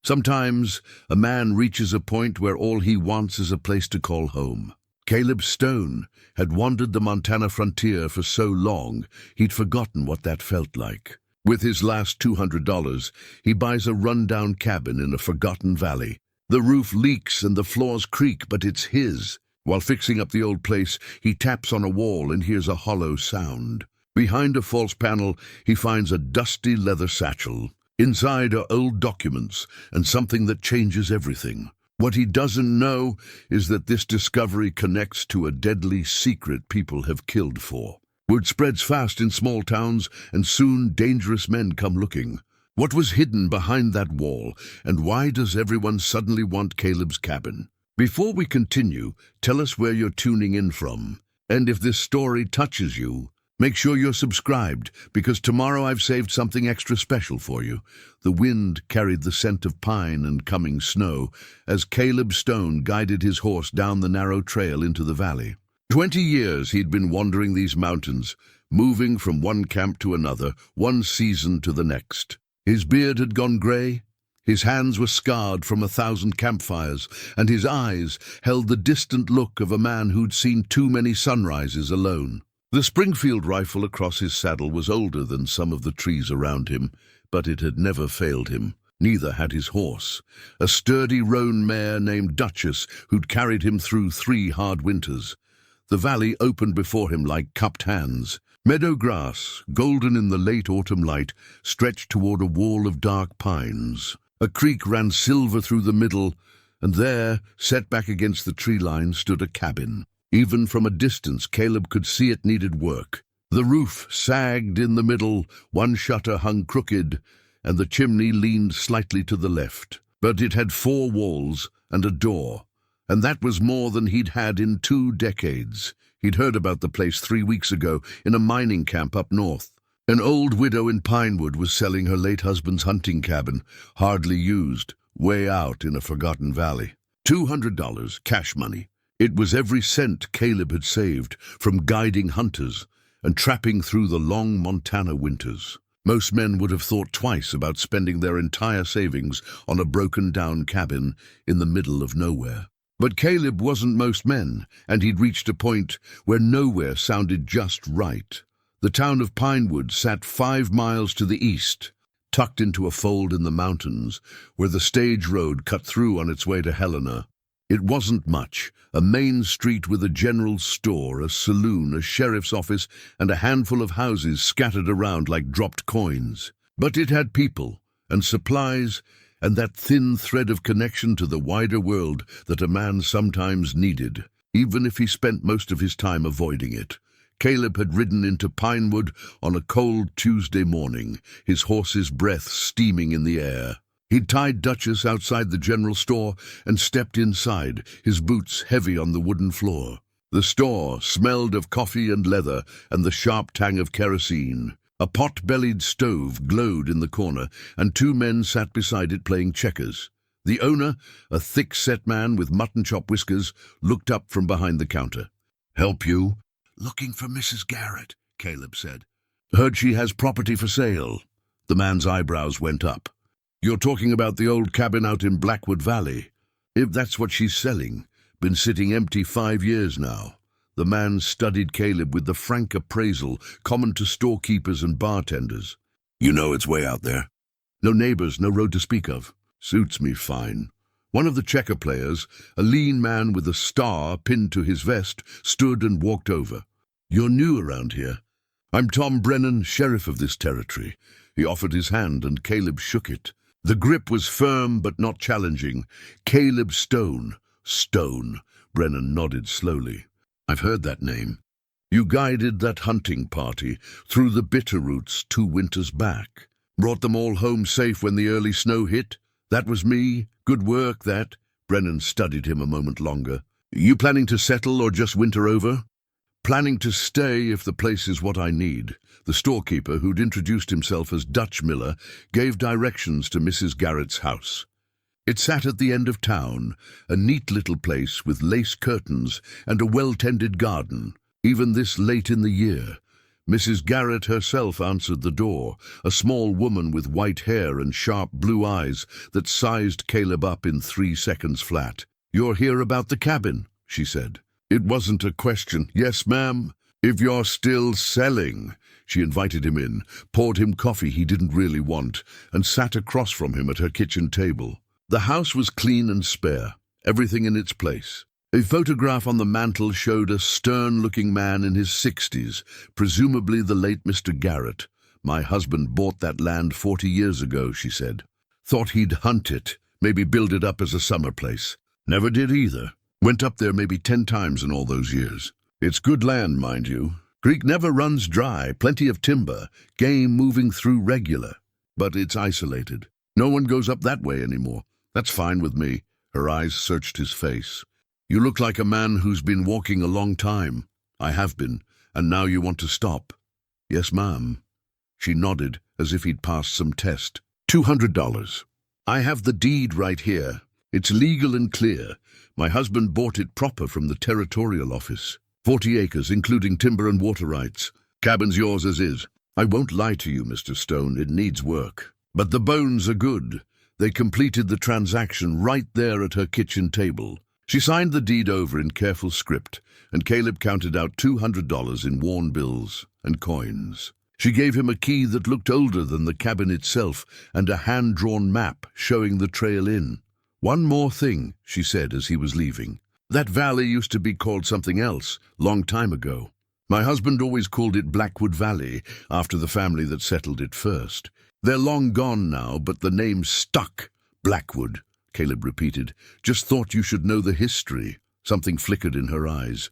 Sometimes a man reaches a point where all he wants is a place to call home. Caleb Stone had wandered the Montana frontier for so long, he'd forgotten what that felt like. With his last $200, he buys a rundown cabin in a forgotten valley. The roof leaks and the floors creak, but it's his. While fixing up the old place, he taps on a wall and hears a hollow sound. Behind a false panel, he finds a dusty leather satchel. Inside are old documents and something that changes everything. What he doesn't know is that this discovery connects to a deadly secret people have killed for. Word spreads fast in small towns, and soon dangerous men come looking. What was hidden behind that wall, and why does everyone suddenly want Caleb's cabin? Before we continue, tell us where you're tuning in from. And if this story touches you, make sure you're subscribed, because tomorrow I've saved something extra special for you. The wind carried the scent of pine and coming snow as Caleb Stone guided his horse down the narrow trail into the valley. 20 years he'd been wandering these mountains, moving from one camp to another, one season to the next. His beard had gone gray, his hands were scarred from 1,000 campfires, and his eyes held the distant look of a man who'd seen too many sunrises alone. The Springfield rifle across his saddle was older than some of the trees around him, but it had never failed him. Neither had his horse, a sturdy roan mare named Duchess, who'd carried him through 3 hard winters. The valley opened before him like cupped hands. Meadow grass, golden in the late autumn light, stretched toward a wall of dark pines. A creek ran silver through the middle, and there, set back against the tree line, stood a cabin. Even from a distance, Caleb could see it needed work. The roof sagged in the middle, one shutter hung crooked, and the chimney leaned slightly to the left. But it had 4 walls and a door, and that was more than he'd had in 2 decades. He'd heard about the place 3 weeks ago in a mining camp up north. An old widow in Pinewood was selling her late husband's hunting cabin, hardly used, way out in a forgotten valley. $200, cash money. It was every cent Caleb had saved from guiding hunters and trapping through the long Montana winters. Most men would have thought twice about spending their entire savings on a broken-down cabin in the middle of nowhere. But Caleb wasn't most men, and he'd reached a point where nowhere sounded just right. The town of Pinewood sat 5 miles to the east, tucked into a fold in the mountains, where the stage road cut through on its way to Helena. It wasn't much, a main street with a general store, a saloon, a sheriff's office, and a handful of houses scattered around like dropped coins. But it had people, and supplies, and that thin thread of connection to the wider world that a man sometimes needed, even if he spent most of his time avoiding it. Caleb had ridden into Pinewood on a cold Tuesday morning, his horse's breath steaming in the air. He'd tied Duchess outside the general store and stepped inside, his boots heavy on the wooden floor. The store smelled of coffee and leather and the sharp tang of kerosene. A pot-bellied stove glowed in the corner, and 2 men sat beside it playing checkers. The owner, a thick-set man with mutton chop whiskers, looked up from behind the counter. "Help you?" "Looking for Mrs. Garrett," Caleb said. "Heard she has property for sale." The man's eyebrows went up. "You're talking about the old cabin out in Blackwood Valley? If that's what she's selling, been sitting empty 5 years now." The man studied Caleb with the frank appraisal common to storekeepers and bartenders. "You know it's way out there?" "No neighbors, no road to speak of." "Suits me fine." One of the checker players, a lean man with a star pinned to his vest, stood and walked over. "You're new around here." "I'm Tom Brennan, sheriff of this territory." He offered his hand, and Caleb shook it. The grip was firm but not challenging. "Caleb Stone." "Stone," Brennan nodded slowly. "I've heard that name. You guided that hunting party through the Bitterroots 2 winters back. Brought them all home safe when the early snow hit. That was me. Good work, that." Brennan studied him a moment longer. "You planning to settle or just winter over?" "Planning to stay if the place is what I need." The storekeeper, who'd introduced himself as Dutch Miller, gave directions to Mrs. Garrett's house. It sat at the end of town, a neat little place with lace curtains and a well-tended garden. Even this late in the year, Mrs. Garrett herself answered the door, a small woman with white hair and sharp blue eyes that sized Caleb up in 3 seconds flat. "You're here about the cabin," she said. It wasn't a question. "Yes, ma'am. If you're still selling." She invited him in, poured him coffee he didn't really want, and sat across from him at her kitchen table. The house was clean and spare, everything in its place. A photograph on the mantel showed a stern-looking man in his 60s, presumably the late Mr. Garrett. "My husband bought that land 40 years ago," she said. "Thought he'd hunt it, maybe build it up as a summer place. Never did either. Went up there maybe 10 times in all those years. It's good land, mind you. Creek never runs dry, plenty of timber, game moving through regular. But it's isolated. No one goes up that way anymore. That's fine with me." Her eyes searched his face. "You look like a man who's been walking a long time." "I have been, and now you want to stop." "Yes, ma'am." She nodded as if he'd passed some test. $200. "I have the deed right here. It's legal and clear. My husband bought it proper from the territorial office. 40 acres, including timber and water rights. Cabin's yours as is. I won't lie to you, Mr. Stone, it needs work. But the bones are good." They completed the transaction right there at her kitchen table. She signed the deed over in careful script, and Caleb counted out $200 in worn bills and coins. She gave him a key that looked older than the cabin itself and a hand-drawn map showing the trail in. "One more thing," she said as he was leaving. "That valley used to be called something else, long time ago. My husband always called it Blackwood Valley, after the family that settled it first. They're long gone now, but the name stuck. Blackwood," Caleb repeated. "Just thought you should know the history." Something flickered in her eyes.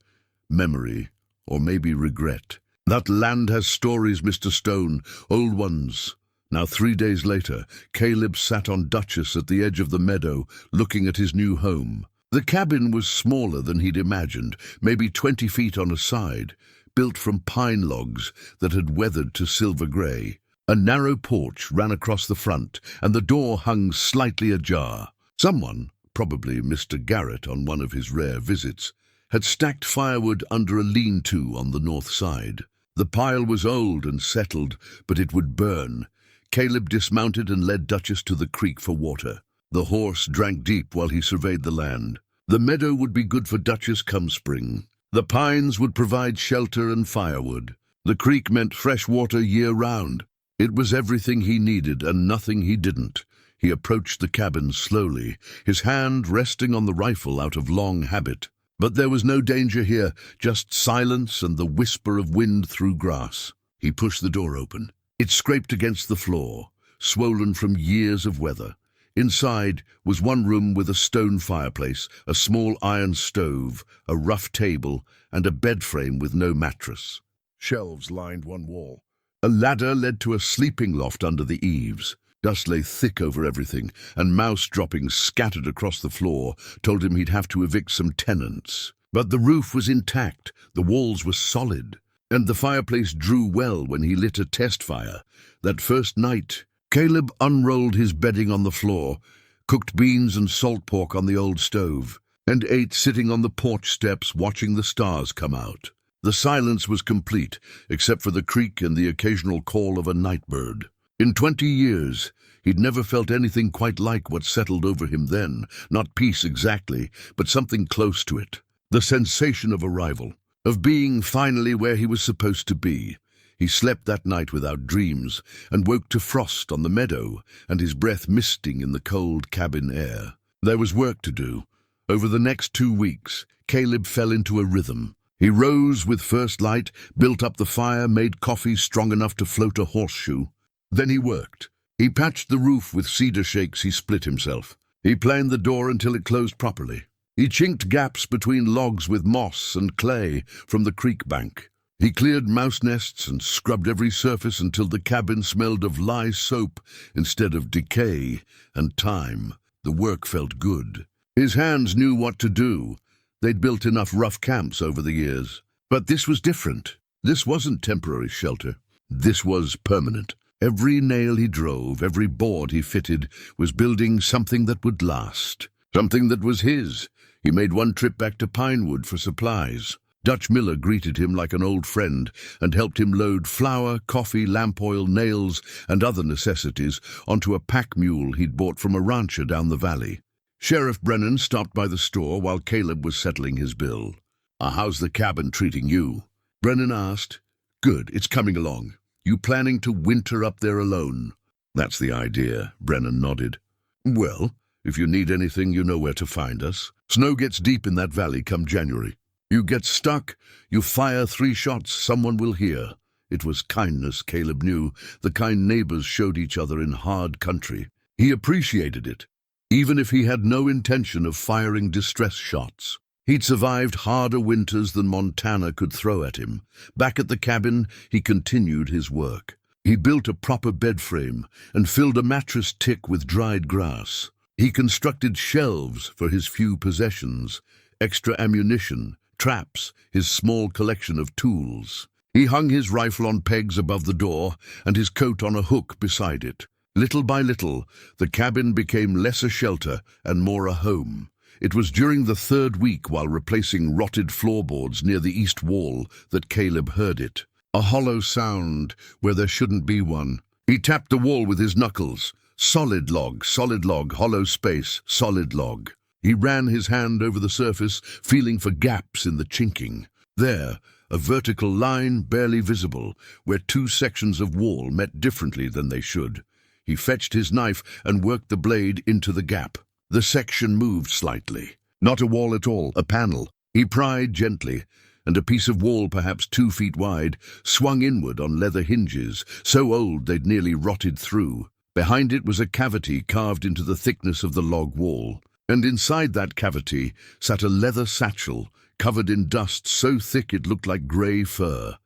Memory, or maybe regret. "That land has stories, Mr. Stone, old ones." Now 3 days later, Caleb sat on Duchess at the edge of the meadow, looking at his new home. The cabin was smaller than he'd imagined, maybe 20 feet on a side, built from pine logs that had weathered to silver grey. A narrow porch ran across the front, and the door hung slightly ajar. Someone, probably Mr. Garrett on one of his rare visits, had stacked firewood under a lean-to on the north side. The pile was old and settled, but it would burn. Caleb dismounted and led Duchess to the creek for water. The horse drank deep while he surveyed the land. The meadow would be good for Duchess come spring. The pines would provide shelter and firewood. The creek meant fresh water year-round. It was everything he needed and nothing he didn't. He approached the cabin slowly, his hand resting on the rifle out of long habit. But there was no danger here, just silence and the whisper of wind through grass. He pushed the door open. It scraped against the floor, swollen from years of weather. Inside was one room with a stone fireplace, a small iron stove, a rough table, and a bed frame with no mattress. Shelves lined one wall. A ladder led to a sleeping loft under the eaves. Dust lay thick over everything, and mouse droppings scattered across the floor told him he'd have to evict some tenants. But the roof was intact, the walls were solid, and the fireplace drew well when he lit a test fire. That first night, Caleb unrolled his bedding on the floor, cooked beans and salt pork on the old stove, and ate sitting on the porch steps watching the stars come out. The silence was complete, except for the creak and the occasional call of a night bird. In 20 years, he'd never felt anything quite like what settled over him then, not peace exactly, but something close to it. The sensation of arrival, of being finally where he was supposed to be. He slept that night without dreams, and woke to frost on the meadow, and his breath misting in the cold cabin air. There was work to do. Over the next 2 weeks, Caleb fell into a rhythm. He rose with first light, built up the fire, made coffee strong enough to float a horseshoe. Then he worked. He patched the roof with cedar shakes he split himself. He planed the door until it closed properly. He chinked gaps between logs with moss and clay from the creek bank. He cleared mouse nests and scrubbed every surface until the cabin smelled of lye soap instead of decay and time. The work felt good. His hands knew what to do. They'd built enough rough camps over the years. But this was different. This wasn't temporary shelter. This was permanent. Every nail he drove, every board he fitted, was building something that would last. Something that was his. He made one trip back to Pinewood for supplies. Dutch Miller greeted him like an old friend and helped him load flour, coffee, lamp oil, nails, and other necessities onto a pack mule he'd bought from a rancher down the valley. Sheriff Brennan stopped by the store while Caleb was settling his bill. How's the cabin treating you?" Brennan asked. "Good, it's coming along. You planning to winter up there alone?" "That's the idea," Brennan nodded. "Well, if you need anything, you know where to find us. Snow gets deep in that valley come January. You get stuck, you fire 3 shots, someone will hear." It was kindness, Caleb knew, the kind neighbors showed each other in hard country. He appreciated it, even if he had no intention of firing distress shots. He'd survived harder winters than Montana could throw at him. Back at the cabin, he continued his work. He built a proper bed frame and filled a mattress tick with dried grass. He constructed shelves for his few possessions, extra ammunition, traps, his small collection of tools. He hung his rifle on pegs above the door and his coat on a hook beside it. Little by little, the cabin became less a shelter and more a home. It was during the 3rd week, while replacing rotted floorboards near the east wall, that Caleb heard it. A hollow sound where there shouldn't be one. He tapped the wall with his knuckles. Solid log, hollow space, solid log. He ran his hand over the surface, feeling for gaps in the chinking. There, a vertical line barely visible, where 2 sections of wall met differently than they should. He fetched his knife and worked the blade into the gap. The section moved slightly. Not a wall at all, a panel. He pried gently, and a piece of wall perhaps 2 feet wide swung inward on leather hinges, so old they'd nearly rotted through. Behind it was a cavity carved into the thickness of the log wall. And inside that cavity sat a leather satchel, covered in dust so thick it looked like grey fur.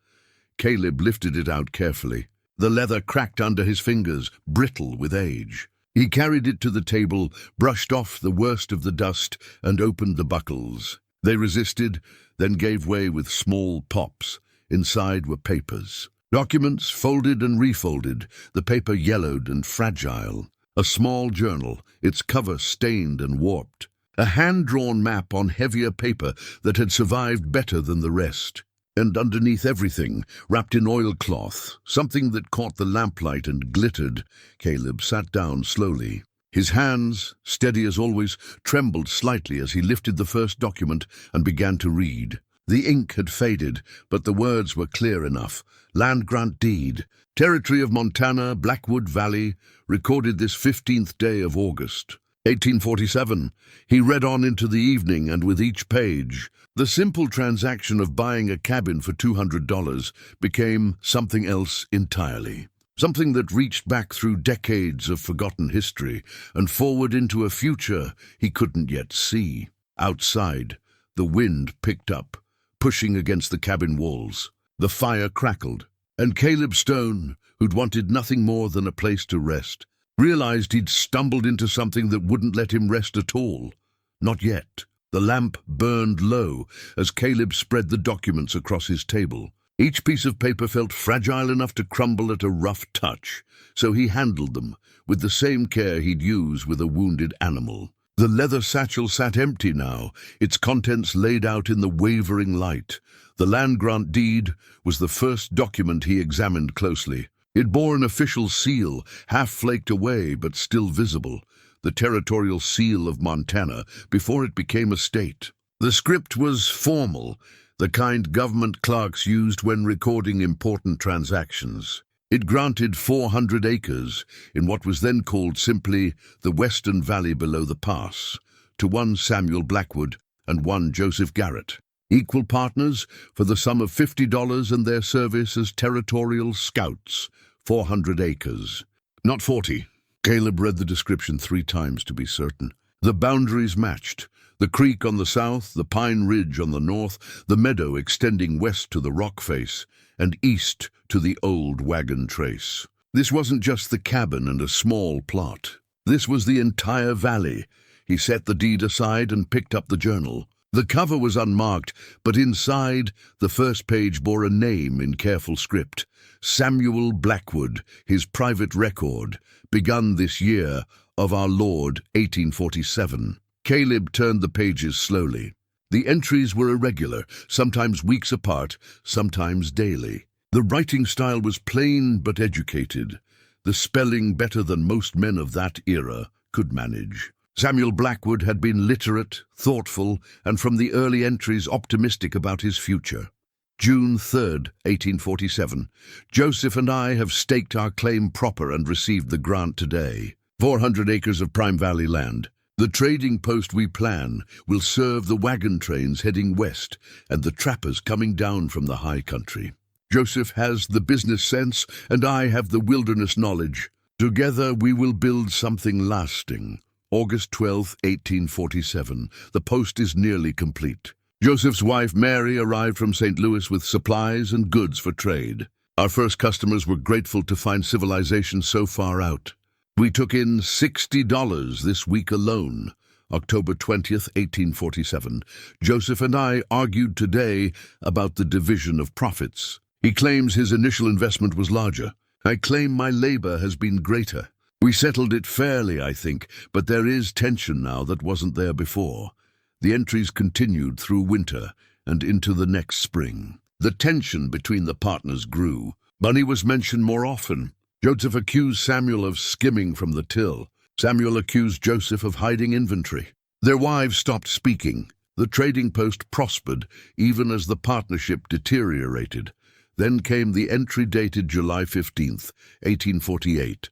Caleb lifted it out carefully. The leather cracked under his fingers, brittle with age. He carried it to the table, brushed off the worst of the dust, and opened the buckles. They resisted, then gave way with small pops. Inside were papers. Documents folded and refolded, the paper yellowed and fragile. A small journal, its cover stained and warped. A hand-drawn map on heavier paper that had survived better than the rest. And underneath everything, wrapped in oilcloth, something that caught the lamplight and glittered, Caleb sat down slowly. His hands, steady as always, trembled slightly as he lifted the first document and began to read. The ink had faded, but the words were clear enough. Land grant deed. Territory of Montana, Blackwood Valley, recorded this 15th day of August, 1847. He read on into the evening, and with each page, the simple transaction of buying a cabin for $200 became something else entirely. Something that reached back through decades of forgotten history and forward into a future he couldn't yet see. Outside, the wind picked up, pushing against the cabin walls. The fire crackled, and Caleb Stone, who'd wanted nothing more than a place to rest, realized he'd stumbled into something that wouldn't let him rest at all. Not yet. The lamp burned low as Caleb spread the documents across his table. Each piece of paper felt fragile enough to crumble at a rough touch, so he handled them with the same care he'd use with a wounded animal. The leather satchel sat empty now, its contents laid out in the wavering light. The land grant deed was the first document he examined closely. It bore an official seal, half flaked away but still visible, the territorial seal of Montana before it became a state. The script was formal, the kind government clerks used when recording important transactions. It granted 400 acres in what was then called simply the Western Valley below the pass, to one Samuel Blackwood and one Joseph Garrett, equal partners for the sum of $50 and their service as territorial scouts, 400 acres. Not 40. Caleb read the description 3 times to be certain. The boundaries matched. The creek on the south, the pine ridge on the north, the meadow extending west to the rock face, and east to the old wagon trace. This wasn't just the cabin and a small plot. This was the entire valley. He set the deed aside and picked up the journal. The cover was unmarked, but inside, the first page bore a name in careful script. Samuel Blackwood, his private record, begun this year of our Lord 1847. Caleb turned the pages slowly. The entries were irregular, sometimes weeks apart, sometimes daily. The writing style was plain but educated, the spelling better than most men of that era could manage. Samuel Blackwood had been literate, thoughtful, and from the early entries optimistic about his future. June 3rd, 1847. Joseph and I have staked our claim proper and received the grant today. 400 acres of Prime Valley land. The trading post we plan will serve the wagon trains heading west and the trappers coming down from the high country. Joseph has the business sense and I have the wilderness knowledge. Together we will build something lasting. August 12, 1847. The post is nearly complete. Joseph's wife Mary arrived from St. Louis with supplies and goods for trade. Our first customers were grateful to find civilization so far out. We took in $60 this week alone. October 20th, 1847. Joseph and I argued today about the division of profits. He claims his initial investment was larger. I claim my labor has been greater. We settled it fairly, I think, but there is tension now that wasn't there before. The entries continued through winter and into the next spring. The tension between the partners grew. Money was mentioned more often. Joseph accused Samuel of skimming from the till. Samuel accused Joseph of hiding inventory. Their wives stopped speaking. The trading post prospered even as the partnership deteriorated. Then came the entry dated July 15th, 1848.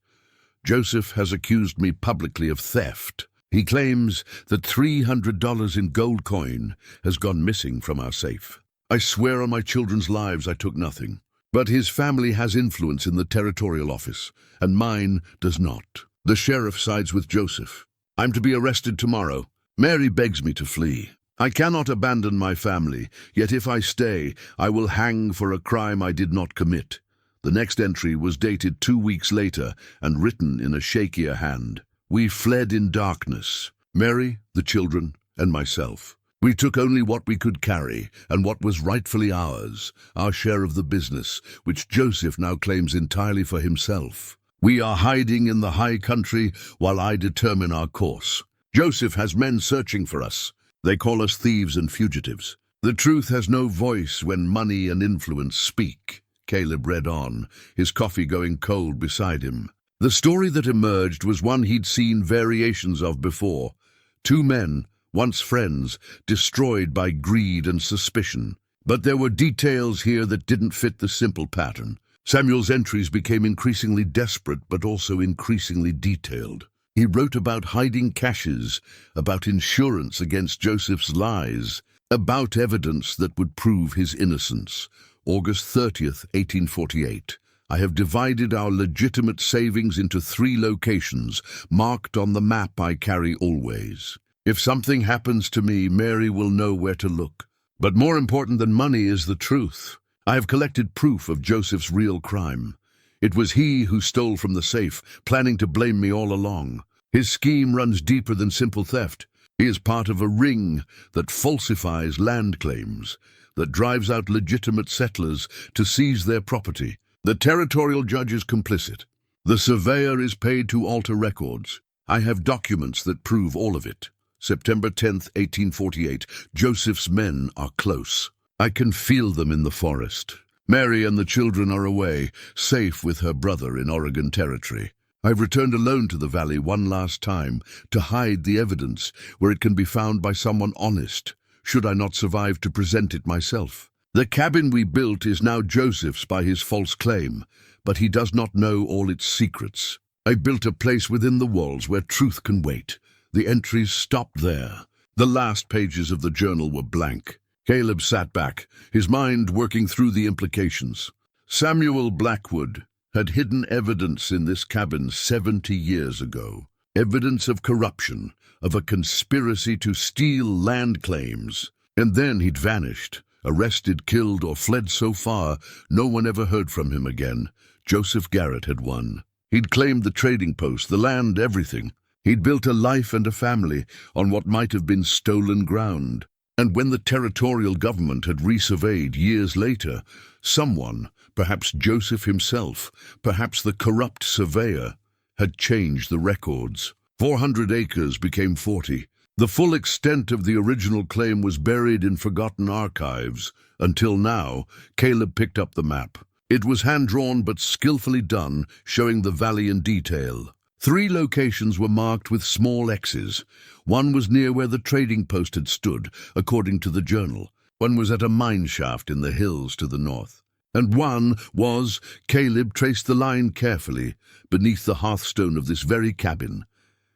Joseph has accused me publicly of theft. He claims that $300 in gold coin has gone missing from our safe. I swear on my children's lives I took nothing. But his family has influence in the territorial office, and mine does not. The sheriff sides with Joseph. I'm to be arrested tomorrow. Mary begs me to flee. I cannot abandon my family, yet if I stay, I will hang for a crime I did not commit. The next entry was dated 2 weeks later and written in a shakier hand. We fled in darkness, Mary, the children, and myself. We took only what we could carry and what was rightfully ours, our share of the business, which Joseph now claims entirely for himself. We are hiding in the high country while I determine our course. Joseph has men searching for us. They call us thieves and fugitives. The truth has no voice when money and influence speak. Caleb read on, his coffee going cold beside him. The story that emerged was one he'd seen variations of before. Two men, once friends, destroyed by greed and suspicion. But there were details here that didn't fit the simple pattern. Samuel's entries became increasingly desperate but also increasingly detailed. He wrote about hiding caches, about insurance against Joseph's lies, about evidence that would prove his innocence. August 30th, 1848. I have divided our legitimate savings into 3 locations, marked on the map I carry always. If something happens to me, Mary will know where to look. But more important than money is the truth. I have collected proof of Joseph's real crime. It was he who stole from the safe, planning to blame me all along. His scheme runs deeper than simple theft. He is part of a ring that falsifies land claims, that drives out legitimate settlers to seize their property. The territorial judge is complicit. The surveyor is paid to alter records. I have documents that prove all of it. September 10th, 1848. Joseph's men are close. I can feel them in the forest. Mary and the children are away, safe with her brother in Oregon Territory. I've returned alone to the valley one last time to hide the evidence where it can be found by someone honest, should I not survive to present it myself. The cabin we built is now Joseph's by his false claim, but he does not know all its secrets. I built a place within the walls where truth can wait. The entries stopped there. The last pages of the journal were blank. Caleb sat back, his mind working through the implications. Samuel Blackwood had hidden evidence in this cabin 70 years ago. Evidence of corruption, of a conspiracy to steal land claims. And then he'd vanished, arrested, killed, or fled so far no one ever heard from him again. Joseph Garrett had won. He'd claimed the trading post, the land, everything. He'd built a life and a family on what might have been stolen ground. And when the territorial government had resurveyed years later, someone, perhaps Joseph himself, perhaps the corrupt surveyor, had changed the records. 400 acres became 40. The full extent of the original claim was buried in forgotten archives. Until now, Caleb picked up the map. It was hand-drawn but skillfully done, showing the valley in detail. 3 locations were marked with small X's. One was near where the trading post had stood, according to the journal. One was at a mine shaft in the hills to the north. And one was, Caleb traced the line carefully, beneath the hearthstone of this very cabin.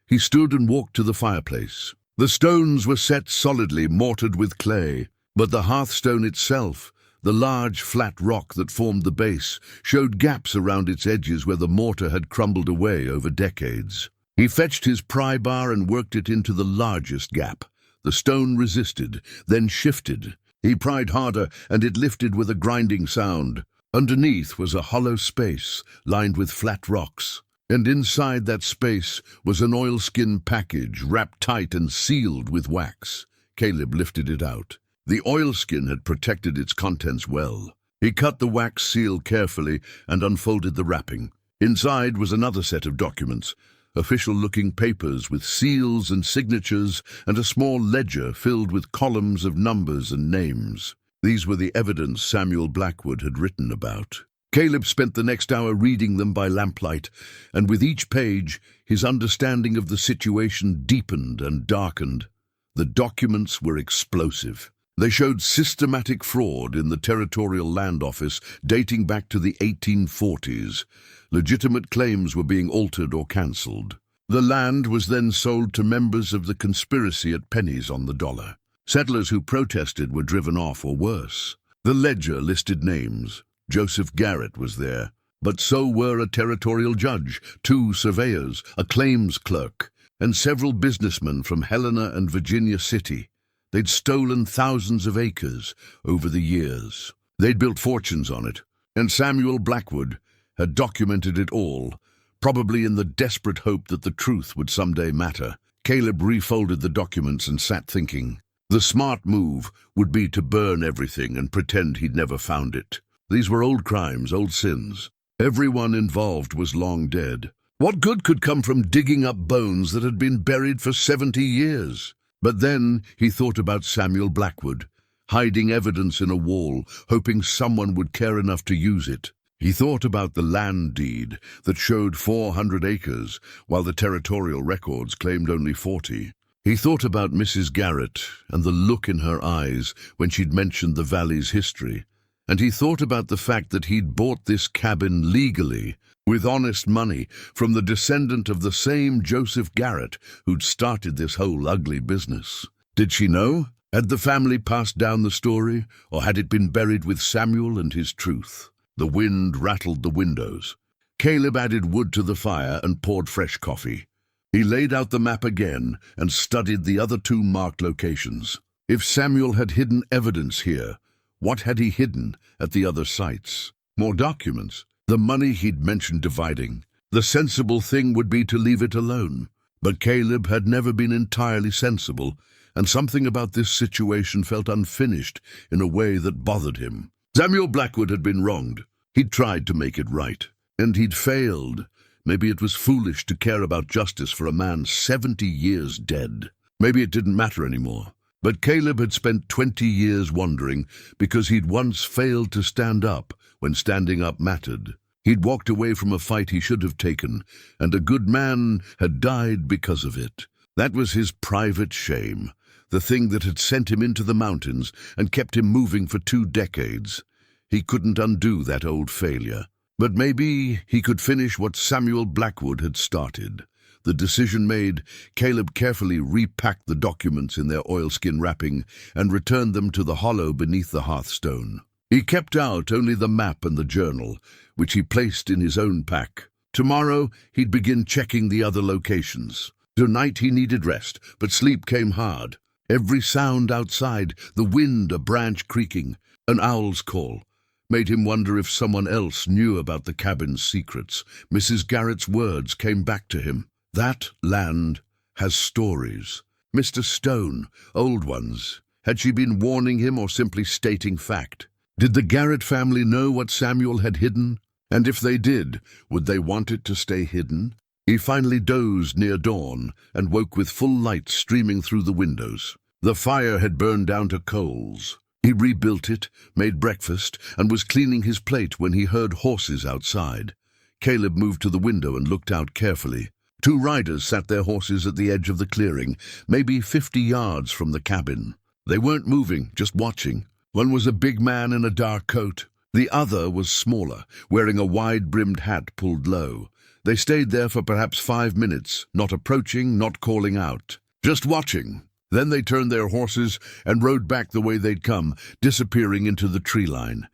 He stood and walked to the fireplace. The stones were set solidly, mortared with clay, but the hearthstone itself, the large flat rock that formed the base, showed gaps around its edges where the mortar had crumbled away over decades. He fetched his pry bar and worked it into the largest gap. The stone resisted, then shifted. He pried harder, and it lifted with a grinding sound. Underneath was a hollow space, lined with flat rocks. And inside that space was an oilskin package, wrapped tight and sealed with wax. Caleb lifted it out. The oilskin had protected its contents well. He cut the wax seal carefully and unfolded the wrapping. Inside was another set of documents, official-looking papers with seals and signatures, and a small ledger filled with columns of numbers and names. These were the evidence Samuel Blackwood had written about. Caleb spent the next hour reading them by lamplight, and with each page, his understanding of the situation deepened and darkened. The documents were explosive. They showed systematic fraud in the Territorial Land Office dating back to the 1840s. Legitimate claims were being altered or cancelled. The land was then sold to members of the conspiracy at pennies on the dollar. Settlers who protested were driven off or worse. The ledger listed names. Joseph Garrett was there, but so were a territorial judge, 2 surveyors, a claims clerk, and several businessmen from Helena and Virginia City. They'd stolen thousands of acres over the years. They'd built fortunes on it, and Samuel Blackwood had documented it all, probably in the desperate hope that the truth would someday matter. Caleb refolded the documents and sat thinking. The smart move would be to burn everything and pretend he'd never found it. These were old crimes, old sins. Everyone involved was long dead. What good could come from digging up bones that had been buried for 70 years? But then he thought about Samuel Blackwood, hiding evidence in a wall, hoping someone would care enough to use it. He thought about the land deed that showed 400 acres, while the territorial records claimed only 40. He thought about Mrs. Garrett and the look in her eyes when she'd mentioned the valley's history. And he thought about the fact that he'd bought this cabin legally, with honest money, from the descendant of the same Joseph Garrett who'd started this whole ugly business. Did she know? Had the family passed down the story, or had it been buried with Samuel and his truth? The wind rattled the windows. Caleb added wood to the fire and poured fresh coffee. He laid out the map again and studied the other 2 marked locations. If Samuel had hidden evidence here, what had he hidden at the other sites? More documents. The money he'd mentioned dividing. The sensible thing would be to leave it alone. But Caleb had never been entirely sensible, and something about this situation felt unfinished in a way that bothered him. Samuel Blackwood had been wronged. He'd tried to make it right, and he'd failed. Maybe it was foolish to care about justice for a man 70 years dead. Maybe it didn't matter anymore. But Caleb had spent 20 years wondering because he'd once failed to stand up when standing up mattered. He'd walked away from a fight he should have taken, and a good man had died because of it. That was his private shame, the thing that had sent him into the mountains and kept him moving for 2 decades. He couldn't undo that old failure. But maybe he could finish what Samuel Blackwood had started. The decision made, Caleb carefully repacked the documents in their oilskin wrapping and returned them to the hollow beneath the hearthstone. He kept out only the map and the journal, which he placed in his own pack. Tomorrow he'd begin checking the other locations. Tonight he needed rest, but sleep came hard. Every sound outside, the wind, a branch creaking, an owl's call, made him wonder if someone else knew about the cabin's secrets. Mrs. Garrett's words came back to him. That land has stories. Mr. Stone, old ones. Had she been warning him or simply stating fact? Did the Garrett family know what Samuel had hidden? And if they did, would they want it to stay hidden? He finally dozed near dawn and woke with full light streaming through the windows. The fire had burned down to coals. He rebuilt it, made breakfast, and was cleaning his plate when he heard horses outside. Caleb moved to the window and looked out carefully. 2 riders sat their horses at the edge of the clearing, maybe 50 yards from the cabin. They weren't moving, just watching. One was a big man in a dark coat. The other was smaller, wearing a wide-brimmed hat pulled low. They stayed there for perhaps 5 minutes, not approaching, not calling out, just watching. Then they turned their horses and rode back the way they'd come, disappearing into the tree line.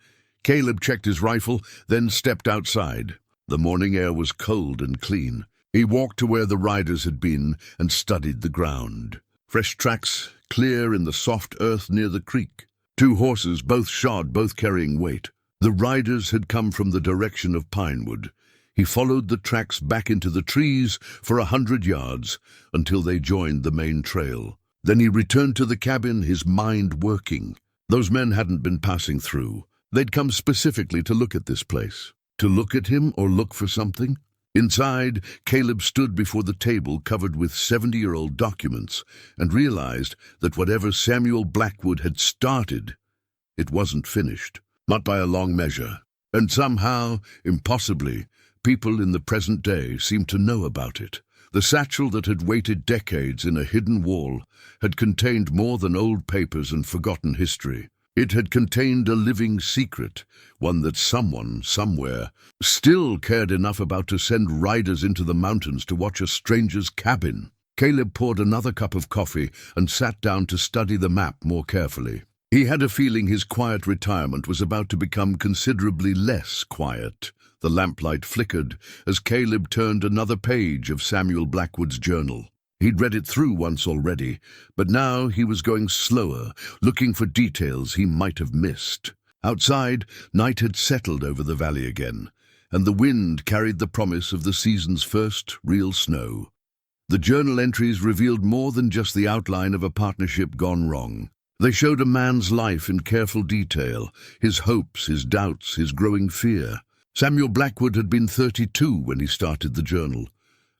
Caleb checked his rifle, then stepped outside. The morning air was cold and clean. He walked to where the riders had been and studied the ground. Fresh tracks, clear in the soft earth near the creek. 2 horses, both shod, both carrying weight. The riders had come from the direction of Pinewood. He followed the tracks back into the trees for 100 yards until they joined the main trail. Then he returned to the cabin, his mind working. Those men hadn't been passing through. They'd come specifically to look at this place. To look at him or look for something? Inside, Caleb stood before the table covered with 70-year-old documents and realized that whatever Samuel Blackwood had started, it wasn't finished. Not by a long measure. And somehow, impossibly, people in the present day seemed to know about it. The satchel that had waited decades in a hidden wall had contained more than old papers and forgotten history. It had contained a living secret, one that someone, somewhere, still cared enough about to send riders into the mountains to watch a stranger's cabin. Caleb poured another cup of coffee and sat down to study the map more carefully. He had a feeling his quiet retirement was about to become considerably less quiet. The lamplight flickered as Caleb turned another page of Samuel Blackwood's journal. He'd read it through once already, but now he was going slower, looking for details he might have missed. Outside, night had settled over the valley again, and the wind carried the promise of the season's first real snow. The journal entries revealed more than just the outline of a partnership gone wrong. They showed a man's life in careful detail, his hopes, his doubts, his growing fear. Samuel Blackwood had been 32 when he started the journal,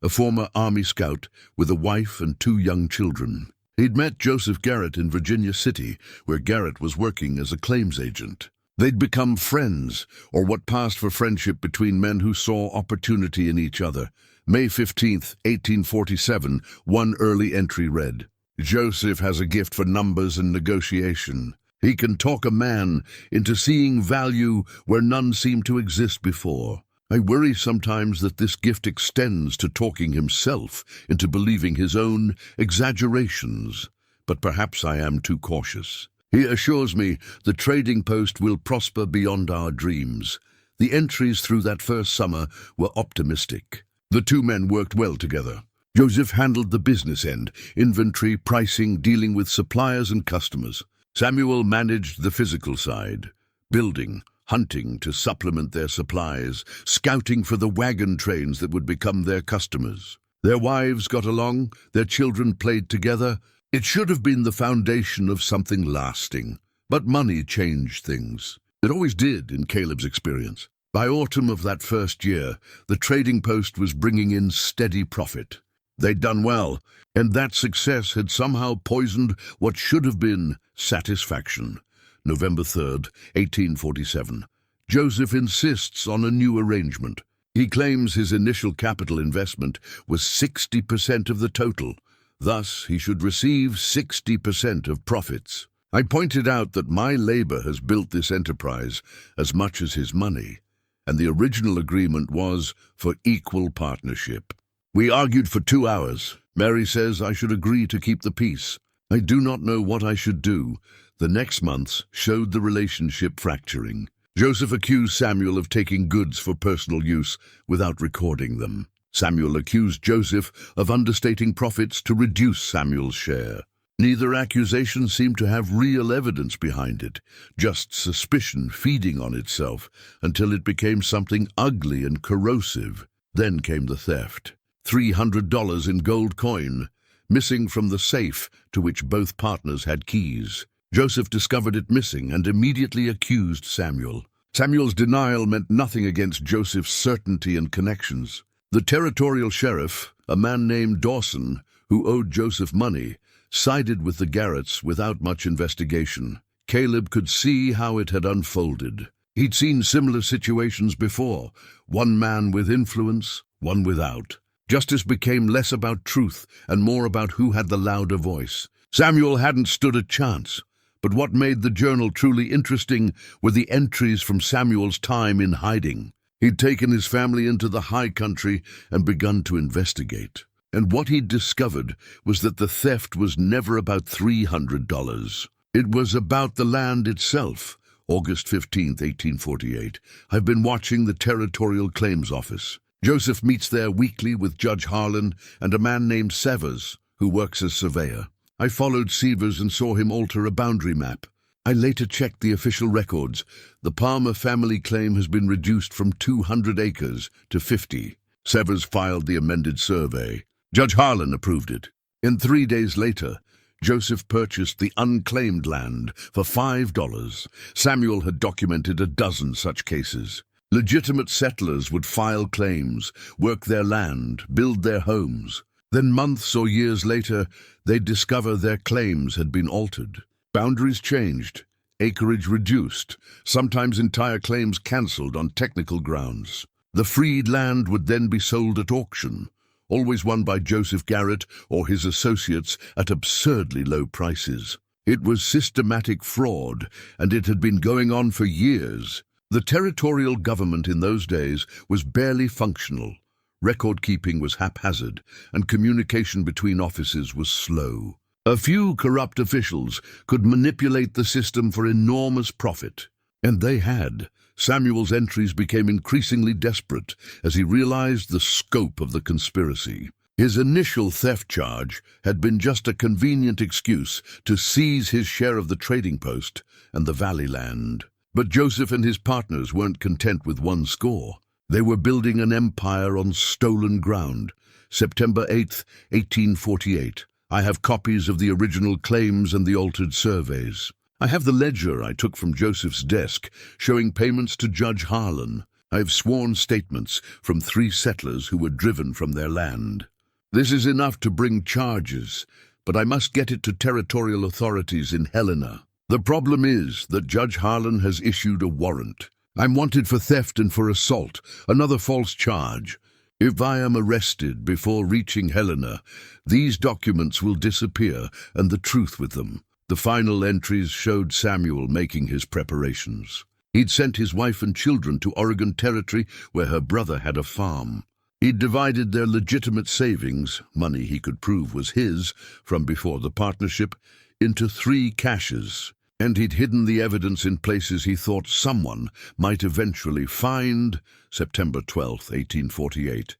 a former Army scout with a wife and 2 young children. He'd met Joseph Garrett in Virginia City, where Garrett was working as a claims agent. They'd become friends, or what passed for friendship between men who saw opportunity in each other. May 15th, 1847, one early entry read, "Joseph has a gift for numbers and negotiation. He can talk a man into seeing value where none seemed to exist before. I worry sometimes that this gift extends to talking himself into believing his own exaggerations, but perhaps I am too cautious. He assures me the trading post will prosper beyond our dreams." The entries through that first summer were optimistic. The 2 men worked well together. Joseph handled the business end, inventory, pricing, dealing with suppliers and customers. Samuel managed the physical side, building, hunting to supplement their supplies, scouting for the wagon trains that would become their customers. Their wives got along, their children played together. It should have been the foundation of something lasting. But money changed things. It always did in Caleb's experience. By autumn of that first year, the trading post was bringing in steady profit. They'd done well, and that success had somehow poisoned what should have been satisfaction. November 3rd, 1847. Joseph insists on a new arrangement. He claims his initial capital investment was 60% of the total. Thus, he should receive 60% of profits. I pointed out that my labor has built this enterprise as much as his money, and the original agreement was for equal partnership. We argued for 2 hours. Mary says I should agree to keep the peace. I do not know what I should do. The next months showed the relationship fracturing. Joseph accused Samuel of taking goods for personal use without recording them. Samuel accused Joseph of understating profits to reduce Samuel's share. Neither accusation seemed to have real evidence behind it, just suspicion feeding on itself until it became something ugly and corrosive. Then came the theft. $300 in gold coin, missing from the safe to which both partners had keys. Joseph discovered it missing and immediately accused Samuel. Samuel's denial meant nothing against Joseph's certainty and connections. The territorial sheriff, a man named Dawson, who owed Joseph money, sided with the Garretts without much investigation. Caleb could see how it had unfolded. He'd seen similar situations before, one man with influence, one without. Justice became less about truth and more about who had the louder voice. Samuel hadn't stood a chance, but what made the journal truly interesting were the entries from Samuel's time in hiding. He'd taken his family into the high country and begun to investigate. And what he'd discovered was that the theft was never about $300. It was about the land itself. August 15th, 1848. I've been watching the Territorial Claims Office. Joseph meets there weekly with Judge Harlan and a man named Severs, who works as surveyor. I followed Severs and saw him alter a boundary map. I later checked the official records. The Palmer family claim has been reduced from 200 acres to 50. Severs filed the amended survey. Judge Harlan approved it. And 3 days later, Joseph purchased the unclaimed land for $5. Samuel had documented a dozen such cases. Legitimate settlers would file claims, work their land, build their homes. Then months or years later, they'd discover their claims had been altered. Boundaries changed, acreage reduced, sometimes entire claims cancelled on technical grounds. The freed land would then be sold at auction, always won by Joseph Garrett or his associates at absurdly low prices. It was systematic fraud, and it had been going on for years. The territorial government in those days was barely functional. Record-keeping was haphazard, and communication between offices was slow. A few corrupt officials could manipulate the system for enormous profit. And they had. Samuel's entries became increasingly desperate as he realized the scope of the conspiracy. His initial theft charge had been just a convenient excuse to seize his share of the trading post and the valley land. But Joseph and his partners weren't content with one score. They were building an empire on stolen ground. September 8th, 1848. I have copies of the original claims and the altered surveys. I have the ledger I took from Joseph's desk, showing payments to Judge Harlan. I have sworn statements from 3 settlers who were driven from their land. This is enough to bring charges, but I must get it to territorial authorities in Helena. The problem is that Judge Harlan has issued a warrant. I'm wanted for theft and for assault, another false charge. If I am arrested before reaching Helena, these documents will disappear and the truth with them. The final entries showed Samuel making his preparations. He'd sent his wife and children to Oregon Territory, where her brother had a farm. He'd divided their legitimate savings, money he could prove was his from before the partnership, into 3 caches. And he'd hidden the evidence in places he thought someone might eventually find. September 12th, 1848.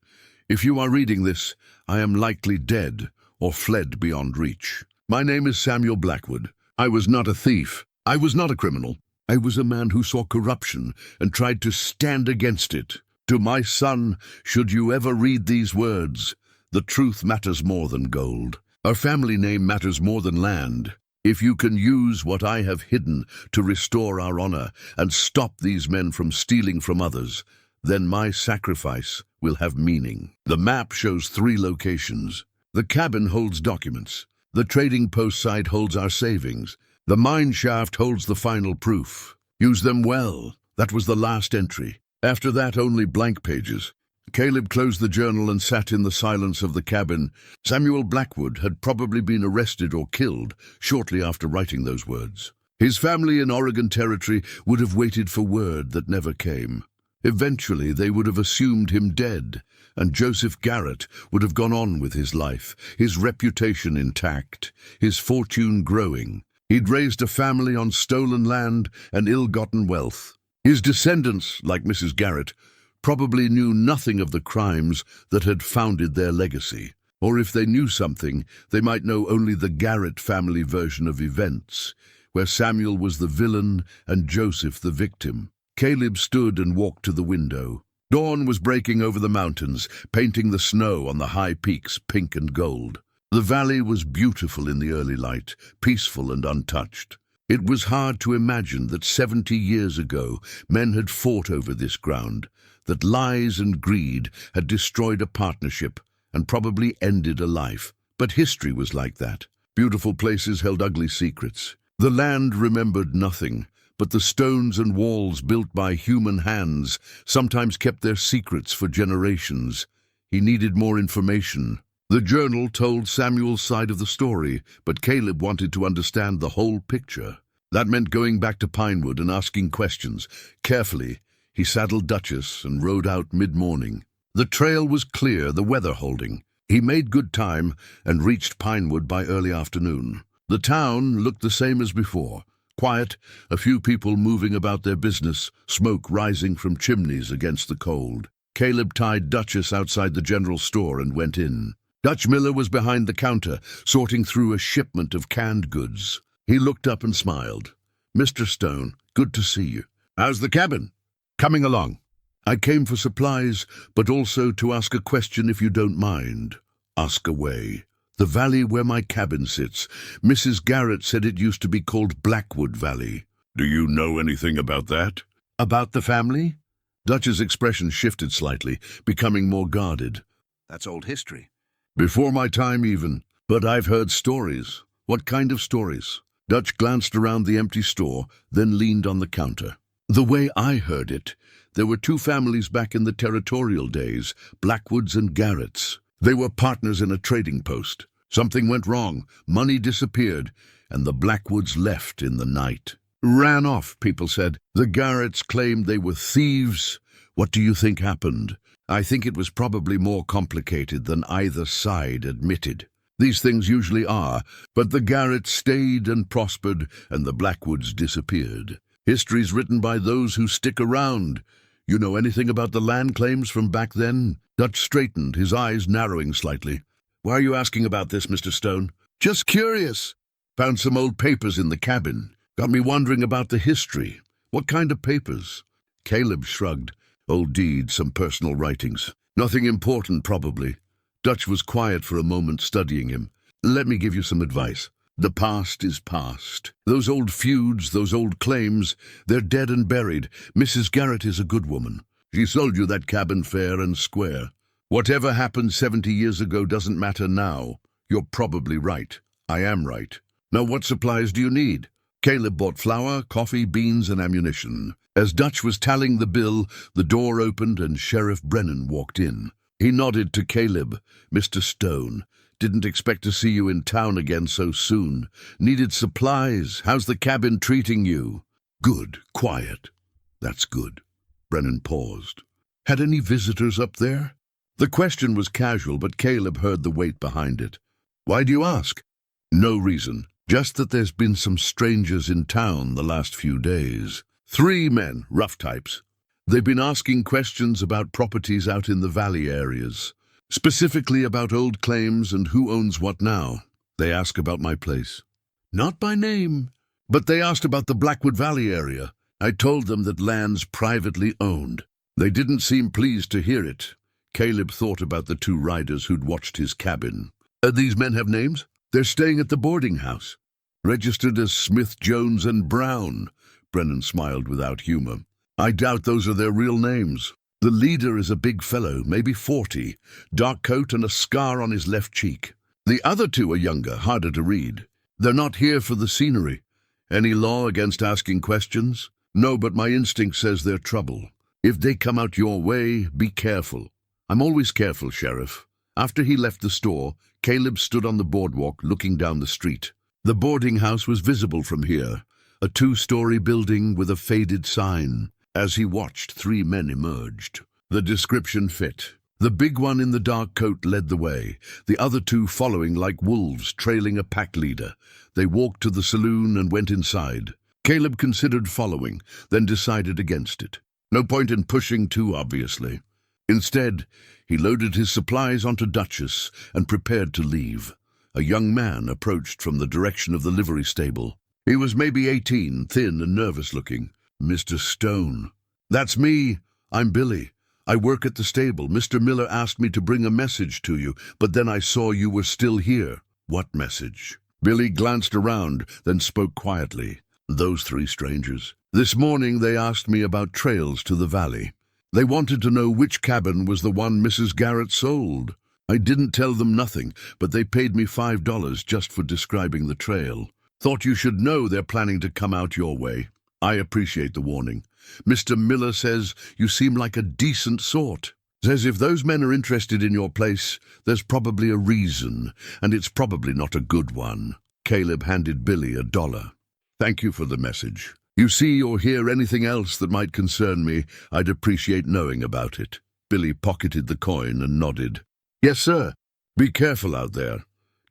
If you are reading this, I am likely dead or fled beyond reach. My name is Samuel Blackwood. I was not a thief. I was not a criminal. I was a man who saw corruption and tried to stand against it. To my son, should you ever read these words, the truth matters more than gold. Our family name matters more than land. If you can use what I have hidden to restore our honor and stop these men from stealing from others, then my sacrifice will have meaning. The map shows 3 locations. The cabin holds documents. The trading post site holds our savings. The mine shaft holds the final proof. Use them well. That was the last entry. After that, only blank pages. Caleb closed the journal and sat in the silence of the cabin. Samuel Blackwood had probably been arrested or killed shortly after writing those words. His family in Oregon Territory would have waited for word that never came. Eventually, they would have assumed him dead, and Joseph Garrett would have gone on with his life, his reputation intact, his fortune growing. He'd raised a family on stolen land and ill-gotten wealth. His descendants, like Mrs. Garrett, probably knew nothing of the crimes that had founded their legacy. Or if they knew something, they might know only the Garrett family version of events, where Samuel was the villain and Joseph the victim. Caleb stood and walked to the window. Dawn was breaking over the mountains, painting the snow on the high peaks pink and gold. The valley was beautiful in the early light, peaceful and untouched. It was hard to imagine that 70 years ago men had fought over this ground, that lies and greed had destroyed a partnership and probably ended a life. But history was like that. Beautiful places held ugly secrets. The land remembered nothing, but the stones and walls built by human hands sometimes kept their secrets for generations. He needed more information. The journal told Samuel's side of the story, but Caleb wanted to understand the whole picture. That meant going back to Pinewood and asking questions. Carefully, he saddled Duchess and rode out mid-morning. The trail was clear, the weather holding. He made good time and reached Pinewood by early afternoon. The town looked the same as before. Quiet, a few people moving about their business, smoke rising from chimneys against the cold. Caleb tied Duchess outside the general store and went in. Dutch Miller was behind the counter, sorting through a shipment of canned goods. He looked up and smiled. "Mr. Stone, good to see you. How's the cabin? Coming along." "I came for supplies, but also to ask a question if you don't mind." "Ask away." "The valley where my cabin sits. Mrs. Garrett said it used to be called Blackwood Valley." "Do you know anything about that?" "About the family?" Dutch's expression shifted slightly, becoming more guarded. "That's old history." "Before my time even. But I've heard stories." "What kind of stories?" Dutch glanced around the empty store, then leaned on the counter. "The way I heard it, there were two families back in the territorial days, Blackwoods and Garretts. They were partners in a trading post. Something went wrong, money disappeared, and the Blackwoods left in the night. Ran off, people said. The Garretts claimed they were thieves. What do you think happened?" "I think it was probably more complicated than either side admitted. These things usually are, but the Garretts stayed and prospered, and the Blackwoods disappeared. History's written by those who stick around. You know anything about the land claims from back then?" Dutch straightened, his eyes narrowing slightly. "Why are you asking about this, Mr. Stone?" "Just curious. Found some old papers in the cabin. Got me wondering about the history." "What kind of papers?" Caleb shrugged. "Old deeds, some personal writings. Nothing important, probably." Dutch was quiet for a moment, studying him. "Let me give you some advice. The past is past. Those old feuds, those old claims, they're dead and buried. Mrs. Garrett is a good woman. She sold you that cabin fair and square. Whatever happened 70 years ago doesn't matter now. You're probably right. I am right. Now what supplies do you need?" Caleb bought flour, coffee, beans, and ammunition. As Dutch was tallying the bill, the door opened and Sheriff Brennan walked in. He nodded to Caleb. "Mr. Stone, didn't expect to see you in town again so soon. Needed supplies. How's the cabin treating you?" "Good. Quiet." "That's good." Brennan paused. "Had any visitors up there?" The question was casual, but Caleb heard the weight behind it. "Why do you ask?" "No reason. Just that there's been some strangers in town the last few days. 3 men, rough types. They've been asking questions about properties out in the valley areas, specifically about old claims and who owns what now. They ask about my place. Not by name, but they asked about the Blackwood Valley area. I told them that land's privately owned. They didn't seem pleased to hear it." Caleb thought about the 2 riders who'd watched his cabin. "These men have names?" "They're staying at the boarding house. Registered as Smith, Jones, and Brown." Brennan smiled without humor. "I doubt those are their real names. The leader is a big fellow, maybe 40, dark coat and a scar on his left cheek. The other 2 are younger, harder to read. They're not here for the scenery. Any law against asking questions?" "No, but my instinct says they're trouble. If they come out your way, be careful." "I'm always careful, Sheriff." After he left the store, Caleb stood on the boardwalk looking down the street. The boarding house was visible from here, a 2-story building with a faded sign. As he watched, 3 men emerged. The description fit. The big one in the dark coat led the way, the other 2 following like wolves, trailing a pack leader. They walked to the saloon and went inside. Caleb considered following, then decided against it. No point in pushing too obviously. Instead, he loaded his supplies onto Duchess and prepared to leave. A young man approached from the direction of the livery stable. He was maybe 18, thin and nervous-looking. "Mr. Stone." "That's me. I'm Billy. I work at the stable. Mr. Miller asked me to bring a message to you, but then I saw you were still here." "What message?" Billy glanced around, then spoke quietly. Those three strangers. This morning they asked me about trails to the valley. They wanted to know which cabin was the one Mrs. Garrett sold. I didn't tell them nothing, but they paid me $5 just for describing the trail. Thought you should know they're planning to come out your way. I appreciate the warning. Mr. Miller says you seem like a decent sort. Says if those men are interested in your place, there's probably a reason, and it's probably not a good one. Caleb handed Billy $1. Thank you for the message. You see or hear anything else that might concern me, I'd appreciate knowing about it. Billy pocketed the coin and nodded. Yes, sir. Be careful out there.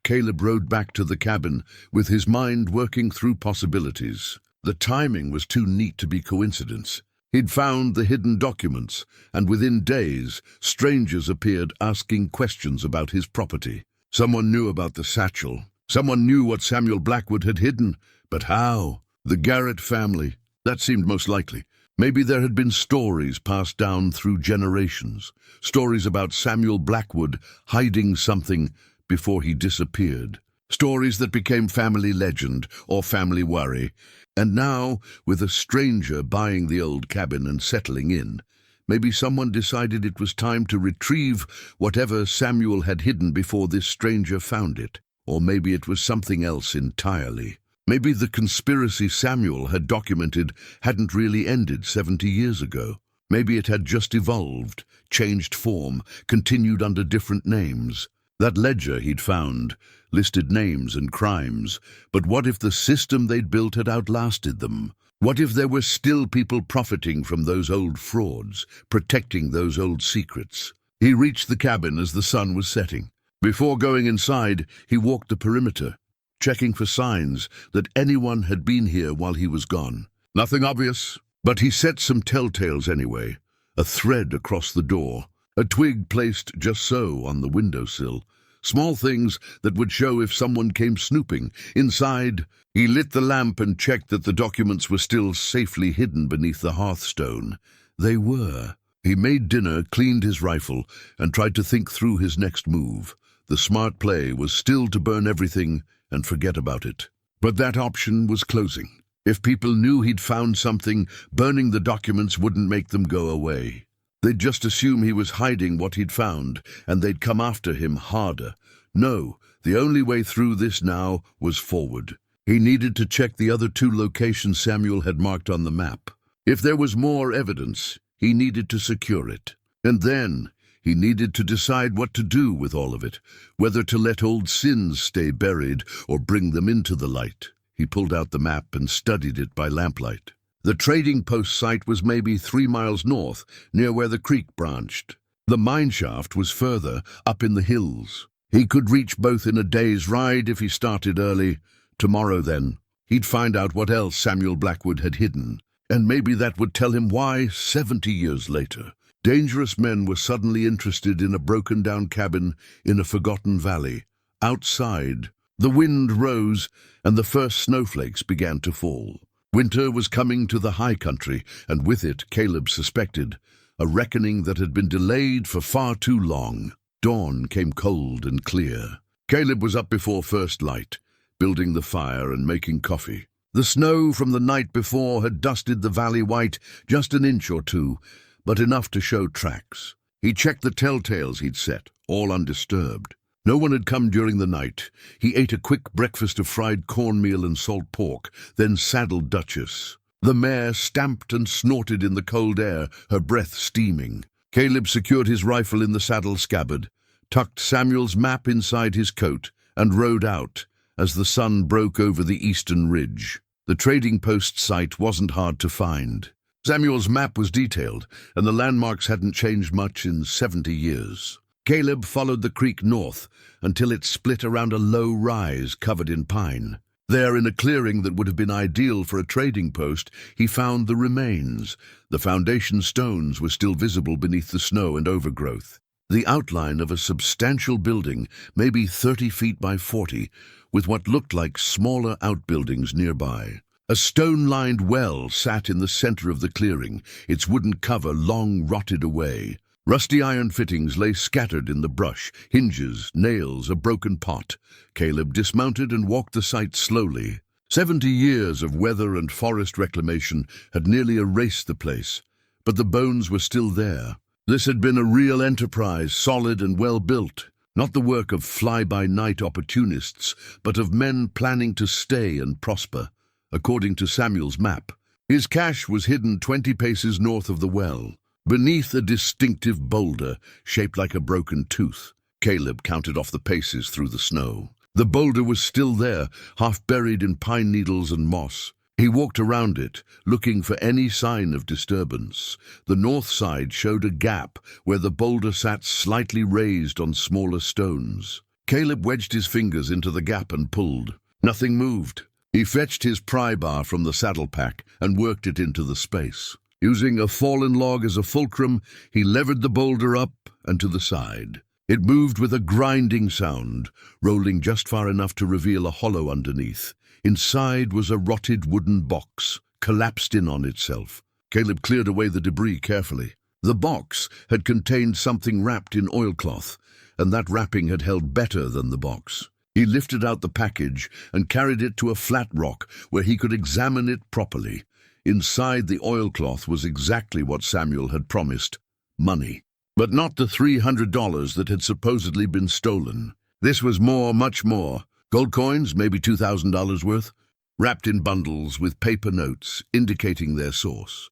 Caleb rode back to the cabin, with his mind working through possibilities. The timing was too neat to be coincidence. He'd found the hidden documents, and within days, strangers appeared asking questions about his property. Someone knew about the satchel. Someone knew what Samuel Blackwood had hidden. But how? The Garrett family. That seemed most likely. Maybe there had been stories passed down through generations. Stories about Samuel Blackwood hiding something before he disappeared. Stories that became family legend or family worry. And now, with a stranger buying the old cabin and settling in, maybe someone decided it was time to retrieve whatever Samuel had hidden before this stranger found it. Or maybe it was something else entirely. Maybe the conspiracy Samuel had documented hadn't really ended 70 years ago. Maybe it had just evolved, changed form, continued under different names. That ledger he'd found listed names and crimes, but what if the system they'd built had outlasted them? What if there were still people profiting from those old frauds, protecting those old secrets? He reached the cabin as the sun was setting. Before going inside, he walked the perimeter, checking for signs that anyone had been here while he was gone. Nothing obvious, but he set some telltales anyway. A thread across the door, a twig placed just so on the windowsill. Small things that would show if someone came snooping. Inside, he lit the lamp and checked that the documents were still safely hidden beneath the hearthstone. They were. He made dinner, cleaned his rifle, and tried to think through his next move. The smart play was still to burn everything and forget about it. But that option was closing. If people knew he'd found something, burning the documents wouldn't make them go away. They'd just assume he was hiding what he'd found, and they'd come after him harder. No, the only way through this now was forward. He needed to check the other 2 locations Samuel had marked on the map. If there was more evidence, he needed to secure it. And then he needed to decide what to do with all of it, whether to let old sins stay buried or bring them into the light. He pulled out the map and studied it by lamplight. The trading post site was maybe 3 miles north, near where the creek branched. The mine shaft was further, up in the hills. He could reach both in a day's ride if he started early. Tomorrow, then, he'd find out what else Samuel Blackwood had hidden. And maybe that would tell him why, 70 years later, dangerous men were suddenly interested in a broken-down cabin in a forgotten valley. Outside, the wind rose and the first snowflakes began to fall. Winter was coming to the high country, and with it, Caleb suspected, a reckoning that had been delayed for far too long. Dawn came cold and clear. Caleb was up before first light, building the fire and making coffee. The snow from the night before had dusted the valley white just an inch or 2, but enough to show tracks. He checked the telltales he'd set, all undisturbed. No one had come during the night. He ate a quick breakfast of fried cornmeal and salt pork, then saddled Duchess. The mare stamped and snorted in the cold air, her breath steaming. Caleb secured his rifle in the saddle scabbard, tucked Samuel's map inside his coat, and rode out as the sun broke over the eastern ridge. The trading post site wasn't hard to find. Samuel's map was detailed, and the landmarks hadn't changed much in 70 years. Caleb followed the creek north until it split around a low rise covered in pine. There, in a clearing that would have been ideal for a trading post, he found the remains. The foundation stones were still visible beneath the snow and overgrowth. The outline of a substantial building, maybe 30 feet by 40, with what looked like smaller outbuildings nearby. A stone-lined well sat in the center of the clearing, its wooden cover long rotted away. Rusty iron fittings lay scattered in the brush, hinges, nails, a broken pot. Caleb dismounted and walked the site slowly. 70 years of weather and forest reclamation had nearly erased the place, but the bones were still there. This had been a real enterprise, solid and well built, not the work of fly-by-night opportunists, but of men planning to stay and prosper, according to Samuel's map. His cache was hidden 20 paces north of the well, beneath a distinctive boulder shaped like a broken tooth. Caleb counted off the paces through the snow. The boulder was still there, half buried in pine needles and moss. He walked around it, looking for any sign of disturbance. The north side showed a gap where the boulder sat slightly raised on smaller stones. Caleb wedged his fingers into the gap and pulled. Nothing moved. He fetched his pry bar from the saddle pack and worked it into the space. Using a fallen log as a fulcrum, he levered the boulder up and to the side. It moved with a grinding sound, rolling just far enough to reveal a hollow underneath. Inside was a rotted wooden box, collapsed in on itself. Caleb cleared away the debris carefully. The box had contained something wrapped in oilcloth, and that wrapping had held better than the box. He lifted out the package and carried it to a flat rock where he could examine it properly. Inside the oilcloth was exactly what Samuel had promised: money. But not the $300 that had supposedly been stolen. This was more, much more. Gold coins, maybe $2,000 worth, wrapped in bundles with paper notes indicating their source.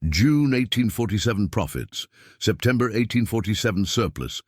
June 1847 profits, September 1847 surplus,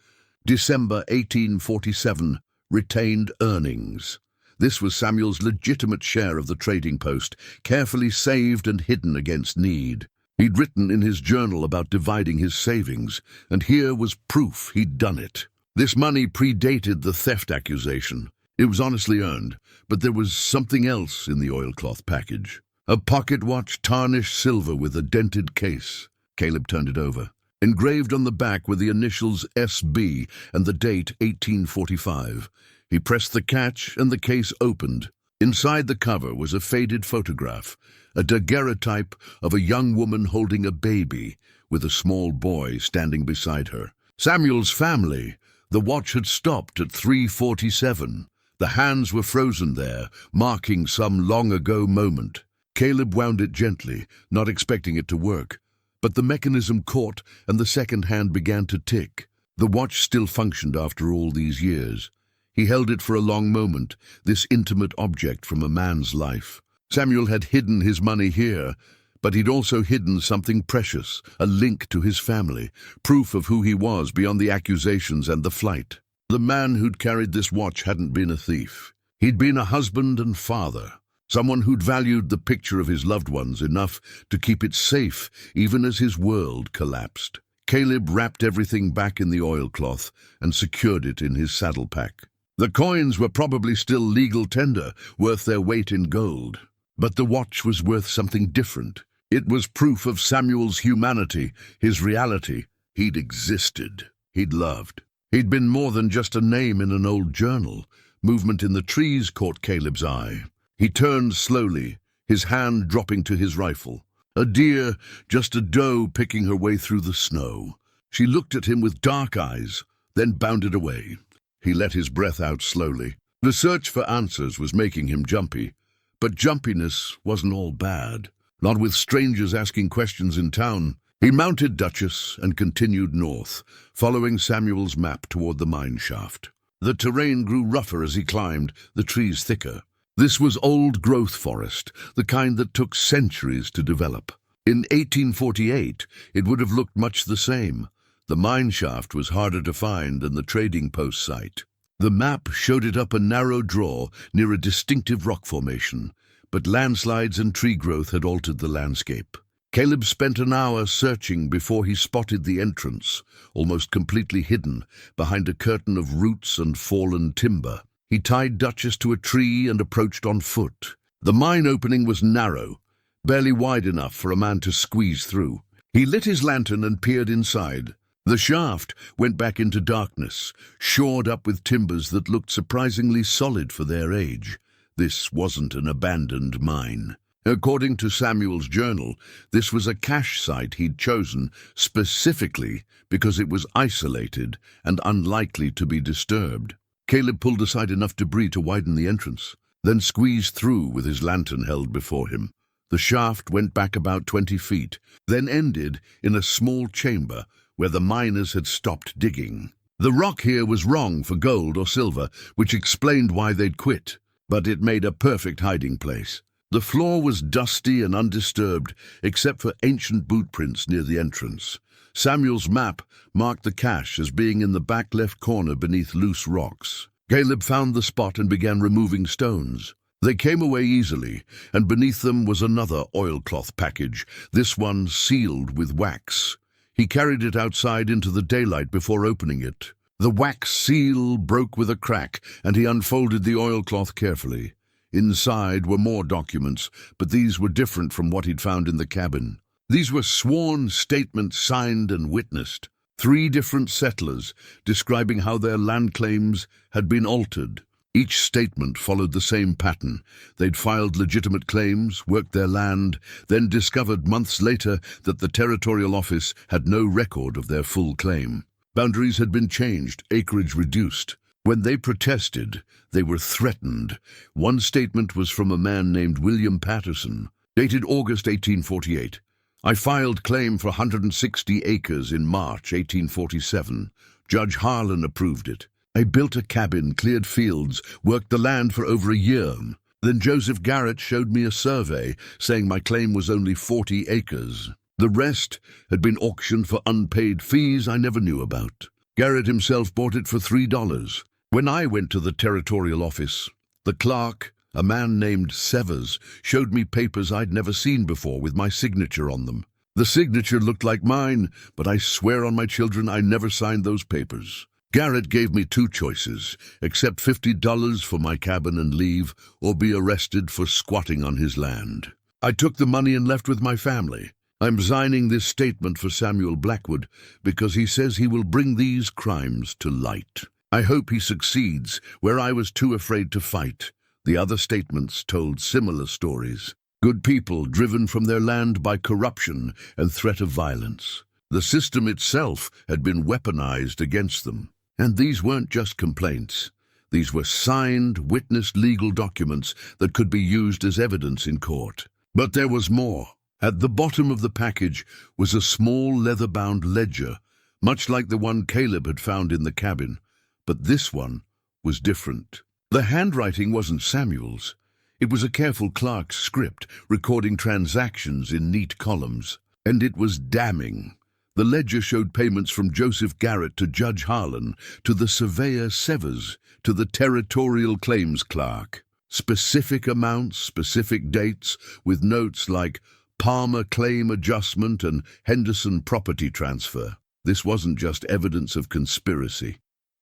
December 1847 retained earnings. This was Samuel's legitimate share of the trading post, carefully saved and hidden against need. He'd written in his journal about dividing his savings, and here was proof he'd done it. This money predated the theft accusation. It was honestly earned, but there was something else in the oilcloth package. A pocket watch, tarnished silver with a dented case. Caleb turned it over. Engraved on the back were the initials SB and the date 1845. He pressed the catch and the case opened. Inside the cover was a faded photograph, a daguerreotype of a young woman holding a baby with a small boy standing beside her. Samuel's family. The watch had stopped at 3:47. The hands were frozen there, marking some long-ago moment. Caleb wound it gently, not expecting it to work. But the mechanism caught and the second hand began to tick. The watch still functioned after all these years. He held it for a long moment, this intimate object from a man's life. Samuel had hidden his money here, but he'd also hidden something precious, a link to his family, proof of who he was beyond the accusations and the flight. The man who'd carried this watch hadn't been a thief. He'd been a husband and father, someone who'd valued the picture of his loved ones enough to keep it safe even as his world collapsed. Caleb wrapped everything back in the oilcloth and secured it in his saddle pack. The coins were probably still legal tender, worth their weight in gold. But the watch was worth something different. It was proof of Samuel's humanity, his reality. He'd existed. He'd loved. He'd been more than just a name in an old journal. Movement in the trees caught Caleb's eye. He turned slowly, his hand dropping to his rifle. A deer, just a doe picking her way through the snow. She looked at him with dark eyes, then bounded away. He let his breath out slowly. The search for answers was making him jumpy. But jumpiness wasn't all bad, not with strangers asking questions in town. He mounted Duchess and continued north, following Samuel's map toward the mine shaft. The terrain grew rougher as he climbed, the trees thicker. This was old-growth forest, the kind that took centuries to develop. In 1848, it would have looked much the same. The mine shaft was harder to find than the trading post site. The map showed it up a narrow draw near a distinctive rock formation, but landslides and tree growth had altered the landscape. Caleb spent an hour searching before he spotted the entrance, almost completely hidden behind a curtain of roots and fallen timber. He tied Duchess to a tree and approached on foot. The mine opening was narrow, barely wide enough for a man to squeeze through. He lit his lantern and peered inside. The shaft went back into darkness, shored up with timbers that looked surprisingly solid for their age. This wasn't an abandoned mine. According to Samuel's journal, this was a cache site he'd chosen specifically because it was isolated and unlikely to be disturbed. Caleb pulled aside enough debris to widen the entrance. then squeezed through with his lantern held before him. The shaft went back about 20 feet, then ended in a small chamber where the miners had stopped digging. The rock here was wrong for gold or silver, which explained why they'd quit, but it made a perfect hiding place. The floor was dusty and undisturbed, except for ancient boot prints near the entrance. Samuel's map marked the cache as being in the back left corner beneath loose rocks. Caleb found the spot and began removing stones. They came away easily, and beneath them was another oilcloth package, this one sealed with wax. He carried it outside into the daylight before opening it. The wax seal broke with a crack, and he unfolded the oilcloth carefully. Inside were more documents, but these were different from what he'd found in the cabin. These were sworn statements signed and witnessed. 3 different settlers describing how their land claims had been altered. Each statement followed the same pattern. They'd filed legitimate claims, worked their land, then discovered months later that the territorial office had no record of their full claim. Boundaries had been changed, acreage reduced. When they protested, they were threatened. One statement was from a man named William Patterson, dated August 1848. I filed claim for 160 acres in March 1847. Judge Harlan approved it. I built a cabin, cleared fields, worked the land for over a year. Then Joseph Garrett showed me a survey saying my claim was only 40 acres. The rest had been auctioned for unpaid fees I never knew about. Garrett himself bought it for $3. When I went to the territorial office, the clerk, a man named Severs, showed me papers I'd never seen before with my signature on them. The signature looked like mine, but I swear on my children I never signed those papers. Garrett gave me 2 choices: accept $50 for my cabin and leave, or be arrested for squatting on his land. I took the money and left with my family. I'm signing this statement for Samuel Blackwood because he says he will bring these crimes to light. I hope he succeeds where I was too afraid to fight. The other statements told similar stories. Good people driven from their land by corruption and threat of violence. The system itself had been weaponized against them. And these weren't just complaints. These were signed, witnessed legal documents that could be used as evidence in court. But there was more. At the bottom of the package was a small leather-bound ledger, much like the one Caleb had found in the cabin. But this one was different. The handwriting wasn't Samuel's. It was a careful clerk's script, recording transactions in neat columns. And it was damning. The ledger showed payments from Joseph Garrett to Judge Harlan, to the surveyor Severs, to the territorial claims clerk. Specific amounts, specific dates, with notes like Palmer claim adjustment and Henderson property transfer. This wasn't just evidence of conspiracy.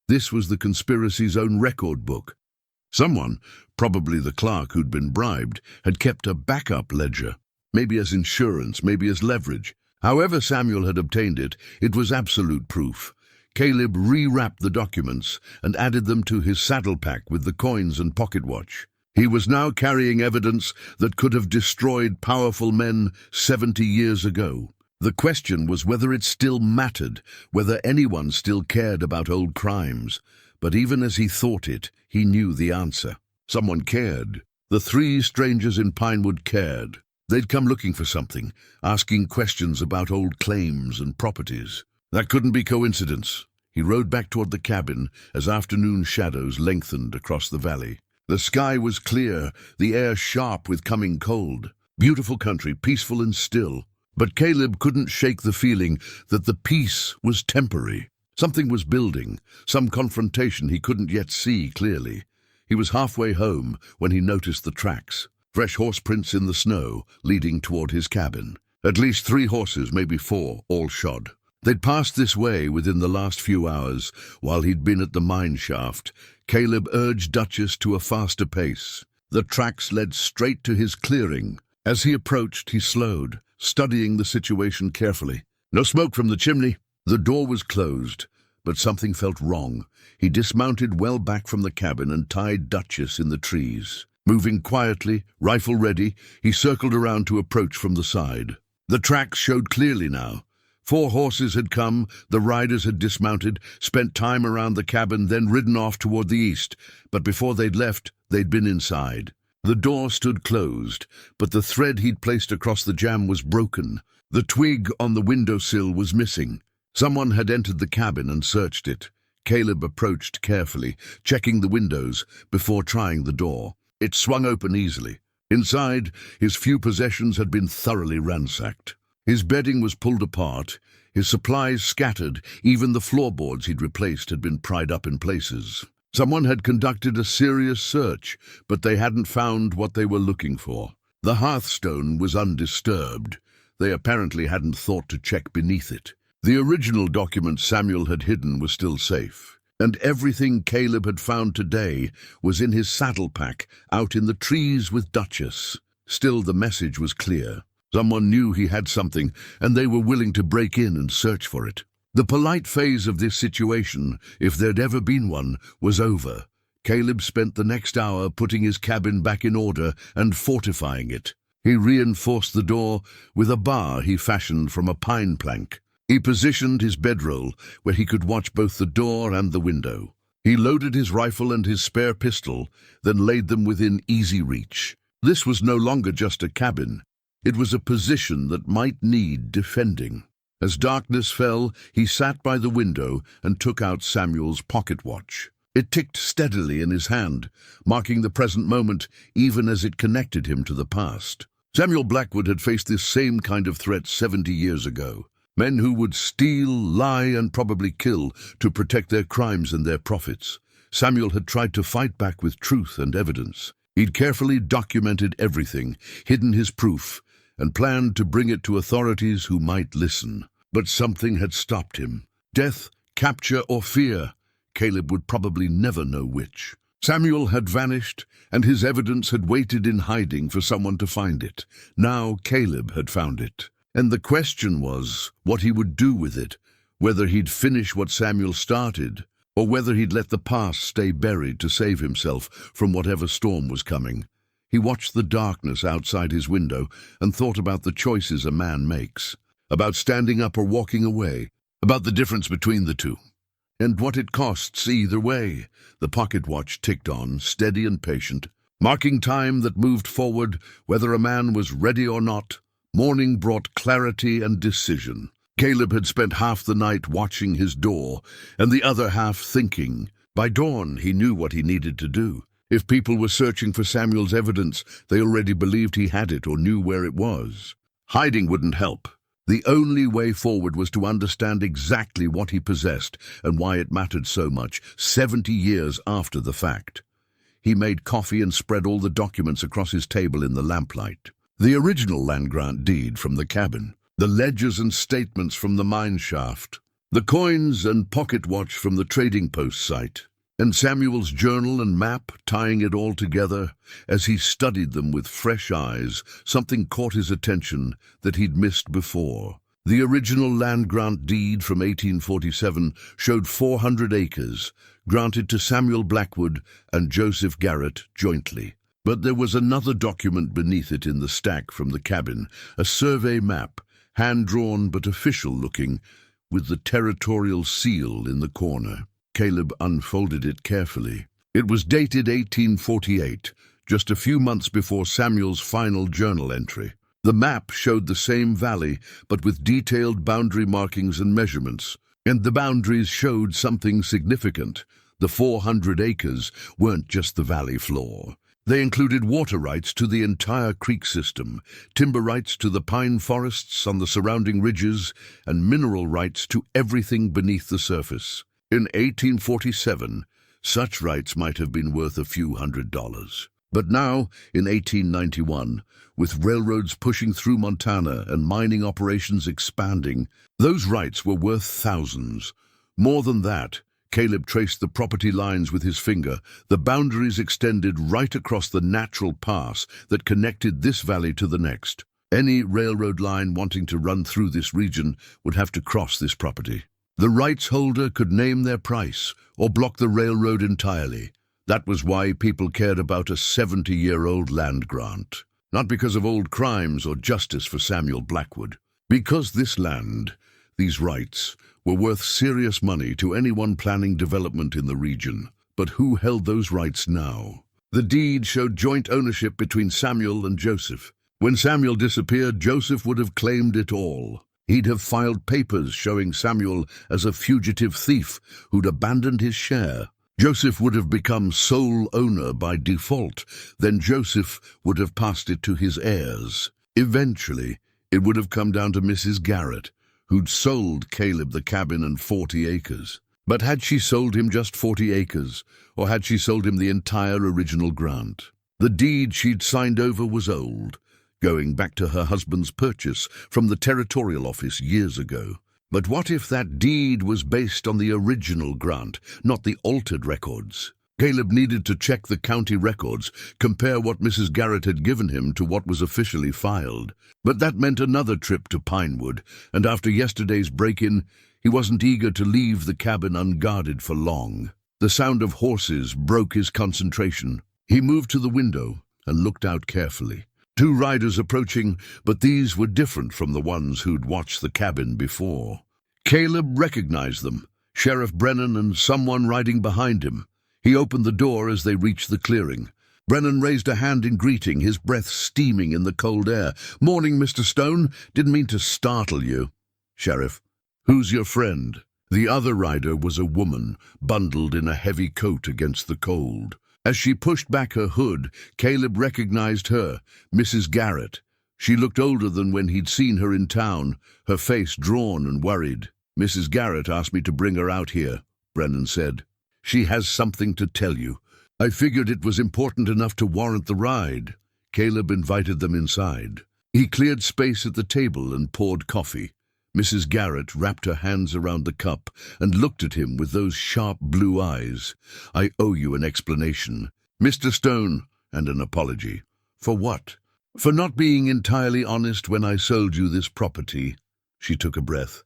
This was the conspiracy's own record book. Someone, probably the clerk who'd been bribed, had kept a backup ledger, maybe as insurance, maybe as leverage. However Samuel had obtained it, it was absolute proof. Caleb rewrapped the documents and added them to his saddle pack with the coins and pocket watch. He was now carrying evidence that could have destroyed powerful men 70 years ago. The question was whether it still mattered, whether anyone still cared about old crimes. But even as he thought it, he knew the answer. Someone cared. The 3 strangers in Pinewood cared. They'd come looking for something, asking questions about old claims and properties. That couldn't be coincidence. He rode back toward the cabin as afternoon shadows lengthened across the valley. The sky was clear, the air sharp with coming cold. Beautiful country, peaceful and still. But Caleb couldn't shake the feeling that the peace was temporary. Something was building, some confrontation he couldn't yet see clearly. He was halfway home when he noticed the tracks. Fresh horse prints in the snow, leading toward his cabin. At least 3 horses, maybe 4, all shod. They'd passed this way within the last few hours, while he'd been at the mine shaft. Caleb urged Duchess to a faster pace. The tracks led straight to his clearing. As he approached, he slowed, studying the situation carefully. No smoke from the chimney. The door was closed, but something felt wrong. He dismounted well back from the cabin and tied Duchess in the trees. Moving quietly, rifle ready, he circled around to approach from the side. The tracks showed clearly now. 4 horses had come, the riders had dismounted, spent time around the cabin, then ridden off toward the east. But before they'd left, They'd been inside. The door stood closed, but the thread he'd placed across the jamb was broken. The twig on the windowsill was missing. Someone had entered the cabin and searched it. Caleb approached carefully, checking the windows before trying the door. It swung open easily. Inside, his few possessions had been thoroughly ransacked. His bedding was pulled apart, his supplies scattered, even the floorboards he'd replaced had been pried up in places. Someone had conducted a serious search, but they hadn't found what they were looking for. The hearthstone was undisturbed. They apparently hadn't thought to check beneath it. The original document Samuel had hidden was still safe, and everything Caleb had found today was in his saddle pack out in the trees with Duchess. Still, the message was clear. Someone knew he had something, and they were willing to break in and search for it. The polite phase of this situation, if there'd ever been one, was over. Caleb spent the next hour putting his cabin back in order and fortifying it. He reinforced the door with a bar he fashioned from a pine plank. He positioned his bedroll where he could watch both the door and the window. He loaded his rifle and his spare pistol, then laid them within easy reach. This was no longer just a cabin. It was a position that might need defending. As darkness fell, he sat by the window and took out Samuel's pocket watch. It ticked steadily in his hand, marking the present moment even as it connected him to the past. Samuel Blackwood had faced this same kind of threat 70 years ago. Men who would steal, lie, and probably kill to protect their crimes and their profits. Samuel had tried to fight back with truth and evidence. He'd carefully documented everything, hidden his proof, and planned to bring it to authorities who might listen. But something had stopped him. Death, capture, or fear. Caleb would probably never know which. Samuel had vanished, and his evidence had waited in hiding for someone to find it. Now Caleb had found it. And the question was what he would do with it, whether he'd finish what Samuel started, or whether he'd let the past stay buried to save himself from whatever storm was coming. He watched the darkness outside his window and thought about the choices a man makes, about standing up or walking away, about the difference between the two, and what it costs either way. The pocket watch ticked on, steady and patient, marking time that moved forward, whether a man was ready or not. Morning brought clarity and decision. Caleb had spent half the night watching his door, and the other half thinking. By dawn, he knew what he needed to do. If people were searching for Samuel's evidence, they already believed he had it or knew where it was. Hiding wouldn't help. The only way forward was to understand exactly what he possessed and why it mattered so much, 70 years after the fact. He made coffee and spread all the documents across his table in the lamplight. The original land grant deed from the cabin, the ledgers and statements from the mine shaft, the coins and pocket watch from the trading post site, and Samuel's journal and map tying it all together. As he studied them with fresh eyes, something caught his attention that he'd missed before. The original land grant deed from 1847 showed 400 acres, granted to Samuel Blackwood and Joseph Garrett jointly. But there was another document beneath it in the stack from the cabin, a survey map, hand-drawn but official-looking, with the territorial seal in the corner. Caleb unfolded it carefully. It was dated 1848, just a few months before Samuel's final journal entry. The map showed the same valley, but with detailed boundary markings and measurements. And the boundaries showed something significant. The 400 acres weren't just the valley floor. They included water rights to the entire creek system, timber rights to the pine forests on the surrounding ridges, and mineral rights to everything beneath the surface. In 1847, such rights might have been worth a few $100s. But now, in 1891, with railroads pushing through Montana and mining operations expanding, those rights were worth thousands. More than that, Caleb traced the property lines with his finger. The boundaries extended right across the natural pass that connected this valley to the next. Any railroad line wanting to run through this region would have to cross this property. The rights holder could name their price or block the railroad entirely. That was why people cared about a 70-year-old land grant. Not because of old crimes or justice for Samuel Blackwood. Because this land, these rights, were worth serious money to anyone planning development in the region. But who held those rights now? The deed showed joint ownership between Samuel and Joseph. When Samuel disappeared, Joseph would have claimed it all. He'd have filed papers showing Samuel as a fugitive thief who'd abandoned his share. Joseph would have become sole owner by default. Then Joseph would have passed it to his heirs. Eventually, it would have come down to Mrs. Garrett, who'd sold Caleb the cabin and 40 acres. But had she sold him just 40 acres, or had she sold him the entire original grant? The deed she'd signed over was old, going back to her husband's purchase from the territorial office years ago. But what if that deed was based on the original grant, not the altered records? Caleb needed to check the county records, compare what Mrs. Garrett had given him to what was officially filed. But that meant another trip to Pinewood, and after yesterday's break-in, he wasn't eager to leave the cabin unguarded for long. The sound of horses broke his concentration. He moved to the window and looked out carefully. 2 riders approaching, but these were different from the ones who'd watched the cabin before. Caleb recognized them, Sheriff Brennan and someone riding behind him. He opened the door as they reached the clearing. Brennan raised a hand in greeting, his breath steaming in the cold air. "Morning, Mr. Stone. Didn't mean to startle you." "Sheriff, who's your friend?" The other rider was a woman, bundled in a heavy coat against the cold. As she pushed back her hood, Caleb recognized her, Mrs. Garrett. She looked older than when he'd seen her in town, her face drawn and worried. "Mrs. Garrett asked me to bring her out here," Brennan said. "She has something to tell you. I figured it was important enough to warrant the ride." Caleb invited them inside. He cleared space at the table and poured coffee. Mrs. Garrett wrapped her hands around the cup and looked at him with those sharp blue eyes. "I owe you an explanation, Mr. Stone, and an apology." "For what?" "For not being entirely honest when I sold you this property." She took a breath.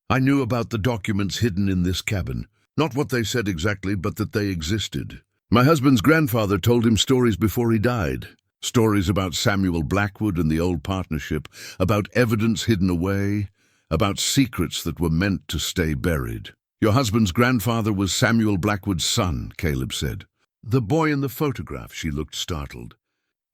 "I knew about the documents hidden in this cabin. Not what they said exactly, but that they existed. My husband's grandfather told him stories before he died. Stories about Samuel Blackwood and the old partnership, about evidence hidden away, about secrets that were meant to stay buried." "Your husband's grandfather was Samuel Blackwood's son," Caleb said. "The boy in the photograph," she looked startled.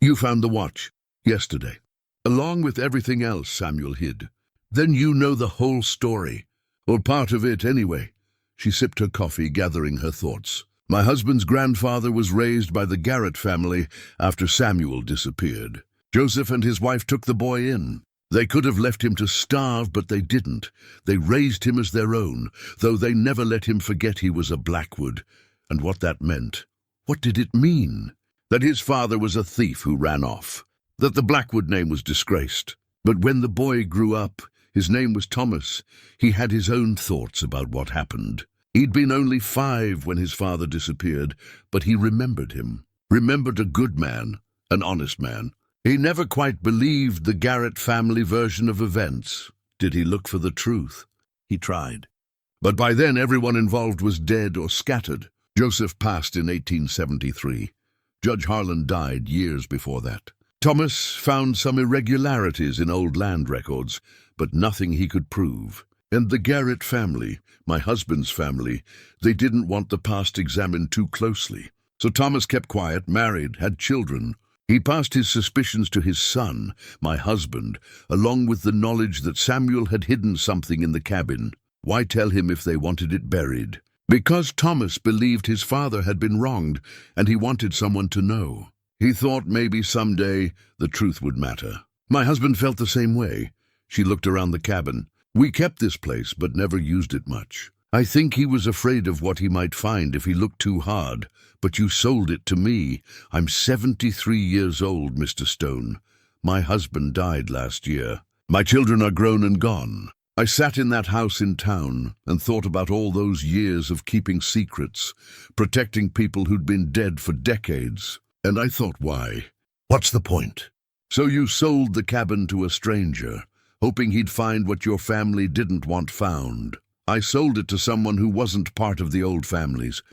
"You found the watch yesterday, along with everything else Samuel hid. Then you know the whole story, or part of it anyway." She sipped her coffee, gathering her thoughts. "My husband's grandfather was raised by the Garrett family after Samuel disappeared. Joseph and his wife took the boy in. They could have left him to starve, but they didn't. They raised him as their own, though they never let him forget he was a Blackwood, and what that meant. What did it mean? That his father was a thief who ran off. That the Blackwood name was disgraced. But when the boy grew up, his name was Thomas. He had his own thoughts about what happened. He'd been only 5 when his father disappeared, but he remembered him. Remembered a good man, an honest man. He never quite believed the Garrett family version of events. Did he look for the truth? He tried. But by then everyone involved was dead or scattered. Joseph passed in 1873. Judge Harlan died years before that. Thomas found some irregularities in old land records, but nothing he could prove. And the Garrett family, my husband's family, they didn't want the past examined too closely. So Thomas kept quiet, married, had children. He passed his suspicions to his son, my husband, along with the knowledge that Samuel had hidden something in the cabin. Why tell him if they wanted it buried? Because Thomas believed his father had been wronged, and he wanted someone to know. He thought maybe someday the truth would matter. My husband felt the same way. She looked around the cabin. We kept this place, but never used it much. I think he was afraid of what he might find if he looked too hard. But you sold it to me. I'm 73 years old, Mr. Stone. My husband died last year. My children are grown and gone. I sat in that house in town and thought about all those years of keeping secrets, protecting people who'd been dead for decades. And I thought, why? What's the point? So you sold the cabin to a stranger, hoping he'd find what your family didn't want found. I sold it to someone who wasn't part of the old families,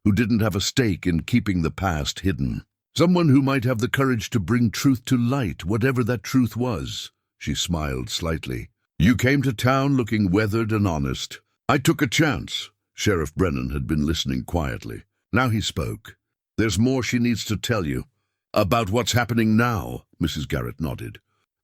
who didn't have a stake in keeping the past hidden. Someone who might have the courage to bring truth to light, whatever that truth was. She smiled slightly. You came to town looking weathered and honest. I took a chance. Sheriff Brennan had been listening quietly. Now he spoke. There's more she needs to tell you. About what's happening now, Mrs. Garrett nodded.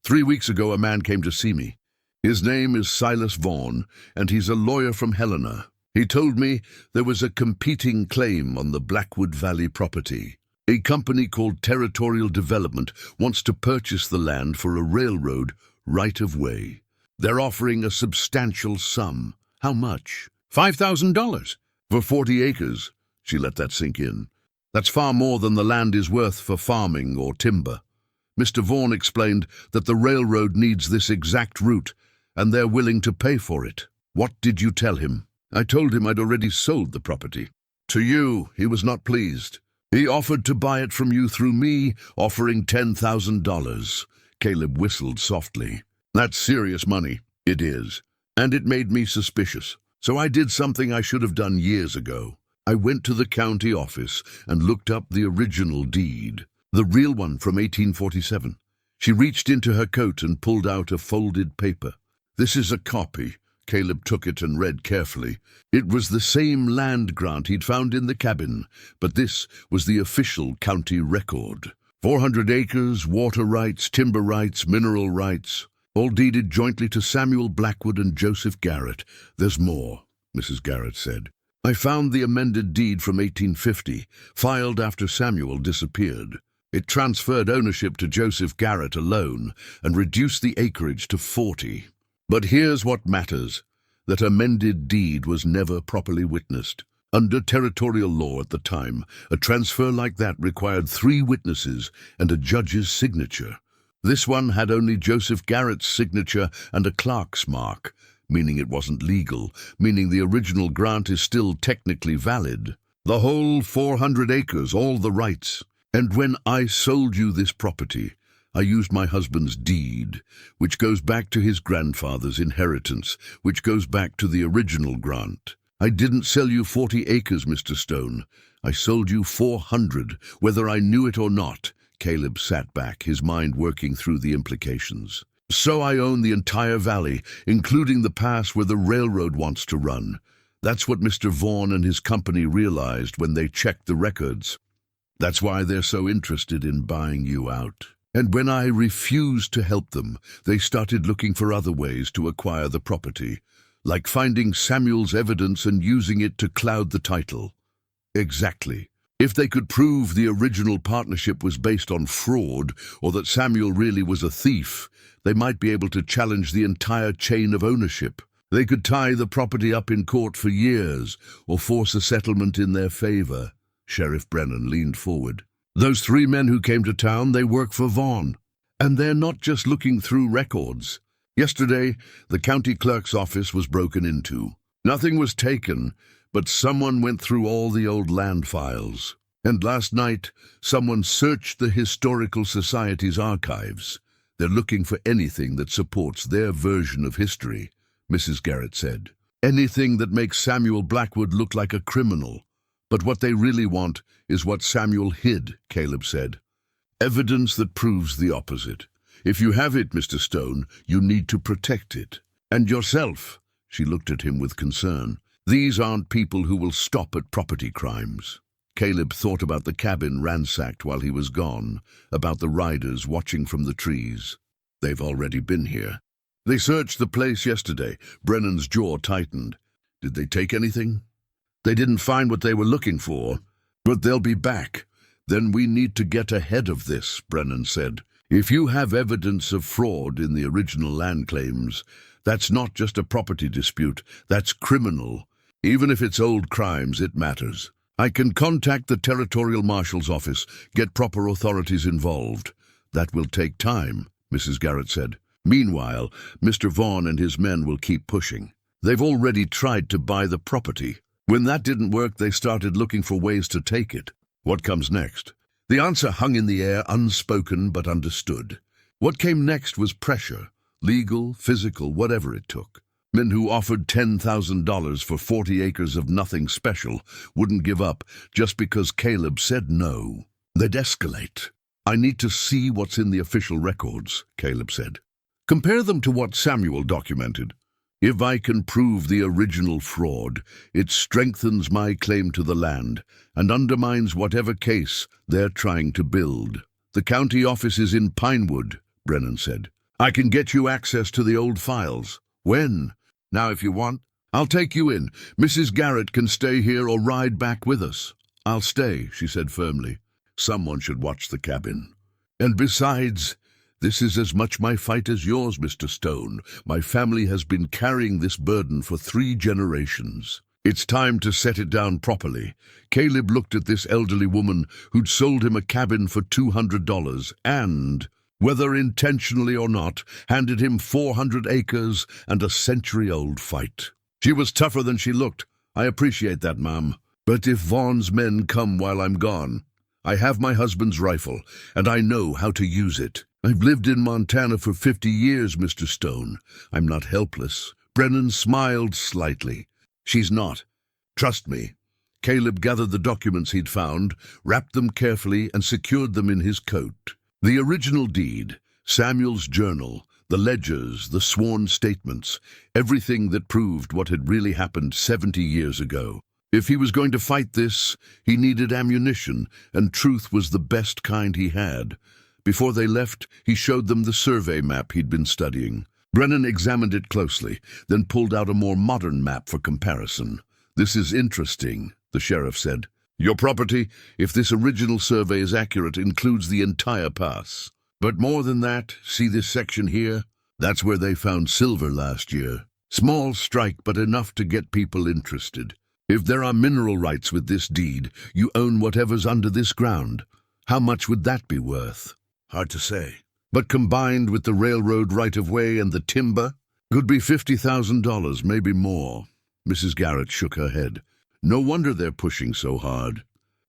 3 weeks ago, a man came to see me. His name is Silas Vaughan, and he's a lawyer from Helena. He told me there was a competing claim on the Blackwood Valley property. A company called Territorial Development wants to purchase the land for a railroad right-of-way. They're offering a substantial sum. How much? $5,000 for 40 acres. She let that sink in. That's far more than the land is worth for farming or timber. Mr. Vaughan explained that the railroad needs this exact route, and they're willing to pay for it. What did you tell him? I told him I'd already sold the property. To you, he was not pleased. He offered to buy it from you through me, offering $10,000. Caleb whistled softly. That's serious money. It is. And it made me suspicious. So I did something I should have done years ago. I went to the county office and looked up the original deed, the real one from 1847. She reached into her coat and pulled out a folded paper. This is a copy. Caleb took it and read carefully. It was the same land grant he'd found in the cabin, but this was the official county record. 400 acres, water rights, timber rights, mineral rights, all deeded jointly to Samuel Blackwood and Joseph Garrett. There's more, Mrs. Garrett said. I found the amended deed from 1850, filed after Samuel disappeared. It transferred ownership to Joseph Garrett alone and reduced the acreage to 40. But here's what matters. That amended deed was never properly witnessed. Under territorial law at the time, a transfer like that required 3 witnesses and a judge's signature. This one had only Joseph Garrett's signature and a clerk's mark, meaning it wasn't legal, meaning the original grant is still technically valid. The whole 400 acres, all the rights. And when I sold you this property, I used my husband's deed, which goes back to his grandfather's inheritance, which goes back to the original grant. I didn't sell you 40 acres, Mr. Stone. I sold you 400, whether I knew it or not. Caleb sat back, his mind working through the implications. So I own the entire valley, including the pass where the railroad wants to run. That's what Mr. Vaughan and his company realized when they checked the records. That's why they're so interested in buying you out. And when I refused to help them, they started looking for other ways to acquire the property, like finding Samuel's evidence and using it to cloud the title. Exactly. If they could prove the original partnership was based on fraud, or that Samuel really was a thief, they might be able to challenge the entire chain of ownership. They could tie the property up in court for years, or force a settlement in their favor. Sheriff Brennan leaned forward. Those 3 men who came to town, they work for Vaughan. And they're not just looking through records. Yesterday, the county clerk's office was broken into. Nothing was taken, but someone went through all the old land files. And last night, someone searched the Historical Society's archives. They're looking for anything that supports their version of history, Mrs. Garrett said. Anything that makes Samuel Blackwood look like a criminal. But what they really want is what Samuel hid, Caleb said. Evidence that proves the opposite. If you have it, Mr. Stone, you need to protect it. And yourself. She looked at him with concern. These aren't people who will stop at property crimes. Caleb thought about the cabin ransacked while he was gone, about the riders watching from the trees. They've already been here. They searched the place yesterday. Brennan's jaw tightened. Did they take anything? They didn't find what they were looking for, but they'll be back. Then we need to get ahead of this, Brennan said. If you have evidence of fraud in the original land claims, that's not just a property dispute, that's criminal. Even if it's old crimes, it matters. I can contact the Territorial Marshal's office, get proper authorities involved. That will take time, Mrs. Garrett said. Meanwhile, Mr. Vaughan and his men will keep pushing. They've already tried to buy the property. When that didn't work, they started looking for ways to take it. What comes next? The answer hung in the air, unspoken but understood. What came next was pressure, legal, physical, whatever it took. Men who offered $10,000 for 40 acres of nothing special wouldn't give up just because Caleb said no. They'd escalate. I need to see what's in the official records, Caleb said. Compare them to what Samuel documented. If I can prove the original fraud, it strengthens my claim to the land and undermines whatever case they're trying to build. The county office is in Pinewood, Brennan said. I can get you access to the old files. When? Now if you want. I'll take you in. Mrs. Garrett can stay here or ride back with us. I'll stay, she said firmly. Someone should watch the cabin. And besides, this is as much my fight as yours, Mr. Stone. My family has been carrying this burden for 3 generations. It's time to set it down properly. Caleb looked at this elderly woman who'd sold him a cabin for $200 and, whether intentionally or not, handed him 400 acres and a century-old fight. She was tougher than she looked. I appreciate that, ma'am. But if Vaughn's men come while I'm gone, I have my husband's rifle, and I know how to use it. I've lived in Montana for 50 years, Mr. Stone. I'm not helpless. Brennan smiled slightly. She's not. Trust me. Caleb gathered the documents he'd found, wrapped them carefully, and secured them in his coat. The original deed, Samuel's journal, the ledgers, the sworn statements, everything that proved what had really happened 70 years ago. If he was going to fight this, he needed ammunition, and truth was the best kind he had. Before they left, he showed them the survey map he'd been studying. Brennan examined it closely, then pulled out a more modern map for comparison. This is interesting, the sheriff said. Your property, if this original survey is accurate, includes the entire pass. But more than that, see this section here? That's where they found silver last year. Small strike, but enough to get people interested. If there are mineral rights with this deed, you own whatever's under this ground. How much would that be worth? Hard to say. But combined with the railroad right-of-way and the timber, could be $50,000, maybe more. Mrs. Garrett shook her head. No wonder they're pushing so hard.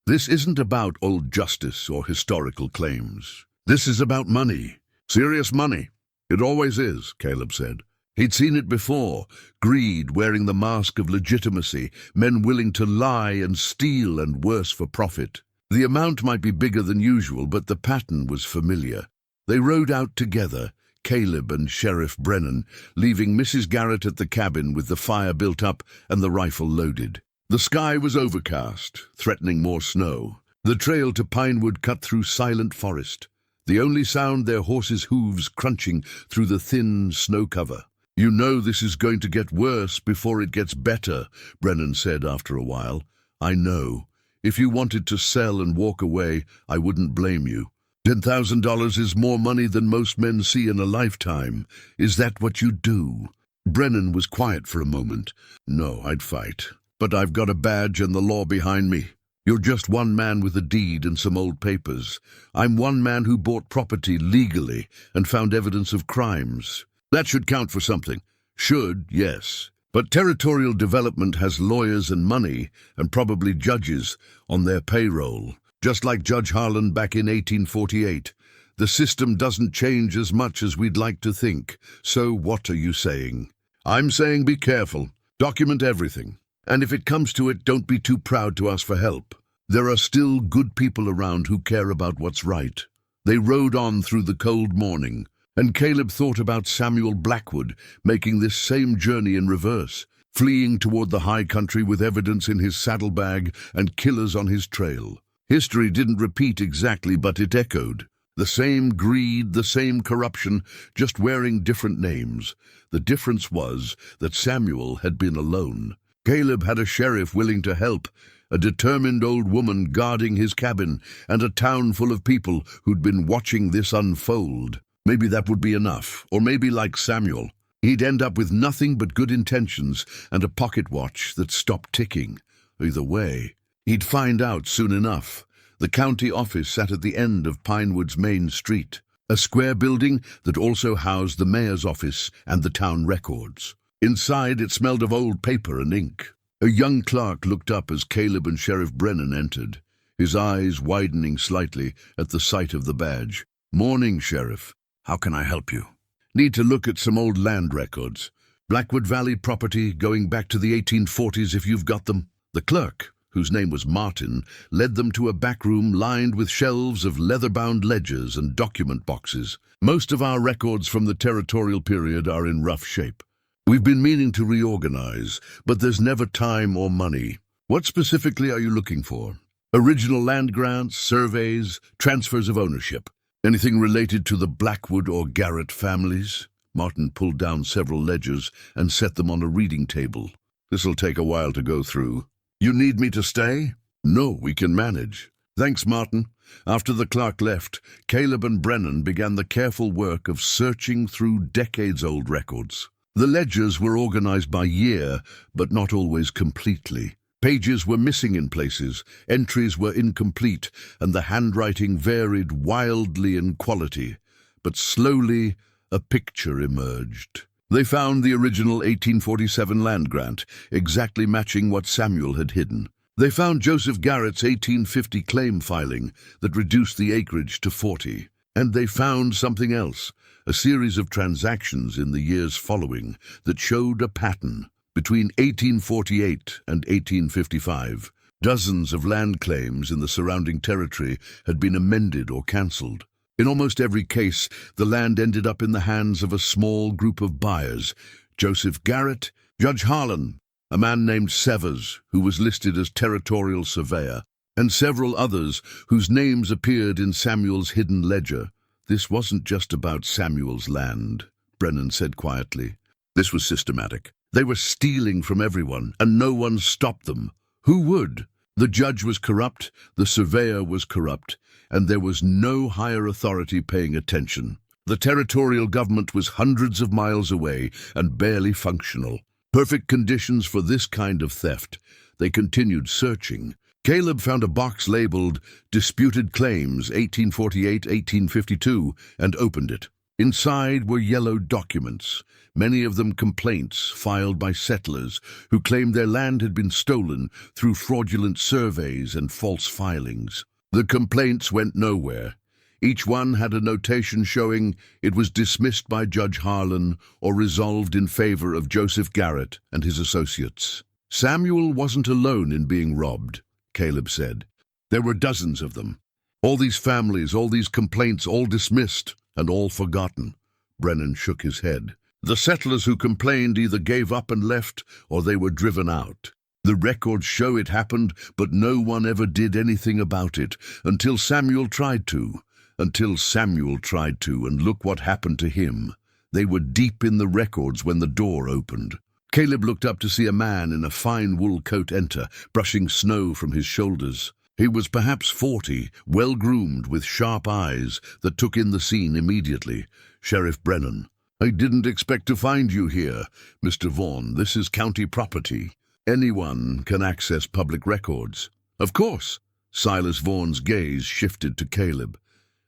This isn't about old justice or historical claims. This is about money. Serious money. It always is, Caleb said. He'd seen it before. Greed wearing the mask of legitimacy, men willing to lie and steal and worse for profit. The amount might be bigger than usual, but the pattern was familiar. They rode out together, Caleb and Sheriff Brennan, leaving Mrs. Garrett at the cabin with the fire built up and the rifle loaded. The sky was overcast, threatening more snow. The trail to Pinewood cut through silent forest, the only sound their horses' hooves crunching through the thin snow cover. You know this is going to get worse before it gets better, Brennan said after a while. I know. If you wanted to sell and walk away, I wouldn't blame you. $10,000 is more money than most men see in a lifetime. Is that what you'd do? Brennan was quiet for a moment. No, I'd fight. But I've got a badge and the law behind me. You're just one man with a deed and some old papers. I'm one man who bought property legally and found evidence of crimes. That should count for something. Should, yes. But territorial development has lawyers and money, and probably judges, on their payroll. Just like Judge Harlan back in 1848. The system doesn't change as much as we'd like to think. So what are you saying? I'm saying be careful. Document everything. And if it comes to it, don't be too proud to ask for help. There are still good people around who care about what's right. They rode on through the cold morning, and Caleb thought about Samuel Blackwood making this same journey in reverse, fleeing toward the high country with evidence in his saddlebag and killers on his trail. History didn't repeat exactly, but it echoed. The same greed, the same corruption, just wearing different names. The difference was that Samuel had been alone. Caleb had a sheriff willing to help, a determined old woman guarding his cabin, and a town full of people who'd been watching this unfold. Maybe that would be enough, or maybe like Samuel, he'd end up with nothing but good intentions and a pocket watch that stopped ticking. Either way, he'd find out soon enough. The county office sat at the end of Pinewood's main street, a square building that also housed the mayor's office and the town records. Inside, it smelled of old paper and ink. A young clerk looked up as Caleb and Sheriff Brennan entered, his eyes widening slightly at the sight of the badge. Morning, Sheriff. How can I help you? Need to look at some old land records. Blackwood Valley property going back to the 1840s if you've got them. The clerk, whose name was Martin, led them to a back room lined with shelves of leather-bound ledgers and document boxes. Most of our records from the territorial period are in rough shape. We've been meaning to reorganize, but there's never time or money. What specifically are you looking for? Original land grants, surveys, transfers of ownership? Anything related to the Blackwood or Garrett families? Martin pulled down several ledgers and set them on a reading table. This'll take a while to go through. You need me to stay? No, we can manage. Thanks, Martin. After the clerk left, Caleb and Brennan began the careful work of searching through decades-old records. The ledgers were organized by year, but not always completely. Pages were missing in places, entries were incomplete, and the handwriting varied wildly in quality. But slowly, a picture emerged. They found the original 1847 land grant, exactly matching what Samuel had hidden. They found Joseph Garrett's 1850 claim filing that reduced the acreage to 40. And they found something else, a series of transactions in the years following that showed a pattern. Between 1848 and 1855, dozens of land claims in the surrounding territory had been amended or cancelled. In almost every case, the land ended up in the hands of a small group of buyers: Joseph Garrett, Judge Harlan, a man named Severs, who was listed as territorial surveyor, and several others whose names appeared in Samuel's hidden ledger. This wasn't just about Samuel's land, Brennan said quietly. This was systematic. They were stealing from everyone, and no one stopped them. Who would? The judge was corrupt, the surveyor was corrupt, and there was no higher authority paying attention. The territorial government was hundreds of miles away and barely functional. Perfect conditions for this kind of theft. They continued searching. Caleb found a box labeled Disputed Claims 1848-1852 and opened it. Inside were yellow documents, many of them complaints filed by settlers who claimed their land had been stolen through fraudulent surveys and false filings. The complaints went nowhere. Each one had a notation showing it was dismissed by Judge Harlan or resolved in favor of Joseph Garrett and his associates. Samuel wasn't alone in being robbed, Caleb said. There were dozens of them. All these families, all these complaints, all dismissed and all forgotten. Brennan shook his head. The settlers who complained either gave up and left, or they were driven out. The records show it happened, but no one ever did anything about it, until Samuel tried to. And look what happened to him. They were deep in the records when the door opened. Caleb looked up to see a man in a fine wool coat enter, brushing snow from his shoulders. He was perhaps 40, well-groomed, with sharp eyes that took in the scene immediately. Sheriff Brennan. I didn't expect to find you here, Mr. Vaughn. This is county property. Anyone can access public records. Of course. Silas Vaughn's gaze shifted to Caleb.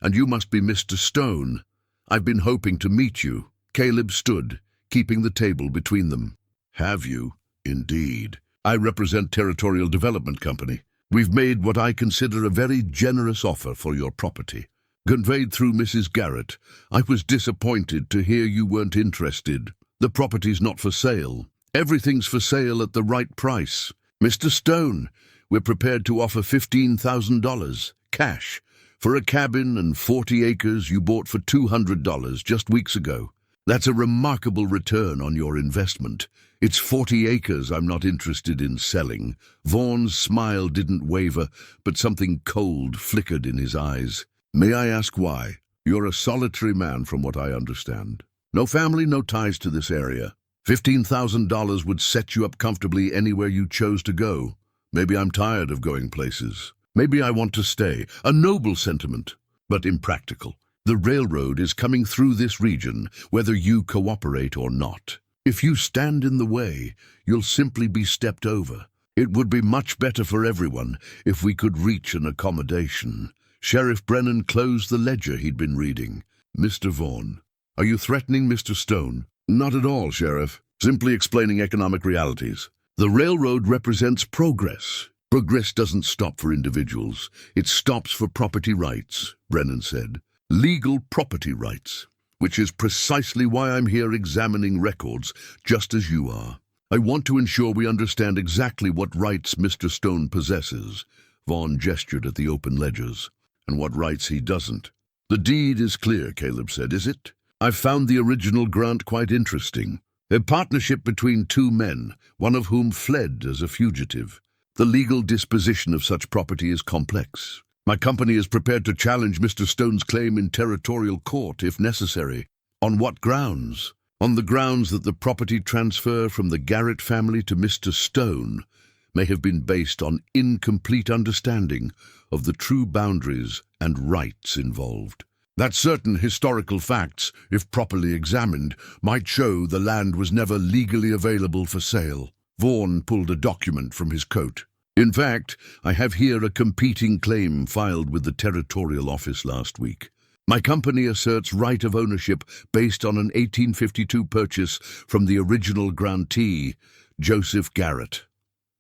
And you must be Mr. Stone. I've been hoping to meet you. Caleb stood, keeping the table between them. Have you? Indeed. I represent Territorial Development Company. We've made what I consider a very generous offer for your property. Conveyed through Mrs. Garrett. I was disappointed to hear you weren't interested. The property's not for sale. Everything's for sale at the right price. Mr. Stone, we're prepared to offer $15,000, cash, for a cabin and 40 acres you bought for $200 just weeks ago. That's a remarkable return on your investment. It's 40 acres I'm not interested in selling. Vaughn's smile didn't waver, but something cold flickered in his eyes. May I ask why? You're a solitary man from what I understand. No family, no ties to this area. $15,000 would set you up comfortably anywhere you chose to go. Maybe I'm tired of going places. Maybe I want to stay. A noble sentiment, but impractical. The railroad is coming through this region, whether you cooperate or not. If you stand in the way, you'll simply be stepped over. It would be much better for everyone if we could reach an accommodation. Sheriff Brennan closed the ledger he'd been reading. Mr. Vaughn, are you threatening Mr. Stone? Not at all, Sheriff. Simply explaining economic realities. The railroad represents progress. Progress doesn't stop for individuals. It stops for property rights, Brennan said. Legal property rights, which is precisely why I'm here examining records, just as you are. I want to ensure we understand exactly what rights Mr. Stone possesses. Vaughn gestured at the open ledgers. And what rights he doesn't. The deed is clear, Caleb said, is it? I've found the original grant quite interesting. A partnership between two men, one of whom fled as a fugitive. The legal disposition of such property is complex. My company is prepared to challenge Mr. Stone's claim in territorial court if necessary. On what grounds? On the grounds that the property transfer from the Garrett family to Mr. Stone may have been based on incomplete understanding of the true boundaries and rights involved. That certain historical facts, if properly examined, might show the land was never legally available for sale. Vaughan pulled a document from his coat. In fact, I have here a competing claim filed with the Territorial Office last week. My company asserts right of ownership based on an 1852 purchase from the original grantee, Joseph Garrett.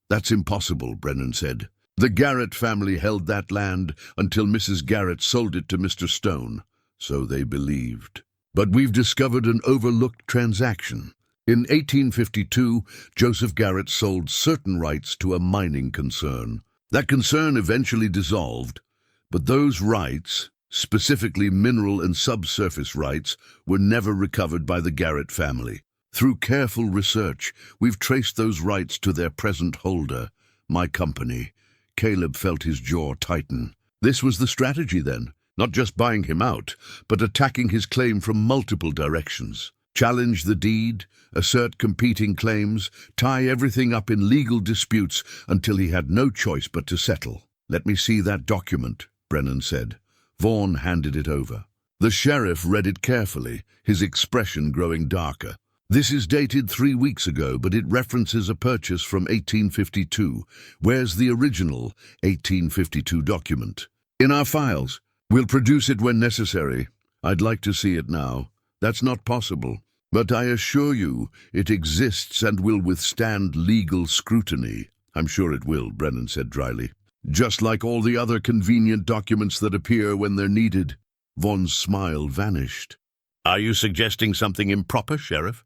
That's impossible, Brennan said. The Garrett family held that land until Mrs. Garrett sold it to Mr. Stone, so they believed. But we've discovered an overlooked transaction. In 1852, Joseph Garrett sold certain rights to a mining concern. That concern eventually dissolved, but those rights, specifically mineral and subsurface rights, were never recovered by the Garrett family. Through careful research, we've traced those rights to their present holder, my company. Caleb felt his jaw tighten. This was the strategy then, not just buying him out, but attacking his claim from multiple directions. Challenge the deed, assert competing claims, tie everything up in legal disputes until he had no choice but to settle. "Let me see that document," Brennan said. Vaughan handed it over. The sheriff read it carefully, his expression growing darker. "This is dated 3 weeks ago, but it references a purchase from 1852. Where's the original 1852 document?" "In our files. We'll produce it when necessary. I'd like to see it now." "That's not possible. But I assure you, it exists and will withstand legal scrutiny." "I'm sure it will," Brennan said dryly. "Just like all the other convenient documents that appear when they're needed." Vaughan's smile vanished. "Are you suggesting something improper, Sheriff?"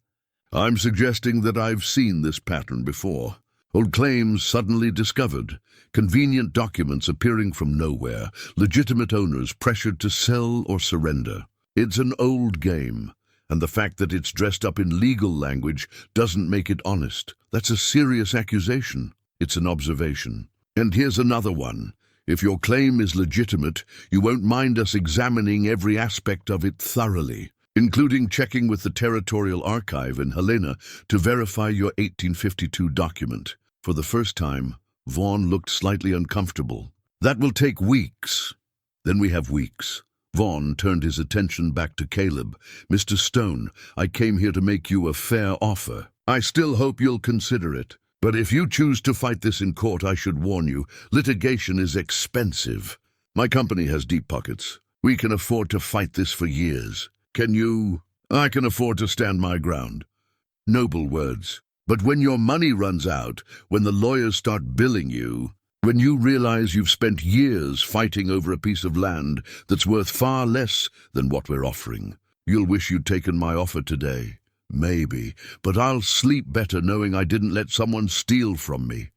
"I'm suggesting that I've seen this pattern before. Old claims suddenly discovered, convenient documents appearing from nowhere, legitimate owners pressured to sell or surrender. It's an old game, and the fact that it's dressed up in legal language doesn't make it honest. That's a serious accusation. It's an observation. And here's another one. If your claim is legitimate, you won't mind us examining every aspect of it thoroughly, including checking with the Territorial Archive in Helena to verify your 1852 document." For the first time, Vaughan looked slightly uncomfortable. "That will take weeks." "Then we have weeks." Vaughan turned his attention back to Caleb. "Mr. Stone, I came here to make you a fair offer. I still hope you'll consider it. But if you choose to fight this in court, I should warn you, litigation is expensive. My company has deep pockets. We can afford to fight this for years. Can you?" "I can afford to stand my ground." Noble words. But when your money runs out, when the lawyers start billing you, when you realize you've spent years fighting over a piece of land that's worth far less than what we're offering, you'll wish you'd taken my offer today. Maybe, but I'll sleep better knowing I didn't let someone steal from me.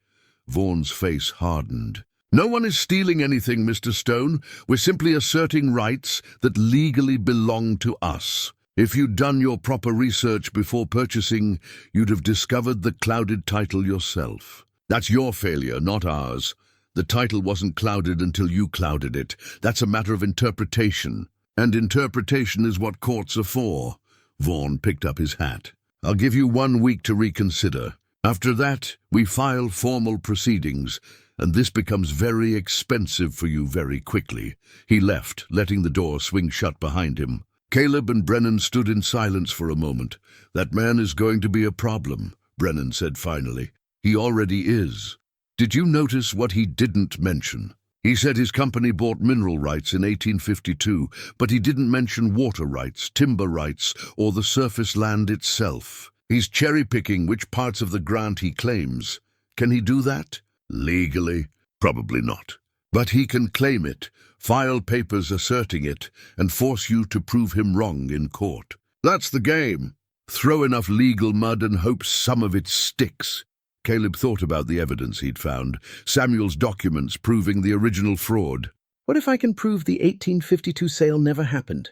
Vaughan's face hardened. "No one is stealing anything, Mr. Stone. We're simply asserting rights that legally belong to us. If you'd done your proper research before purchasing, you'd have discovered the clouded title yourself. That's your failure, not ours. The title wasn't clouded until you clouded it. That's a matter of interpretation. And interpretation is what courts are for." Vaughan picked up his hat. "I'll give you 1 week to reconsider. After that, we file formal proceedings, and this becomes very expensive for you very quickly." He left, letting the door swing shut behind him. Caleb and Brennan stood in silence for a moment. "That man is going to be a problem," Brennan said finally. "He already is. Did you notice what he didn't mention? He said his company bought mineral rights in 1852, but he didn't mention water rights, timber rights, or the surface land itself. He's cherry-picking which parts of the grant he claims. Can he do that? Legally? Probably not. But he can claim it, file papers asserting it, and force you to prove him wrong in court. That's the game. Throw enough legal mud and hope some of it sticks." Caleb thought about the evidence he'd found, Samuel's documents proving the original fraud. "What if I can prove the 1852 sale never happened?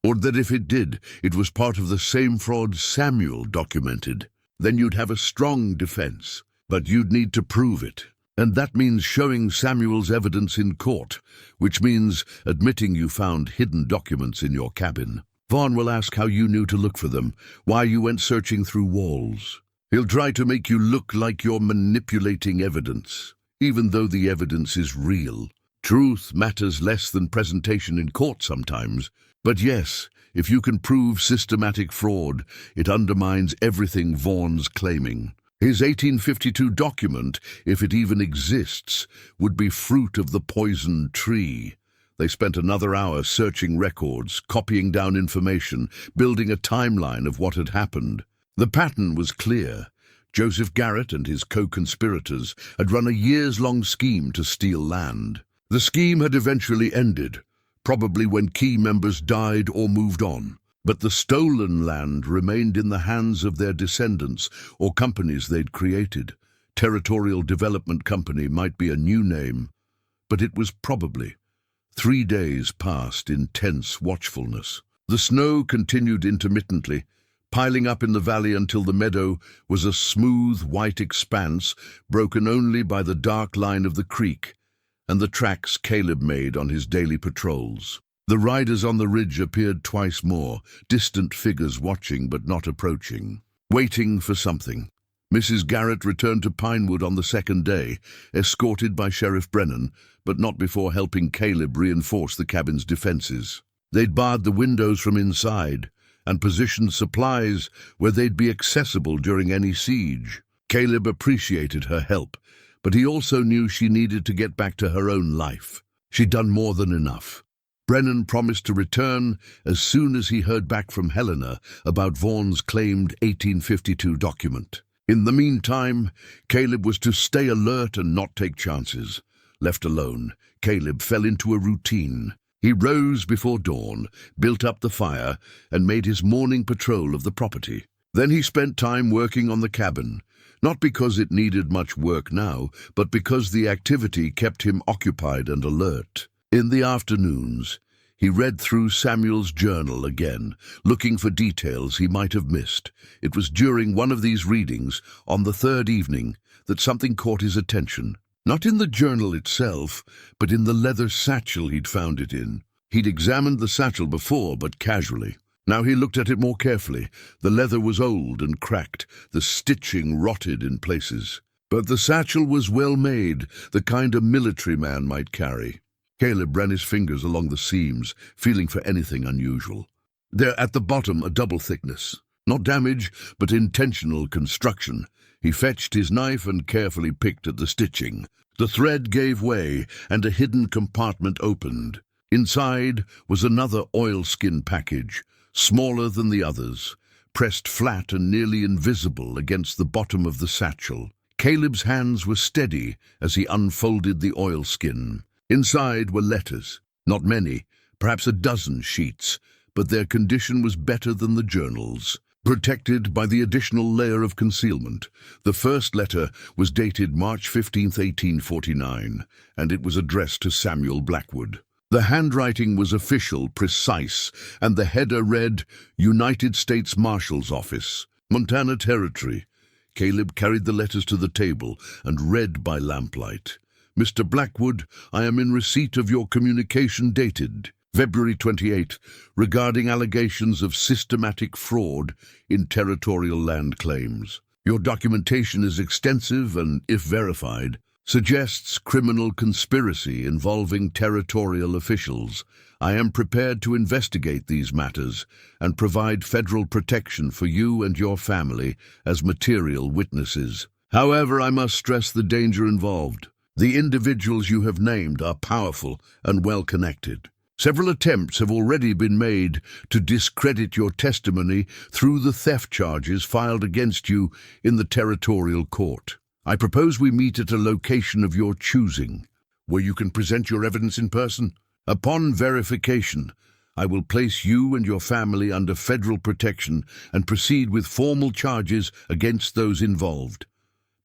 Or that if it did, it was part of the same fraud Samuel documented. Then you'd have a strong defense, but you'd need to prove it. And that means showing Samuel's evidence in court, which means admitting you found hidden documents in your cabin. Vaughn will ask how you knew to look for them, why you went searching through walls. He'll try to make you look like you're manipulating evidence, even though the evidence is real. Truth matters less than presentation in court sometimes. But yes, if you can prove systematic fraud, it undermines everything Vaughn's claiming. His 1852 document, if it even exists, would be fruit of the poisoned tree. They spent another hour searching records, copying down information, building a timeline of what had happened. The pattern was clear. Joseph Garrett and his co-conspirators had run a years-long scheme to steal land. The scheme had eventually ended, probably when key members died or moved on. But the stolen land remained in the hands of their descendants or companies they'd created. Territorial Development Company might be a new name, but it was probably. 3 days passed in tense watchfulness. The snow continued intermittently, piling up in the valley until the meadow was a smooth white expanse broken only by the dark line of the creek and the tracks Caleb made on his daily patrols. The riders on the ridge appeared twice more, distant figures watching but not approaching, waiting for something. Mrs. Garrett returned to Pinewood on the second day, escorted by Sheriff Brennan, but not before helping Caleb reinforce the cabin's defenses. They'd barred the windows from inside and positioned supplies where they'd be accessible during any siege. Caleb appreciated her help, but he also knew she needed to get back to her own life. She'd done more than enough. Brennan promised to return as soon as he heard back from Helena about Vaughn's claimed 1852 document. In the meantime, Caleb was to stay alert and not take chances. Left alone, Caleb fell into a routine. He rose before dawn, built up the fire, and made his morning patrol of the property. Then he spent time working on the cabin, not because it needed much work now, but because the activity kept him occupied and alert. In the afternoons, he read through Samuel's journal again, looking for details he might have missed. It was during one of these readings, on the third evening, that something caught his attention. Not in the journal itself, but in the leather satchel he'd found it in. He'd examined the satchel before, but casually. Now he looked at it more carefully. The leather was old and cracked, the stitching rotted in places. But the satchel was well made, the kind a military man might carry. Caleb ran his fingers along the seams, feeling for anything unusual. There at the bottom, a double thickness. Not damage, but intentional construction. He fetched his knife and carefully picked at the stitching. The thread gave way, and a hidden compartment opened. Inside was another oilskin package, smaller than the others, pressed flat and nearly invisible against the bottom of the satchel. Caleb's hands were steady as he unfolded the oilskin. Inside were letters, not many, perhaps a dozen sheets, but their condition was better than the journal's. Protected by the additional layer of concealment, the first letter was dated March 15, 1849, and it was addressed to Samuel Blackwood. The handwriting was official, precise, and the header read, United States Marshal's Office, Montana Territory. Caleb carried the letters to the table and read by lamplight. Mr. Blackwood, I am in receipt of your communication dated February 28, regarding allegations of systematic fraud in territorial land claims. Your documentation is extensive and, if verified, suggests criminal conspiracy involving territorial officials. I am prepared to investigate these matters and provide federal protection for you and your family as material witnesses. However, I must stress the danger involved. The individuals you have named are powerful and well-connected. Several attempts have already been made to discredit your testimony through the theft charges filed against you in the territorial court. I propose we meet at a location of your choosing, where you can present your evidence in person. Upon verification, I will place you and your family under federal protection and proceed with formal charges against those involved.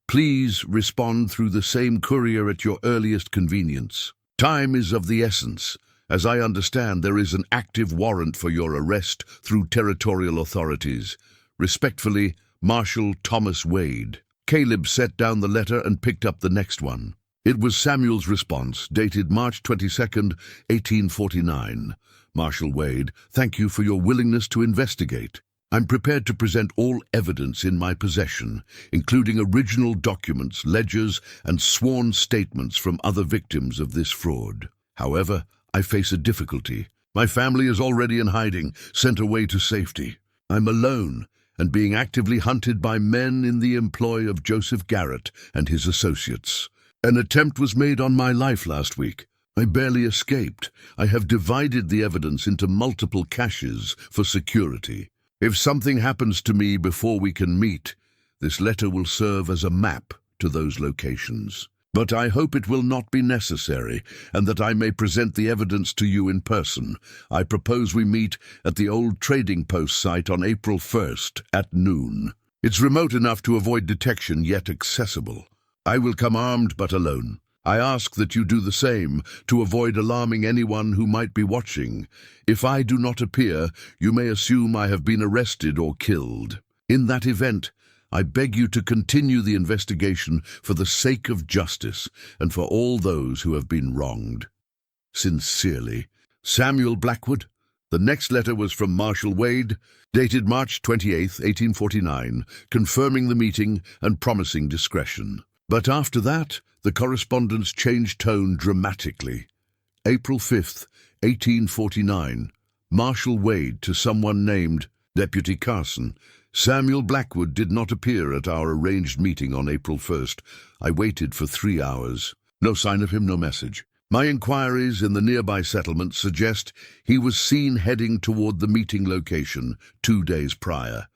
Please respond through the same courier at your earliest convenience. Time is of the essence, As I understand, there is an active warrant for your arrest through territorial authorities. Respectfully, Marshal Thomas Wade. Caleb set down the letter and picked up the next one. It was Samuel's response, dated March 22nd, 1849. Marshal Wade, thank you for your willingness to investigate. I'm prepared to present all evidence in my possession, including original documents, ledgers, and sworn statements from other victims of this fraud. However, I face a difficulty. My family is already in hiding, sent away to safety. I'm alone and being actively hunted by men in the employ of Joseph Garrett and his associates. An attempt was made on my life last week. I barely escaped. I have divided the evidence into multiple caches for security. If something happens to me before we can meet, this letter will serve as a map to those locations. But I hope it will not be necessary, and that I may present the evidence to you in person. I propose we meet at the old trading post site on April 1st at noon. It's remote enough to avoid detection, yet accessible. I will come armed but alone. I ask that you do the same, to avoid alarming anyone who might be watching. If I do not appear, you may assume I have been arrested or killed. In that event, I beg you to continue the investigation for the sake of justice and for all those who have been wronged. Sincerely, Samuel Blackwood. The next letter was from Marshal Wade, dated March 28, 1849, confirming the meeting and promising discretion. But after that, the correspondence changed tone dramatically. April 5th, 1849, Marshal Wade to someone named Deputy Carson. Samuel Blackwood did not appear at our arranged meeting on April 1st. I waited for 3 hours. No sign of him, no message. My inquiries in the nearby settlement suggest he was seen heading toward the meeting location 2 days prior,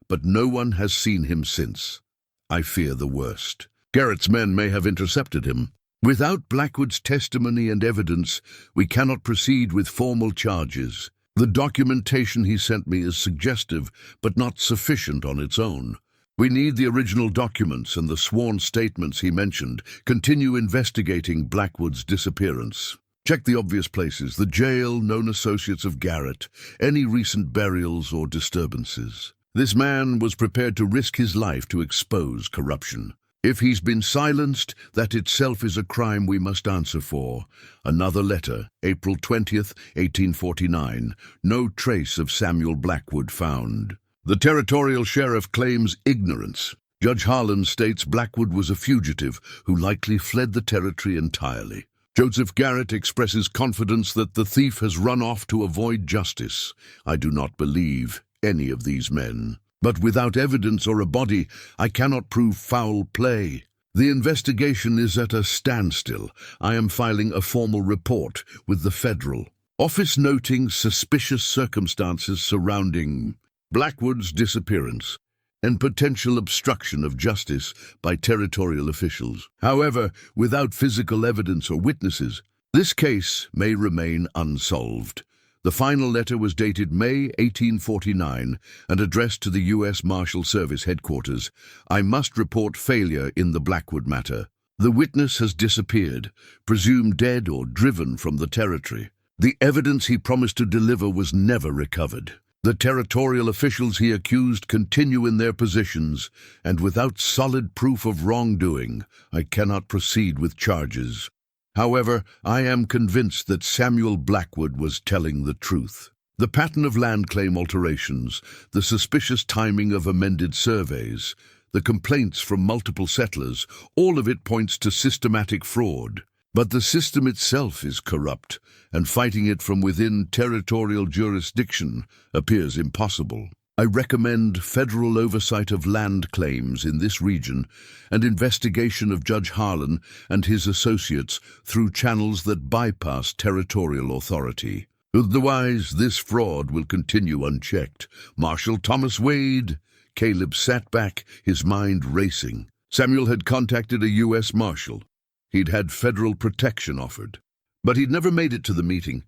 but no one has seen him since. I fear the worst. Garrett's men may have intercepted him. Without Blackwood's testimony and evidence, we cannot proceed with formal charges. The documentation he sent me is suggestive, but not sufficient on its own. We need the original documents and the sworn statements he mentioned. Continue investigating Blackwood's disappearance. Check the obvious places: the jail, known associates of Garrett, any recent burials or disturbances. This man was prepared to risk his life to expose corruption. If he's been silenced, that itself is a crime we must answer for. Another letter, April 20th, 1849. No trace of Samuel Blackwood found. The territorial sheriff claims ignorance. Judge Harlan states Blackwood was a fugitive who likely fled the territory entirely. Joseph Garrett expresses confidence that the thief has run off to avoid justice. I do not believe any of these men. But without evidence or a body, I cannot prove foul play. The investigation is at a standstill. I am filing a formal report with the federal office noting suspicious circumstances surrounding Blackwood's disappearance and potential obstruction of justice by territorial officials. However, without physical evidence or witnesses, this case may remain unsolved. The final letter was dated May 1849 and addressed to the U.S. Marshal Service Headquarters. I must report failure in the Blackwood matter. The witness has disappeared, presumed dead or driven from the territory. The evidence he promised to deliver was never recovered. The territorial officials he accused continue in their positions, and without solid proof of wrongdoing, I cannot proceed with charges. However, I am convinced that Samuel Blackwood was telling the truth. The pattern of land claim alterations, the suspicious timing of amended surveys, the complaints from multiple settlers, all of it points to systematic fraud. But the system itself is corrupt, and fighting it from within territorial jurisdiction appears impossible. I recommend federal oversight of land claims in this region and investigation of Judge Harlan and his associates through channels that bypass territorial authority. Otherwise, this fraud will continue unchecked. Marshal Thomas Wade. Caleb sat back, his mind racing. Samuel had contacted a U.S. Marshal. He'd had federal protection offered. But he'd never made it to the meeting.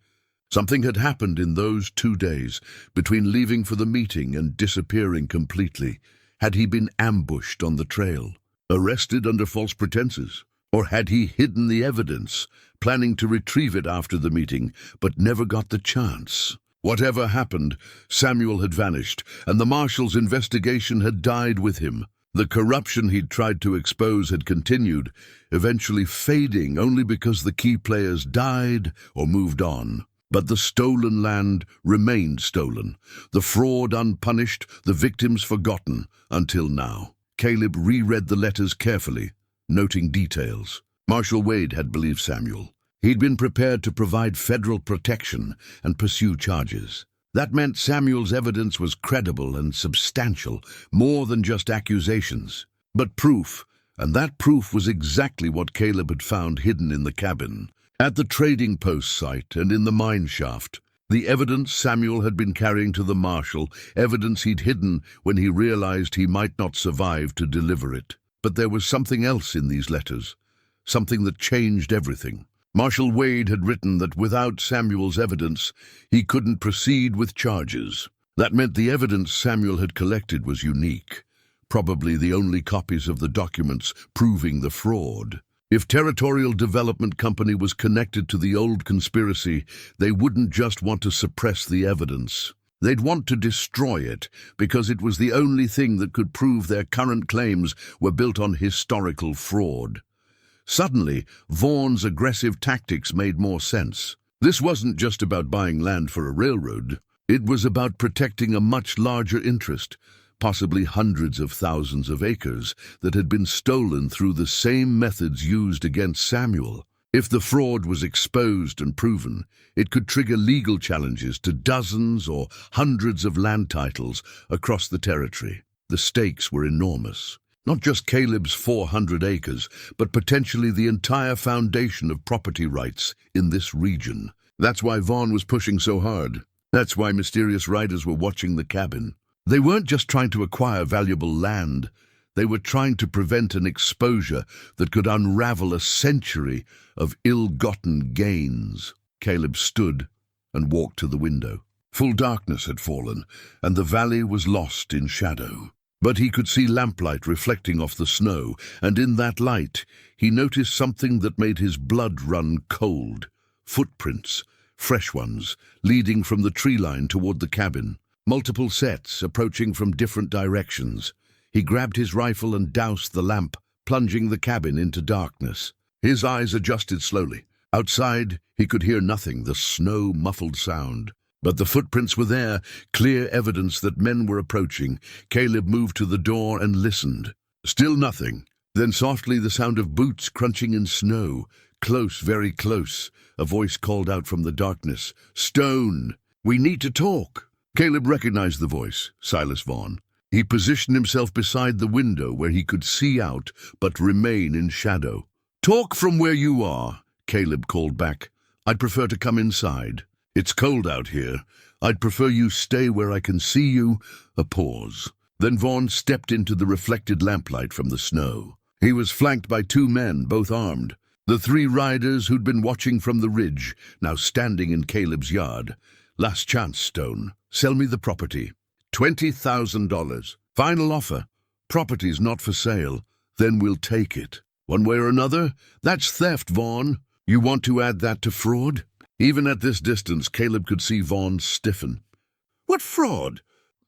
Something had happened in those 2 days, between leaving for the meeting and disappearing completely. Had he been ambushed on the trail? Arrested under false pretenses? Or had he hidden the evidence, planning to retrieve it after the meeting, but never got the chance? Whatever happened, Samuel had vanished, and the marshal's investigation had died with him. The corruption he'd tried to expose had continued, eventually fading only because the key players died or moved on. But the stolen land remained stolen, the fraud unpunished, the victims forgotten, until now. Caleb reread the letters carefully, noting details. Marshal Wade had believed Samuel. He'd been prepared to provide federal protection and pursue charges. That meant Samuel's evidence was credible and substantial, more than just accusations. But proof, and that proof was exactly what Caleb had found hidden in the cabin. At the trading post site and in the mine shaft, the evidence Samuel had been carrying to the marshal, evidence he'd hidden when he realized he might not survive to deliver it. But there was something else in these letters, something that changed everything. Marshal Wade had written that without Samuel's evidence, he couldn't proceed with charges. That meant the evidence Samuel had collected was unique, probably the only copies of the documents proving the fraud. If Territorial Development Company was connected to the old conspiracy, they wouldn't just want to suppress the evidence. They'd want to destroy it, because it was the only thing that could prove their current claims were built on historical fraud. Suddenly, Vaughan's aggressive tactics made more sense. This wasn't just about buying land for a railroad. It was about protecting a much larger interest, possibly hundreds of thousands of acres, that had been stolen through the same methods used against Samuel. If the fraud was exposed and proven, it could trigger legal challenges to dozens or hundreds of land titles across the territory. The stakes were enormous. Not just Caleb's 400 acres, but potentially the entire foundation of property rights in this region. That's why Vaughan was pushing so hard. That's why mysterious riders were watching the cabin. They weren't just trying to acquire valuable land. They were trying to prevent an exposure that could unravel a century of ill-gotten gains. Caleb stood and walked to the window. Full darkness had fallen, and the valley was lost in shadow. But he could see lamplight reflecting off the snow, and in that light he noticed something that made his blood run cold. Footprints, fresh ones, leading from the tree line toward the cabin. Multiple sets approaching from different directions. He grabbed his rifle and doused the lamp, plunging the cabin into darkness. His eyes adjusted slowly. Outside, he could hear nothing, the snow-muffled sound. But the footprints were there, clear evidence that men were approaching. Caleb moved to the door and listened. Still nothing. Then softly the sound of boots crunching in snow. Close, very close. A voice called out from the darkness. "Stone! We need to talk!" Caleb recognized the voice, Silas Vaughan. He positioned himself beside the window where he could see out but remain in shadow. "Talk from where you are," Caleb called back. "I'd prefer to come inside. It's cold out here. I'd prefer you stay where I can see you." A pause. Then Vaughan stepped into the reflected lamplight from the snow. He was flanked by two men, both armed. The three riders who'd been watching from the ridge, now standing in Caleb's yard. "Last chance, Stone. Sell me the property. $20,000. Final offer. Property's not for sale. Then we'll take it. One way or another, that's theft, Vaughan. You want to add that to fraud?" Even at this distance, Caleb could see Vaughan stiffen. "What fraud?"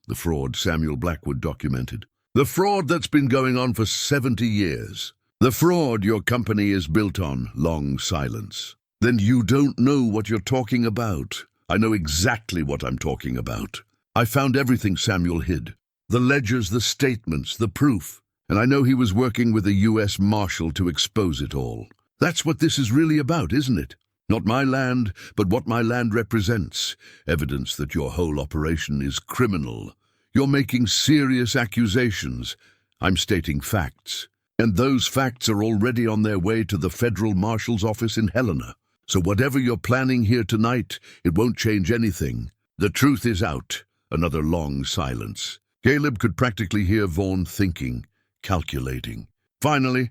"The fraud Samuel Blackwood documented. The fraud that's been going on for 70 years. The fraud your company is built on." Long silence. "Then you don't know what you're talking about." "I know exactly what I'm talking about. I found everything Samuel hid. The ledgers, the statements, the proof. And I know he was working with a U.S. Marshal to expose it all. That's what this is really about, isn't it? Not my land, but what my land represents. Evidence that your whole operation is criminal. You're making serious accusations. I'm stating facts. And those facts are already on their way to the federal marshal's office in Helena. So whatever you're planning here tonight, it won't change anything. The truth is out." Another long silence. Caleb could practically hear Vaughan thinking, calculating. "Finally,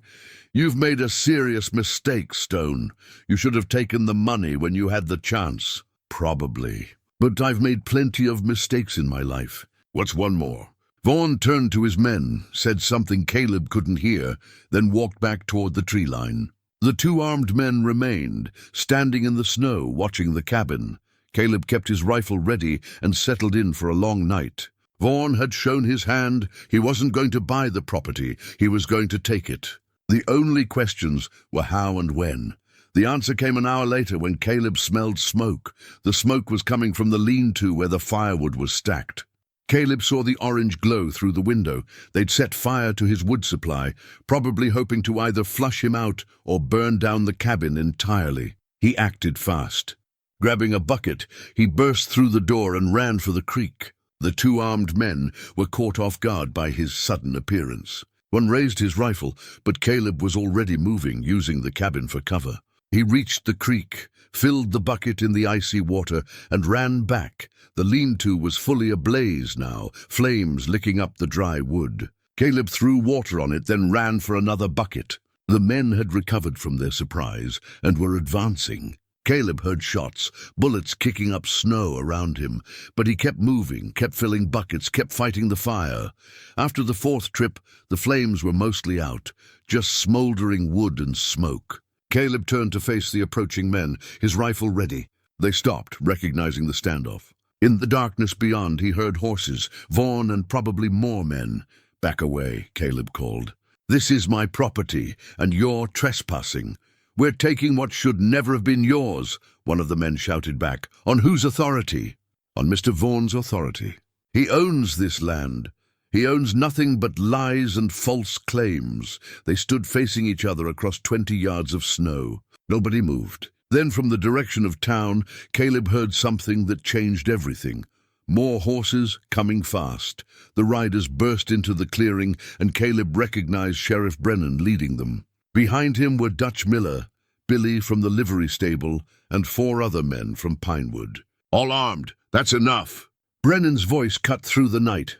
you've made a serious mistake, Stone. You should have taken the money when you had the chance." "Probably. But I've made plenty of mistakes in my life." "What's one more?" Vaughan turned to his men, said something Caleb couldn't hear, then walked back toward the tree line. The two armed men remained, standing in the snow, watching the cabin. Caleb kept his rifle ready and settled in for a long night. Vaughan had shown his hand. He wasn't going to buy the property, he was going to take it. The only questions were how and when. The answer came an hour later when Caleb smelled smoke. The smoke was coming from the lean-to where the firewood was stacked. Caleb saw the orange glow through the window. They'd set fire to his wood supply, probably hoping to either flush him out or burn down the cabin entirely. He acted fast. Grabbing a bucket, he burst through the door and ran for the creek. The two armed men were caught off guard by his sudden appearance. One raised his rifle, but Caleb was already moving, using the cabin for cover. He reached the creek, filled the bucket in the icy water, and ran back. The lean-to was fully ablaze now, flames licking up the dry wood. Caleb threw water on it, then ran for another bucket. The men had recovered from their surprise and were advancing. Caleb heard shots, bullets kicking up snow around him, but he kept moving, kept filling buckets, kept fighting the fire. After the fourth trip, the flames were mostly out, just smoldering wood and smoke. Caleb turned to face the approaching men, his rifle ready. They stopped, recognizing the standoff. In the darkness beyond, he heard horses, Vaughan and probably more men. "Back away," Caleb called. "This is my property, and you're trespassing. We're taking what should never have been yours," one of the men shouted back. "On whose authority?" "On Mr. Vaughan's authority. He owns this land. He owns nothing but lies and false claims." They stood facing each other across 20 yards of snow. Nobody moved. Then from the direction of town, Caleb heard something that changed everything. More horses coming fast. The riders burst into the clearing, and Caleb recognized Sheriff Brennan leading them. Behind him were Dutch Miller, Billy from the livery stable, and 4 other men from Pinewood. "All armed. That's enough." Brennan's voice cut through the night.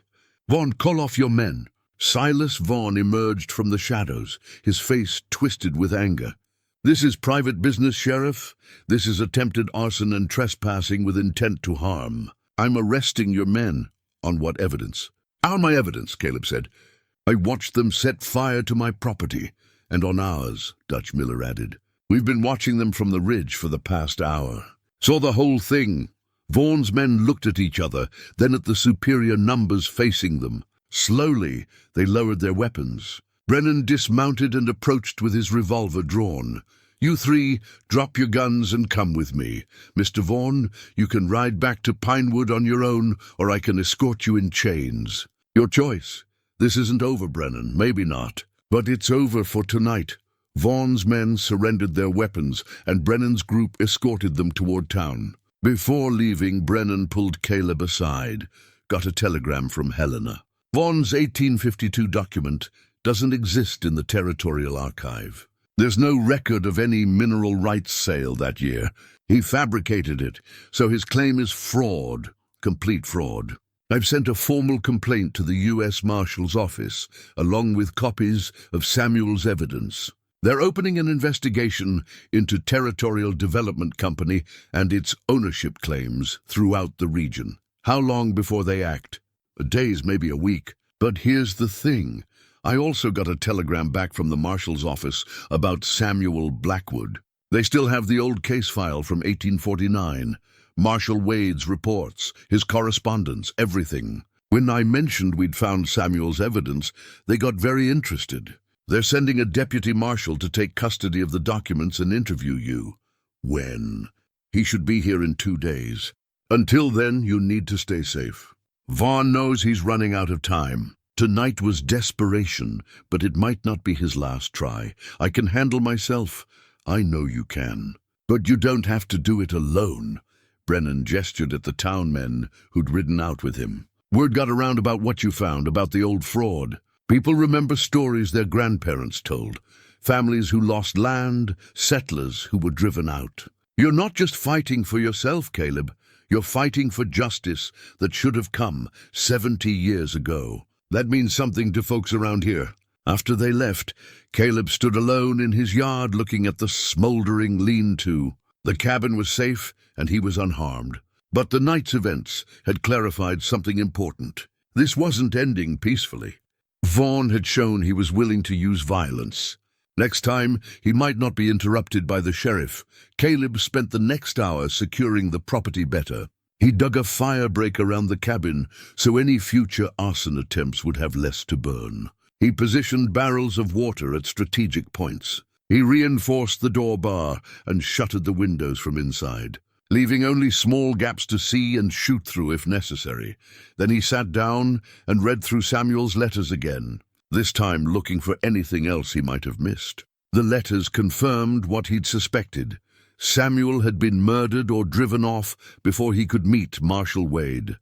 "Vaughan, call off your men." Silas Vaughan emerged from the shadows, his face twisted with anger. "This is private business, Sheriff. This is attempted arson and trespassing with intent to harm. I'm arresting your men." "On what evidence?" "On my evidence," Caleb said. "I watched them set fire to my property." "And on ours," Dutch Miller added. "We've been watching them from the ridge for the past hour." "Saw the whole thing." Vaughan's men looked at each other, then at the superior numbers facing them. Slowly, they lowered their weapons. Brennan dismounted and approached with his revolver drawn. "You 3, drop your guns and come with me. Mr. Vaughan, you can ride back to Pinewood on your own, or I can escort you in chains. Your choice. This isn't over, Brennan. Maybe not. But it's over for tonight." Vaughan's men surrendered their weapons, and Brennan's group escorted them toward town. Before leaving, Brennan pulled Caleb aside. "Got a telegram from Helena. Vaughan's 1852 document doesn't exist in the Territorial Archive. There's no record of any mineral rights sale that year. He fabricated it, so his claim is fraud, complete fraud. I've sent a formal complaint to the U.S. Marshal's office, along with copies of Samuel's evidence. They're opening an investigation into Territorial Development Company and its ownership claims throughout the region. How long before they act? Days, maybe a week. But here's the thing. I also got a telegram back from the Marshal's office about Samuel Blackwood. They still have the old case file from 1849. Marshal Wade's reports, his correspondence, everything. When I mentioned we'd found Samuel's evidence, they got very interested. They're sending a deputy marshal to take custody of the documents and interview you. When? He should be here in 2 days. Until then, you need to stay safe. Vaughan knows he's running out of time. Tonight was desperation, but it might not be his last try. I can handle myself. I know you can. But you don't have to do it alone. Brennan gestured at the town men who'd ridden out with him. Word got around about what you found, about the old fraud. People remember stories their grandparents told. Families who lost land, settlers who were driven out. You're not just fighting for yourself, Caleb. You're fighting for justice that should have come 70 years ago. That means something to folks around here. After they left, Caleb stood alone in his yard looking at the smoldering lean-to. The cabin was safe and he was unharmed. But the night's events had clarified something important. This wasn't ending peacefully. Vaughan had shown he was willing to use violence. Next time, he might not be interrupted by the sheriff. Caleb spent the next hour securing the property better. He dug a fire break around the cabin so any future arson attempts would have less to burn. He positioned barrels of water at strategic points. He reinforced the door bar and shuttered the windows from inside, leaving only small gaps to see and shoot through if necessary. Then he sat down and read through Samuel's letters again, this time looking for anything else he might have missed. The letters confirmed what he'd suspected. Samuel had been murdered or driven off before he could meet Marshall Wade.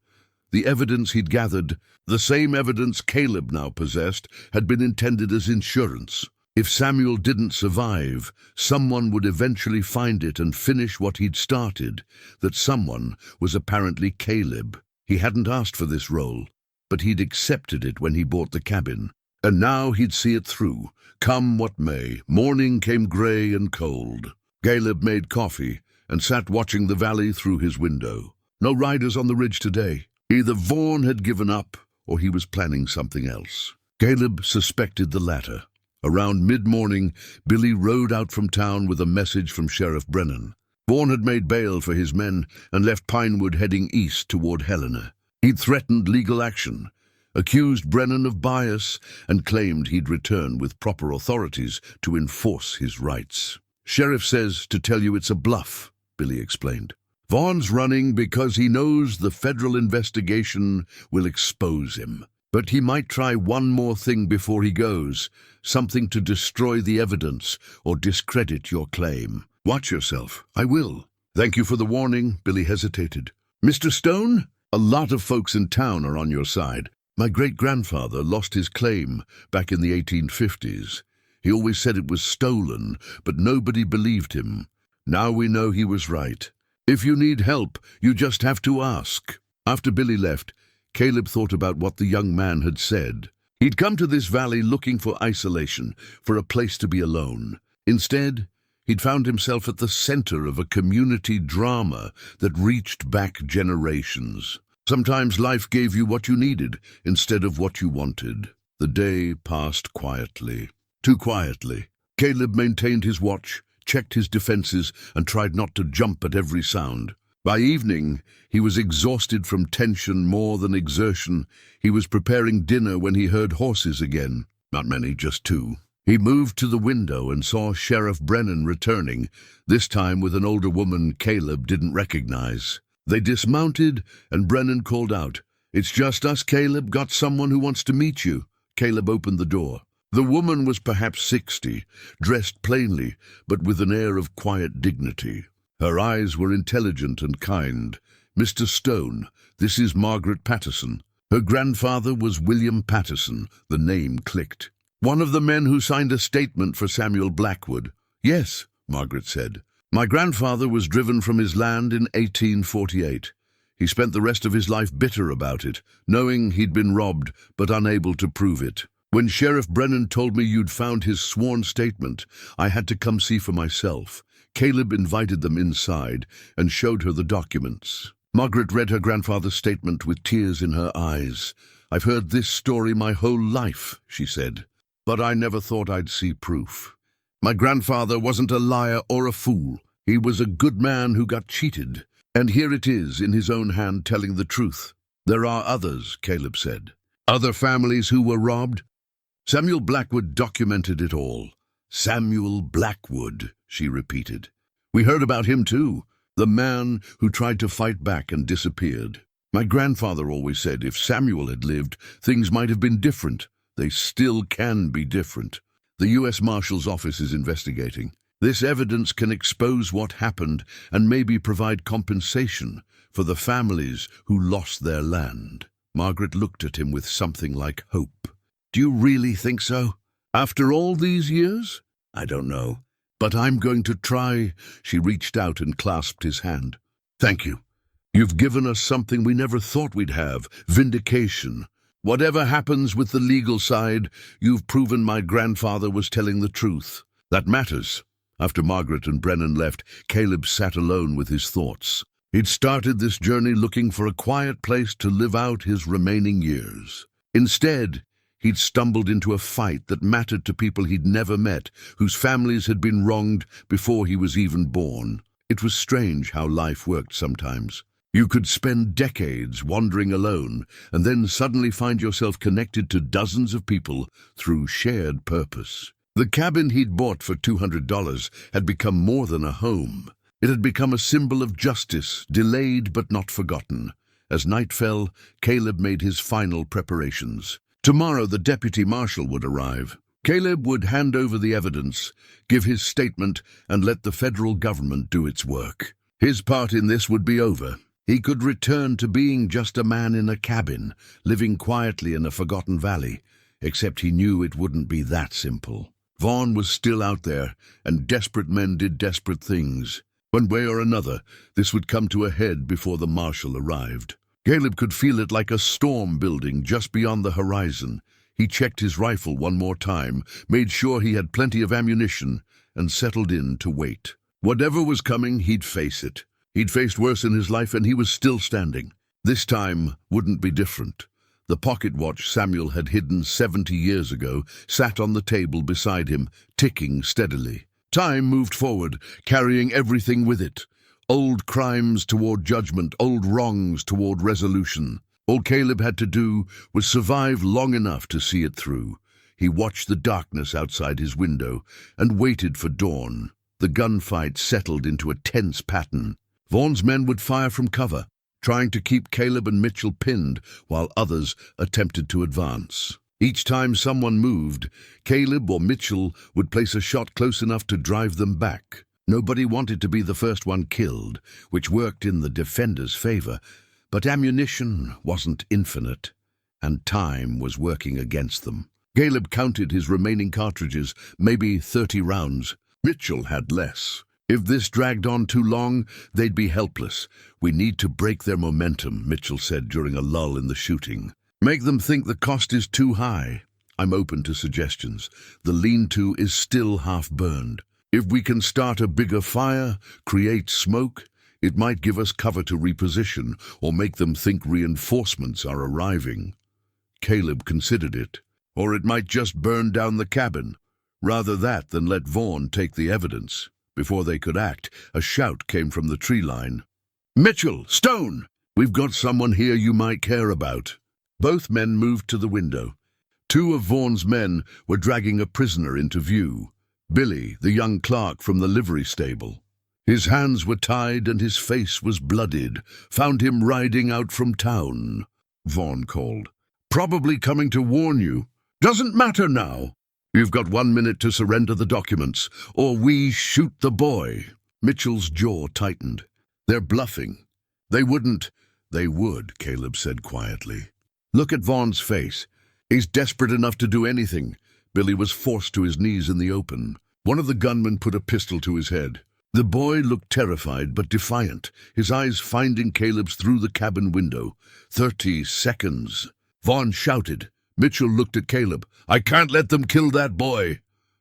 The evidence he'd gathered, the same evidence Caleb now possessed, had been intended as insurance. If Samuel didn't survive, someone would eventually find it and finish what he'd started. That someone was apparently Caleb. He hadn't asked for this role, but he'd accepted it when he bought the cabin. And now he'd see it through, come what may. Morning came grey and cold. Caleb made coffee and sat watching the valley through his window. No riders on the ridge today. Either Vaughn had given up or he was planning something else. Caleb suspected the latter. Around mid-morning, Billy rode out from town with a message from Sheriff Brennan. Vaughn had made bail for his men and left Pinewood heading east toward Helena. He'd threatened legal action, accused Brennan of bias, and claimed he'd return with proper authorities to enforce his rights. Sheriff says to tell you it's a bluff, Billy explained. Vaughn's running because he knows the federal investigation will expose him. But he might try one more thing before he goes, something to destroy the evidence or discredit your claim. Watch yourself. I will. Thank you for the warning, Billy hesitated. Mr. Stone, a lot of folks in town are on your side. My great-grandfather lost his claim back in the 1850s. He always said it was stolen, but nobody believed him. Now we know he was right. If you need help, you just have to ask. After Billy left, Caleb thought about what the young man had said. He'd come to this valley looking for isolation, for a place to be alone. Instead, he'd found himself at the center of a community drama that reached back generations. Sometimes life gave you what you needed instead of what you wanted. The day passed quietly. Too quietly. Caleb maintained his watch, checked his defenses, and tried not to jump at every sound. By evening, he was exhausted from tension more than exertion. He was preparing dinner when he heard horses again. Not many, just two. He moved to the window and saw Sheriff Brennan returning, this time with an older woman Caleb didn't recognize. They dismounted, and Brennan called out, "It's just us, Caleb. Got someone who wants to meet you." Caleb opened the door. The woman was perhaps 60, dressed plainly, but with an air of quiet dignity. Her eyes were intelligent and kind. "Mr. Stone, this is Margaret Patterson." Her grandfather was William Patterson. The name clicked. "One of the men who signed a statement for Samuel Blackwood." "Yes," Margaret said. "My grandfather was driven from his land in 1848. He spent the rest of his life bitter about it, knowing he'd been robbed, but unable to prove it. When Sheriff Brennan told me you'd found his sworn statement, I had to come see for myself." Caleb invited them inside and showed her the documents. Margaret read her grandfather's statement with tears in her eyes. "I've heard this story my whole life," she said, "but I never thought I'd see proof. My grandfather wasn't a liar or a fool. He was a good man who got cheated. And here it is in his own hand telling the truth." "There are others," Caleb said. "Other families who were robbed?" "Samuel Blackwood documented it all." "Samuel Blackwood," she repeated. "We heard about him too, the man who tried to fight back and disappeared. My grandfather always said if Samuel had lived, things might have been different. They still can be different. The U.S. Marshal's office is investigating. This evidence can expose what happened and maybe provide compensation for the families who lost their land." Margaret looked at him with something like hope. "Do you really think so? After all these years?" "I don't know. But I'm going to try." She reached out and clasped his hand. "Thank you. You've given us something we never thought we'd have, vindication. Whatever happens with the legal side, you've proven my grandfather was telling the truth. That matters." After Margaret and Brennan left, Caleb sat alone with his thoughts. He'd started this journey looking for a quiet place to live out his remaining years. Instead, He'd stumbled into a fight that mattered to people he'd never met, whose families had been wronged before he was even born. It was strange how life worked sometimes. You could spend decades wandering alone and then suddenly find yourself connected to dozens of people through shared purpose. The cabin he'd bought for $200 had become more than a home. It had become a symbol of justice, delayed but not forgotten. As night fell, Caleb made his final preparations. Tomorrow the deputy marshal would arrive. Caleb would hand over the evidence, give his statement, and let the federal government do its work. His part in this would be over. He could return to being just a man in a cabin, living quietly in a forgotten valley, except he knew it wouldn't be that simple. Vaughn was still out there, and desperate men did desperate things. One way or another, this would come to a head before the marshal arrived. Caleb could feel it like a storm building just beyond the horizon. He checked his rifle one more time, made sure he had plenty of ammunition, and settled in to wait. Whatever was coming, he'd face it. He'd faced worse in his life, and he was still standing. This time wouldn't be different. The pocket watch Samuel had hidden 70 years ago sat on the table beside him, ticking steadily. Time moved forward, carrying everything with it. Old crimes toward judgment, old wrongs toward resolution. All Caleb had to do was survive long enough to see it through. He watched the darkness outside his window and waited for dawn. The gunfight settled into a tense pattern. Vaughn's men would fire from cover, trying to keep Caleb and Mitchell pinned while others attempted to advance. Each time someone moved, Caleb or Mitchell would place a shot close enough to drive them back. Nobody wanted to be the first one killed, which worked in the defenders' favor, but ammunition wasn't infinite, and time was working against them. Caleb counted his remaining cartridges, maybe 30 rounds. Mitchell had less. If this dragged on too long, they'd be helpless. "We need to break their momentum," Mitchell said during a lull in the shooting. "Make them think the cost is too high." "I'm open to suggestions. The lean-to is still half-burned. If we can start a bigger fire, create smoke, it might give us cover to reposition or make them think reinforcements are arriving." Caleb considered it. "Or it might just burn down the cabin. Rather that than let Vaughn take the evidence." Before they could act, a shout came from the tree line. "Mitchell! Stone! We've got someone here you might care about." Both men moved to the window. Two of Vaughn's men were dragging a prisoner into view. Billy, the young clerk from the livery stable. His hands were tied and his face was bloodied. "Found him riding out from town," Vaughn called. "Probably coming to warn you." "Doesn't matter now. You've got 1 minute to surrender the documents, or we shoot the boy." Mitchell's jaw tightened. "They're bluffing." "They wouldn't." "They would," Caleb said quietly. "Look at Vaughn's face. He's desperate enough to do anything." Billy was forced to his knees in the open. One of the gunmen put a pistol to his head. The boy looked terrified but defiant, his eyes finding Caleb's through the cabin window. 30 seconds. Vaughn shouted. Mitchell looked at Caleb. "I can't let them kill that boy."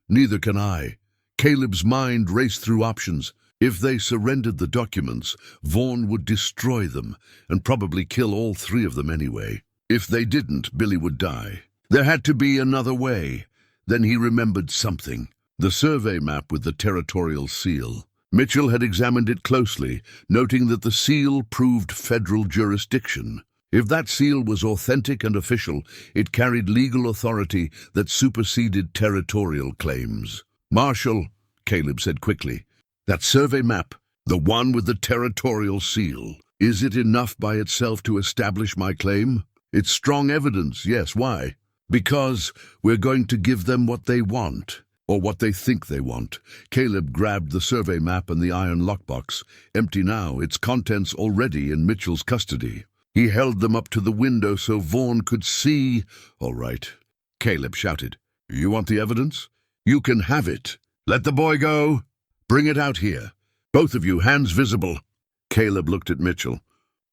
"Neither can I." Caleb's mind raced through options. If they surrendered the documents, Vaughn would destroy them and probably kill all 3 of them anyway. If they didn't, Billy would die. There had to be another way. Then he remembered something. The survey map with the territorial seal. Mitchell had examined it closely, noting that the seal proved federal jurisdiction. If that seal was authentic and official, it carried legal authority that superseded territorial claims. "Marshal," Caleb said quickly, "that survey map, the one with the territorial seal, is it enough by itself to establish my claim?" "It's strong evidence, yes. Why?" "Because we're going to give them what they want, or what they think they want." Caleb grabbed the survey map and the iron lockbox, empty now, its contents already in Mitchell's custody. He held them up to the window so Vaughn could see. "All right," Caleb shouted. "You want the evidence? You can have it. Let the boy go. Bring it out here. Both of you, hands visible." Caleb looked at Mitchell.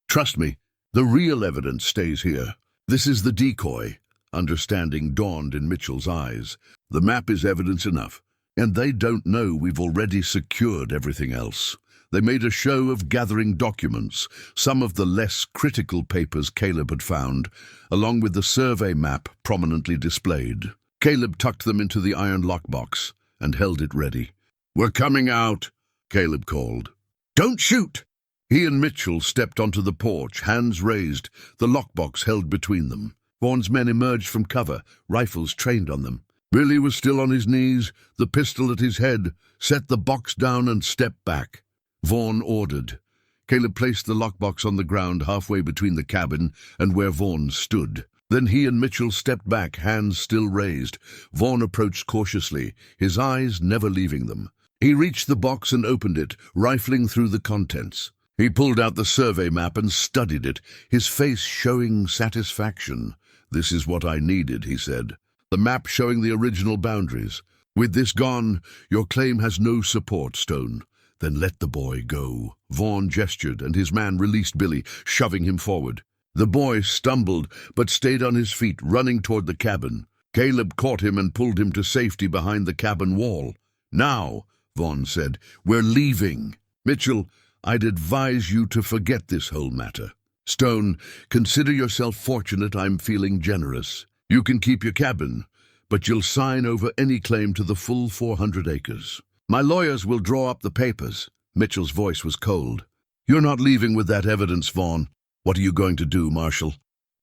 "Trust me, the real evidence stays here. This is the decoy." Understanding dawned in Mitchell's eyes. "The map is evidence enough, and they don't know we've already secured everything else. They made a show of gathering documents, some of the less critical papers Caleb had found, along with the survey map prominently displayed. Caleb tucked them into the iron lockbox and held it ready. "We're coming out," Caleb called. "Don't shoot!" He and Mitchell stepped onto the porch, hands raised, the lockbox held between them. Vaughan's men emerged from cover, rifles trained on them. Billy was still on his knees, the pistol at his head, set the box down and stepped back. Vaughan ordered. Caleb placed the lockbox on the ground halfway between the cabin and where Vaughan stood. Then he and Mitchell stepped back, hands still raised. Vaughan approached cautiously, his eyes never leaving them. He reached the box and opened it, rifling through the contents. He pulled out the survey map and studied it, his face showing satisfaction. "This is what I needed," he said. "The map showing the original boundaries. With this gone, your claim has no support, Stone." "Then let the boy go." Vaughan gestured, and his man released Billy, shoving him forward. The boy stumbled, but stayed on his feet, running toward the cabin. Caleb caught him and pulled him to safety behind the cabin wall. "Now," Vaughan said, "we're leaving. Mitchell, I'd advise you to forget this whole matter. Stone, consider yourself fortunate I'm feeling generous. You can keep your cabin, but you'll sign over any claim to the full 400 acres. My lawyers will draw up the papers." Mitchell's voice was cold. "You're not leaving with that evidence, Vaughan. What are you going to do, Marshal?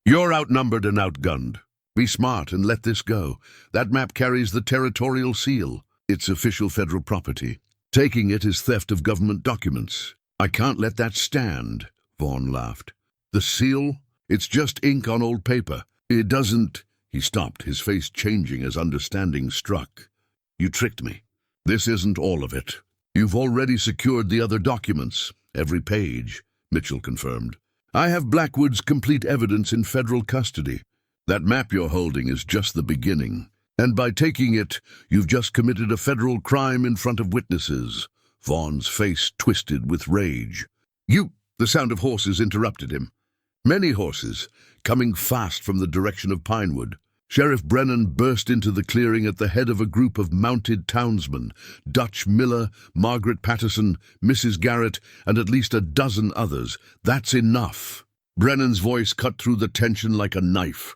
You're outnumbered and outgunned. Be smart and let this go. That map carries the territorial seal. It's official federal property. Taking it is theft of government documents. I can't let that stand," Vaughan laughed. "The seal? It's just ink on old paper. It doesn't—" He stopped, his face changing as understanding struck. "You tricked me. This isn't all of it. You've already secured the other documents, every page," Mitchell confirmed. "I have Blackwood's complete evidence in federal custody. That map you're holding is just the beginning. And by taking it, you've just committed a federal crime in front of witnesses." Vaughan's face twisted with rage. "You—" The sound of horses interrupted him. Many horses, coming fast from the direction of Pinewood. Sheriff Brennan burst into the clearing at the head of a group of mounted townsmen, Dutch Miller, Margaret Patterson, Mrs. Garrett, and at least a dozen others. "That's enough." Brennan's voice cut through the tension like a knife.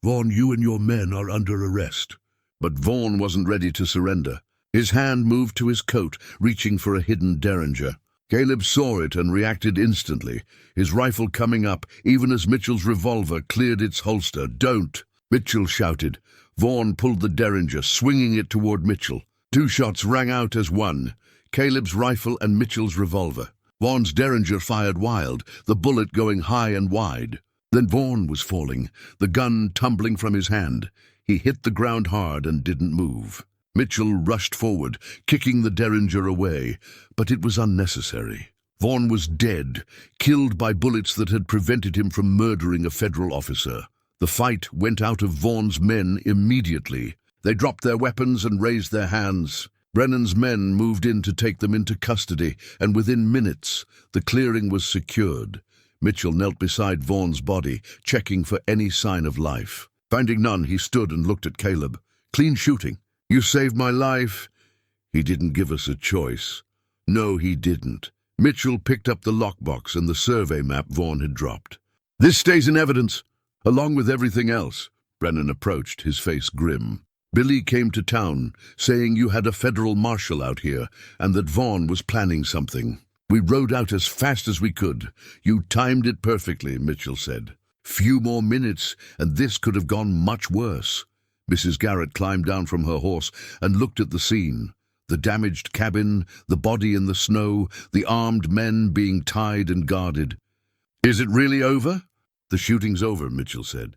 "Vaughan, you and your men are under arrest." But Vaughan wasn't ready to surrender. His hand moved to his coat, reaching for a hidden derringer. Caleb saw it and reacted instantly, his rifle coming up even as Mitchell's revolver cleared its holster. "Don't!" Mitchell shouted. Vaughan pulled the derringer, swinging it toward Mitchell. Two shots rang out as one, Caleb's rifle and Mitchell's revolver. Vaughan's derringer fired wild, the bullet going high and wide. Then Vaughan was falling, the gun tumbling from his hand. He hit the ground hard and didn't move. Mitchell rushed forward, kicking the derringer away, but it was unnecessary. Vaughan was dead, killed by bullets that had prevented him from murdering a federal officer. The fight went out of Vaughan's men immediately. They dropped their weapons and raised their hands. Brennan's men moved in to take them into custody, and within minutes, the clearing was secured. Mitchell knelt beside Vaughan's body, checking for any sign of life. Finding none, he stood and looked at Caleb. "Clean shooting. You saved my life." "He didn't give us a choice." "No, he didn't." Mitchell picked up the lockbox and the survey map Vaughan had dropped. "This stays in evidence, along with everything else." Brennan approached, his face grim. "Billy came to town, saying you had a federal marshal out here, and that Vaughan was planning something. We rode out as fast as we could. You timed it perfectly," Mitchell said. "Few more minutes, and this could have gone much worse." Mrs. Garrett climbed down from her horse and looked at the scene. The damaged cabin, the body in the snow, the armed men being tied and guarded. "Is it really over?" "The shooting's over," Mitchell said.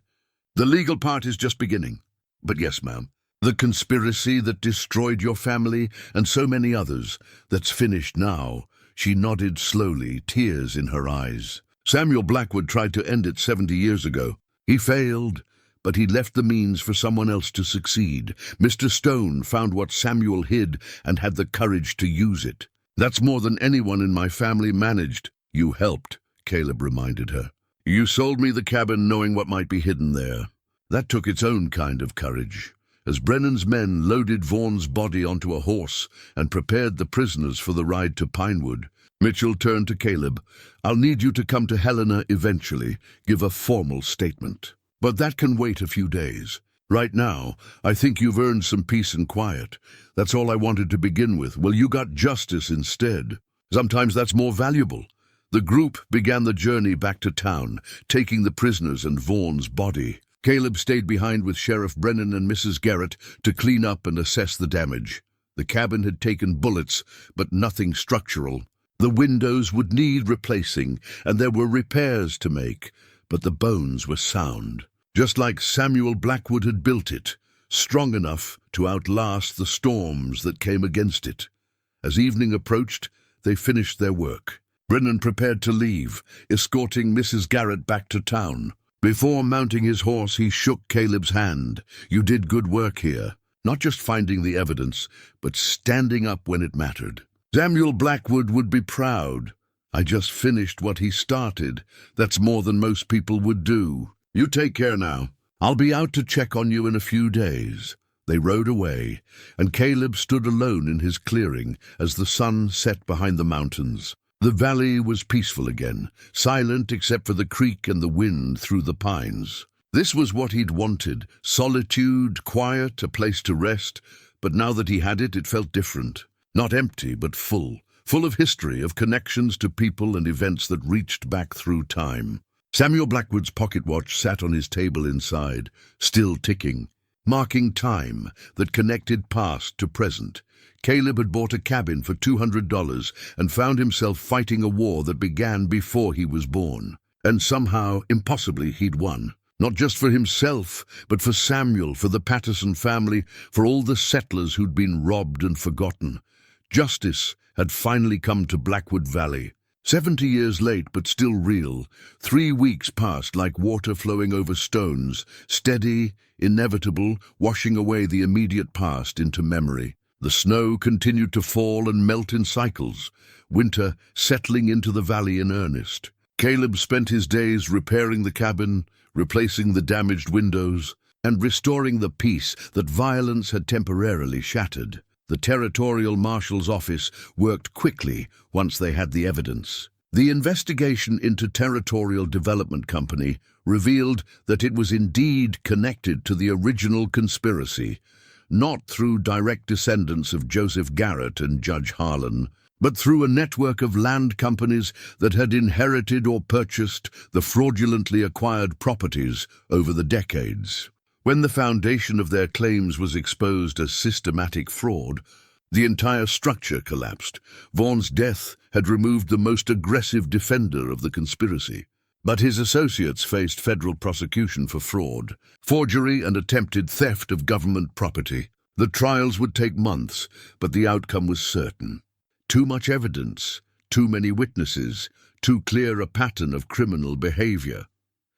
"The legal part is just beginning." "But yes, ma'am. The conspiracy that destroyed your family and so many others, that's finished now." She nodded slowly, tears in her eyes. "Samuel Blackwood tried to end it 70 years ago. He failed, but he left the means for someone else to succeed. Mr. Stone found what Samuel hid and had the courage to use it. That's more than anyone in my family managed." "You helped," Caleb reminded her. "You sold me the cabin knowing what might be hidden there. That took its own kind of courage." As Brennan's men loaded Vaughan's body onto a horse and prepared the prisoners for the ride to Pinewood, Mitchell turned to Caleb. "I'll need you to come to Helena eventually, give a formal statement. But that can wait a few days. Right now, I think you've earned some peace and quiet. That's all I wanted to begin with. Well, you got justice instead. Sometimes that's more valuable." The group began the journey back to town, taking the prisoners and Vaughn's body. Caleb stayed behind with Sheriff Brennan and Mrs. Garrett to clean up and assess the damage. The cabin had taken bullets, but nothing structural. The windows would need replacing, and there were repairs to make, but the bones were sound. Just like Samuel Blackwood had built it, strong enough to outlast the storms that came against it. As evening approached, they finished their work. Brennan prepared to leave, escorting Mrs. Garrett back to town. Before mounting his horse, he shook Caleb's hand. "You did good work here. Not just finding the evidence, but standing up when it mattered. Samuel Blackwood would be proud. I just finished what he started. That's more than most people would do. You take care now. I'll be out to check on you in a few days." They rode away, and Caleb stood alone in his clearing as the sun set behind the mountains. The valley was peaceful again, silent except for the creak and the wind through the pines. This was what he'd wanted: solitude, quiet, a place to rest. But now that he had it, it felt different. Not empty, but full of history, of connections to people and events that reached back through time. Samuel Blackwood's pocket watch sat on his table inside, still ticking, marking time that connected past to present. Caleb had bought a cabin for $200 and found himself fighting a war that began before he was born. And somehow, impossibly, he'd won. Not just for himself, but for Samuel, for the Patterson family, for all the settlers who'd been robbed and forgotten. Justice had finally come to Blackwood Valley. 70 years late, but still real. 3 weeks passed like water flowing over stones, steady, inevitable, washing away the immediate past into memory. The snow continued to fall and melt in cycles, winter settling into the valley in earnest. Caleb spent his days repairing the cabin, replacing the damaged windows, and restoring the peace that violence had temporarily shattered. The territorial marshal's office worked quickly once they had the evidence. The investigation into Territorial Development Company revealed that it was indeed connected to the original conspiracy, not through direct descendants of Joseph Garrett and Judge Harlan, but through a network of land companies that had inherited or purchased the fraudulently acquired properties over the decades. When the foundation of their claims was exposed as systematic fraud, the entire structure collapsed. Vaughn's death had removed the most aggressive defender of the conspiracy. But his associates faced federal prosecution for fraud, forgery, and attempted theft of government property. The trials would take months, but the outcome was certain. Too much evidence, too many witnesses, too clear a pattern of criminal behavior.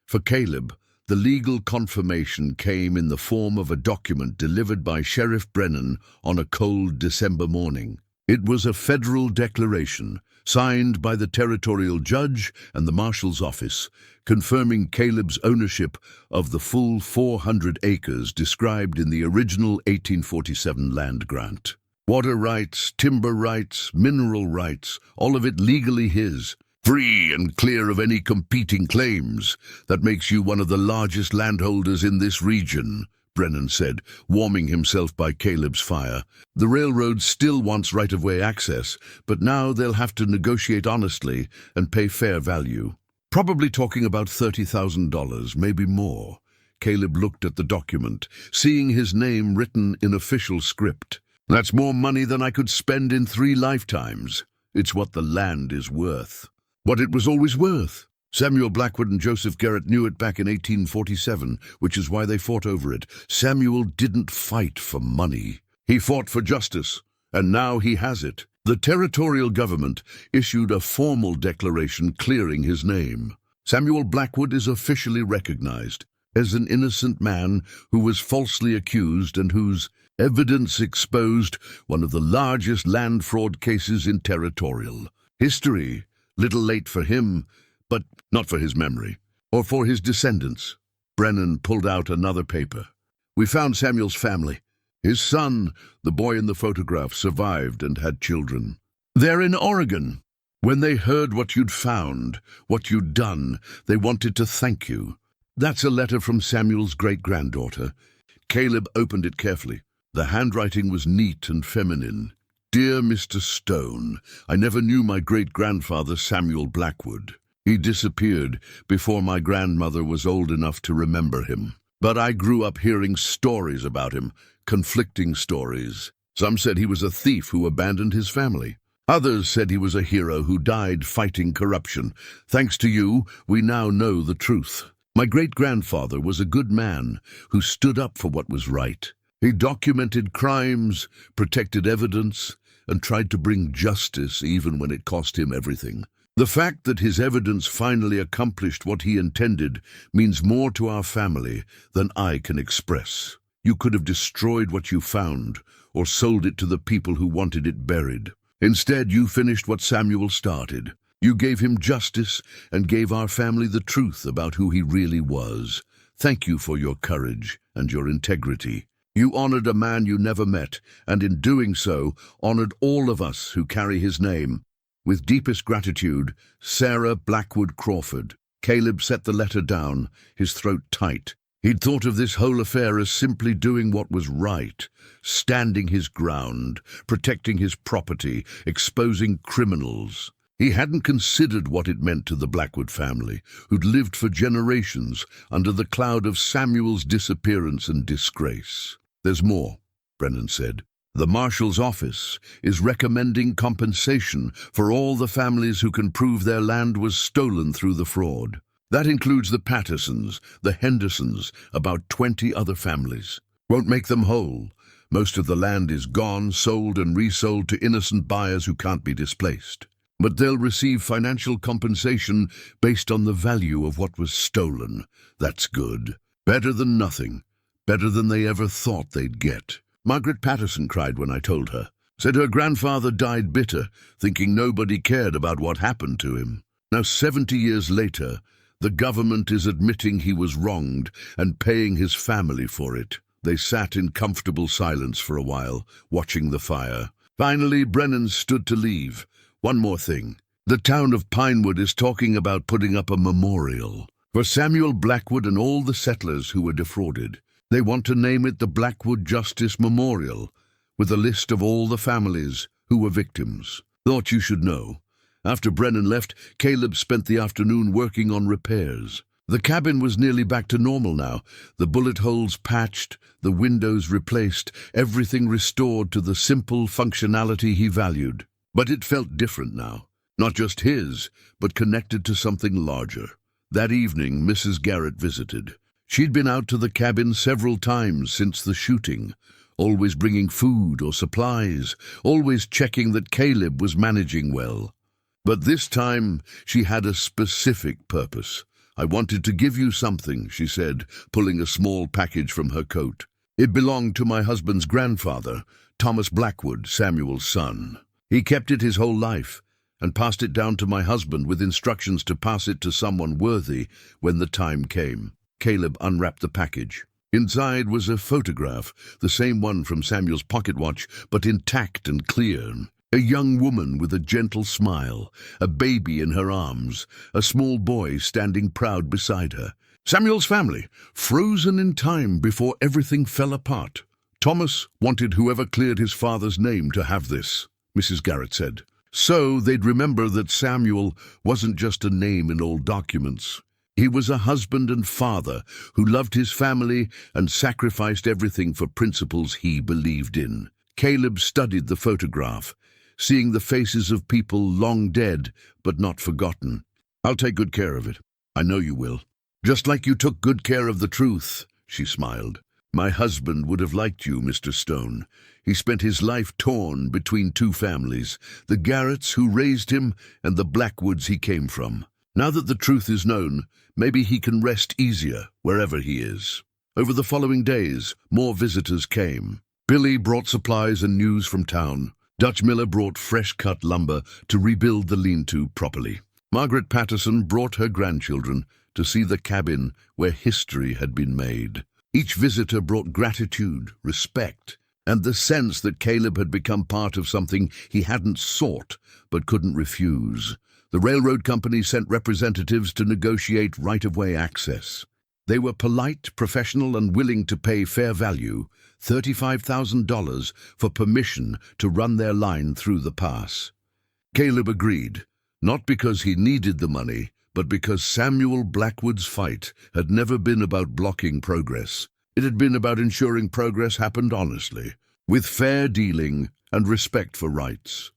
For Caleb, the legal confirmation came in the form of a document delivered by Sheriff Brennan on a cold December morning. It was a federal declaration, signed by the territorial judge and the marshal's office, confirming Caleb's ownership of the full 400 acres described in the original 1847 land grant. Water rights, timber rights, mineral rights, all of it legally his, free and clear of any competing claims. That makes you one of the largest landholders in this region, Brennan said, warming himself by Caleb's fire. The railroad still wants right-of-way access, but now they'll have to negotiate honestly and pay fair value. Probably talking about $30,000, maybe more. Caleb looked at the document, seeing his name written in official script. That's more money than I could spend in 3 lifetimes. It's what the land is worth. What it was always worth. Samuel Blackwood and Joseph Garrett knew it back in 1847, which is why they fought over it. Samuel didn't fight for money. He fought for justice, and now he has it. The territorial government issued a formal declaration clearing his name. Samuel Blackwood is officially recognized as an innocent man who was falsely accused and whose evidence exposed one of the largest land fraud cases in territorial history. Little late for him, but not for his memory, or for his descendants. Brennan pulled out another paper. We found Samuel's family. His son, the boy in the photograph, survived and had children. They're in Oregon. When they heard what you'd found, what you'd done, they wanted to thank you. That's a letter from Samuel's great-granddaughter. Caleb opened it carefully. The handwriting was neat and feminine. Dear Mr. Stone, I never knew my great-grandfather Samuel Blackwood. He disappeared before my grandmother was old enough to remember him. But I grew up hearing stories about him, conflicting stories. Some said he was a thief who abandoned his family. Others said he was a hero who died fighting corruption. Thanks to you, we now know the truth. My great-grandfather was a good man who stood up for what was right. He documented crimes, protected evidence, and tried to bring justice even when it cost him everything. The fact that his evidence finally accomplished what he intended means more to our family than I can express. You could have destroyed what you found or sold it to the people who wanted it buried. Instead, you finished what Samuel started. You gave him justice and gave our family the truth about who he really was. Thank you for your courage and your integrity. You honored a man you never met, and in doing so, honored all of us who carry his name. With deepest gratitude, Sarah Blackwood Crawford. Caleb set the letter down, his throat tight. He'd thought of this whole affair as simply doing what was right, standing his ground, protecting his property, exposing criminals. He hadn't considered what it meant to the Blackwood family, who'd lived for generations under the cloud of Samuel's disappearance and disgrace. There's more, Brennan said. The Marshal's office is recommending compensation for all the families who can prove their land was stolen through the fraud. That includes the Pattersons, the Hendersons, about 20 other families. Won't make them whole. Most of the land is gone, sold and resold to innocent buyers who can't be displaced. But they'll receive financial compensation based on the value of what was stolen. That's good. Better than nothing. Better than they ever thought they'd get. Margaret Patterson cried when I told her. Said her grandfather died bitter, thinking nobody cared about what happened to him. Now 70 years later, the government is admitting he was wronged and paying his family for it. They sat in comfortable silence for a while, watching the fire. Finally, Brennan stood to leave. One more thing. The town of Pinewood is talking about putting up a memorial for Samuel Blackwood and all the settlers who were defrauded. They want to name it the Blackwood Justice Memorial, with a list of all the families who were victims. Thought you should know. After Brennan left, Caleb spent the afternoon working on repairs. The cabin was nearly back to normal now, the bullet holes patched, the windows replaced, everything restored to the simple functionality he valued. But it felt different now. Not just his, but connected to something larger. That evening, Mrs. Garrett visited. She'd been out to the cabin several times since the shooting, always bringing food or supplies, always checking that Caleb was managing well. But this time, she had a specific purpose. I wanted to give you something, she said, pulling a small package from her coat. It belonged to my husband's grandfather, Thomas Blackwood, Samuel's son. He kept it his whole life and passed it down to my husband with instructions to pass it to someone worthy when the time came. Caleb unwrapped the package. Inside was a photograph, the same one from Samuel's pocket watch, but intact and clear. A young woman with a gentle smile, a baby in her arms, a small boy standing proud beside her. Samuel's family, frozen in time before everything fell apart. Thomas wanted whoever cleared his father's name to have this, Mrs. Garrett said. So they'd remember that Samuel wasn't just a name in old documents. He was a husband and father who loved his family and sacrificed everything for principles he believed in. Caleb studied the photograph, seeing the faces of people long dead but not forgotten. I'll take good care of it. I know you will. Just like you took good care of the truth, she smiled. My husband would have liked you, Mr. Stone. He spent his life torn between two families, the Garretts who raised him and the Blackwoods he came from. Now that the truth is known, maybe he can rest easier wherever he is. Over the following days, more visitors came. Billy brought supplies and news from town. Dutch Miller brought fresh-cut lumber to rebuild the lean-to properly. Margaret Patterson brought her grandchildren to see the cabin where history had been made. Each visitor brought gratitude, respect, and the sense that Caleb had become part of something he hadn't sought but couldn't refuse. The railroad company sent representatives to negotiate right-of-way access. They were polite, professional, and willing to pay fair value, $35,000, for permission to run their line through the pass. Caleb agreed, not because he needed the money, but because Samuel Blackwood's fight had never been about blocking progress. It had been about ensuring progress happened honestly, with fair dealing and respect for rights.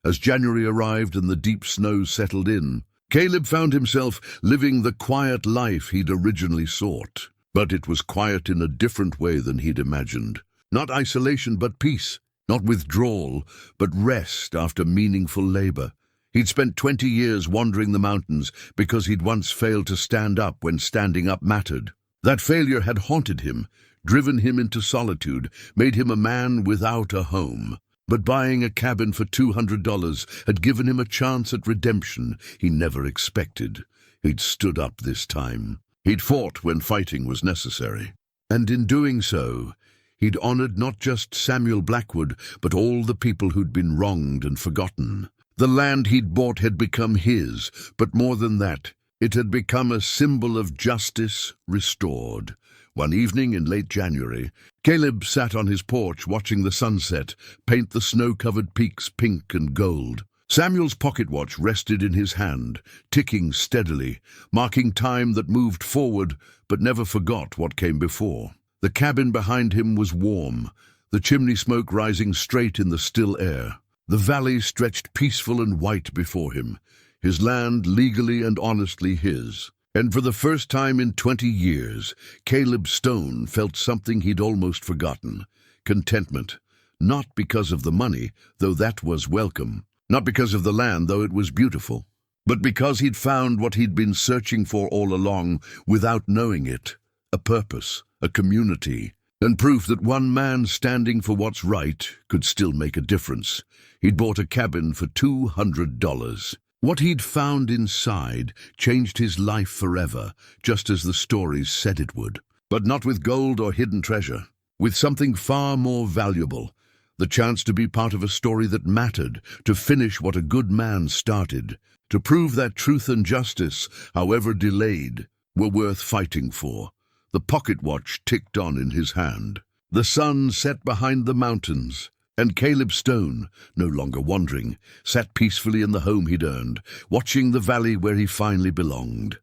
As January arrived and the deep snow settled in, Caleb found himself living the quiet life he'd originally sought. But it was quiet in a different way than he'd imagined. Not isolation, but peace. Not withdrawal, but rest after meaningful labor. He'd spent 20 years wandering the mountains because he'd once failed to stand up when standing up mattered. That failure had haunted him, driven him into solitude, made him a man without a home. But buying a cabin for $200 had given him a chance at redemption he never expected. He'd stood up this time. He'd fought when fighting was necessary. And in doing so, he'd honored not just Samuel Blackwood, but all the people who'd been wronged and forgotten. The land he'd bought had become his, but more than that, it had become a symbol of justice restored. One evening in late January, Caleb sat on his porch watching the sunset paint the snow-covered peaks pink and gold. Samuel's pocket watch rested in his hand, ticking steadily, marking time that moved forward but never forgot what came before. The cabin behind him was warm, the chimney smoke rising straight in the still air. The valley stretched peaceful and white before him, his land legally and honestly his. And for the first time in 20 years, Caleb Stone felt something he'd almost forgotten: contentment. Not because of the money, though that was welcome. Not because of the land, though it was beautiful. But because he'd found what he'd been searching for all along without knowing it: a purpose, a community, and proof that one man standing for what's right could still make a difference. He'd bought a cabin for $200. What he'd found inside changed his life forever, just as the stories said it would. But not with gold or hidden treasure. With something far more valuable: the chance to be part of a story that mattered, to finish what a good man started, to prove that truth and justice, however delayed, were worth fighting for. The pocket watch ticked on in his hand. The sun set behind the mountains, and Caleb Stone, no longer wandering, sat peacefully in the home he'd earned, watching the valley where he finally belonged.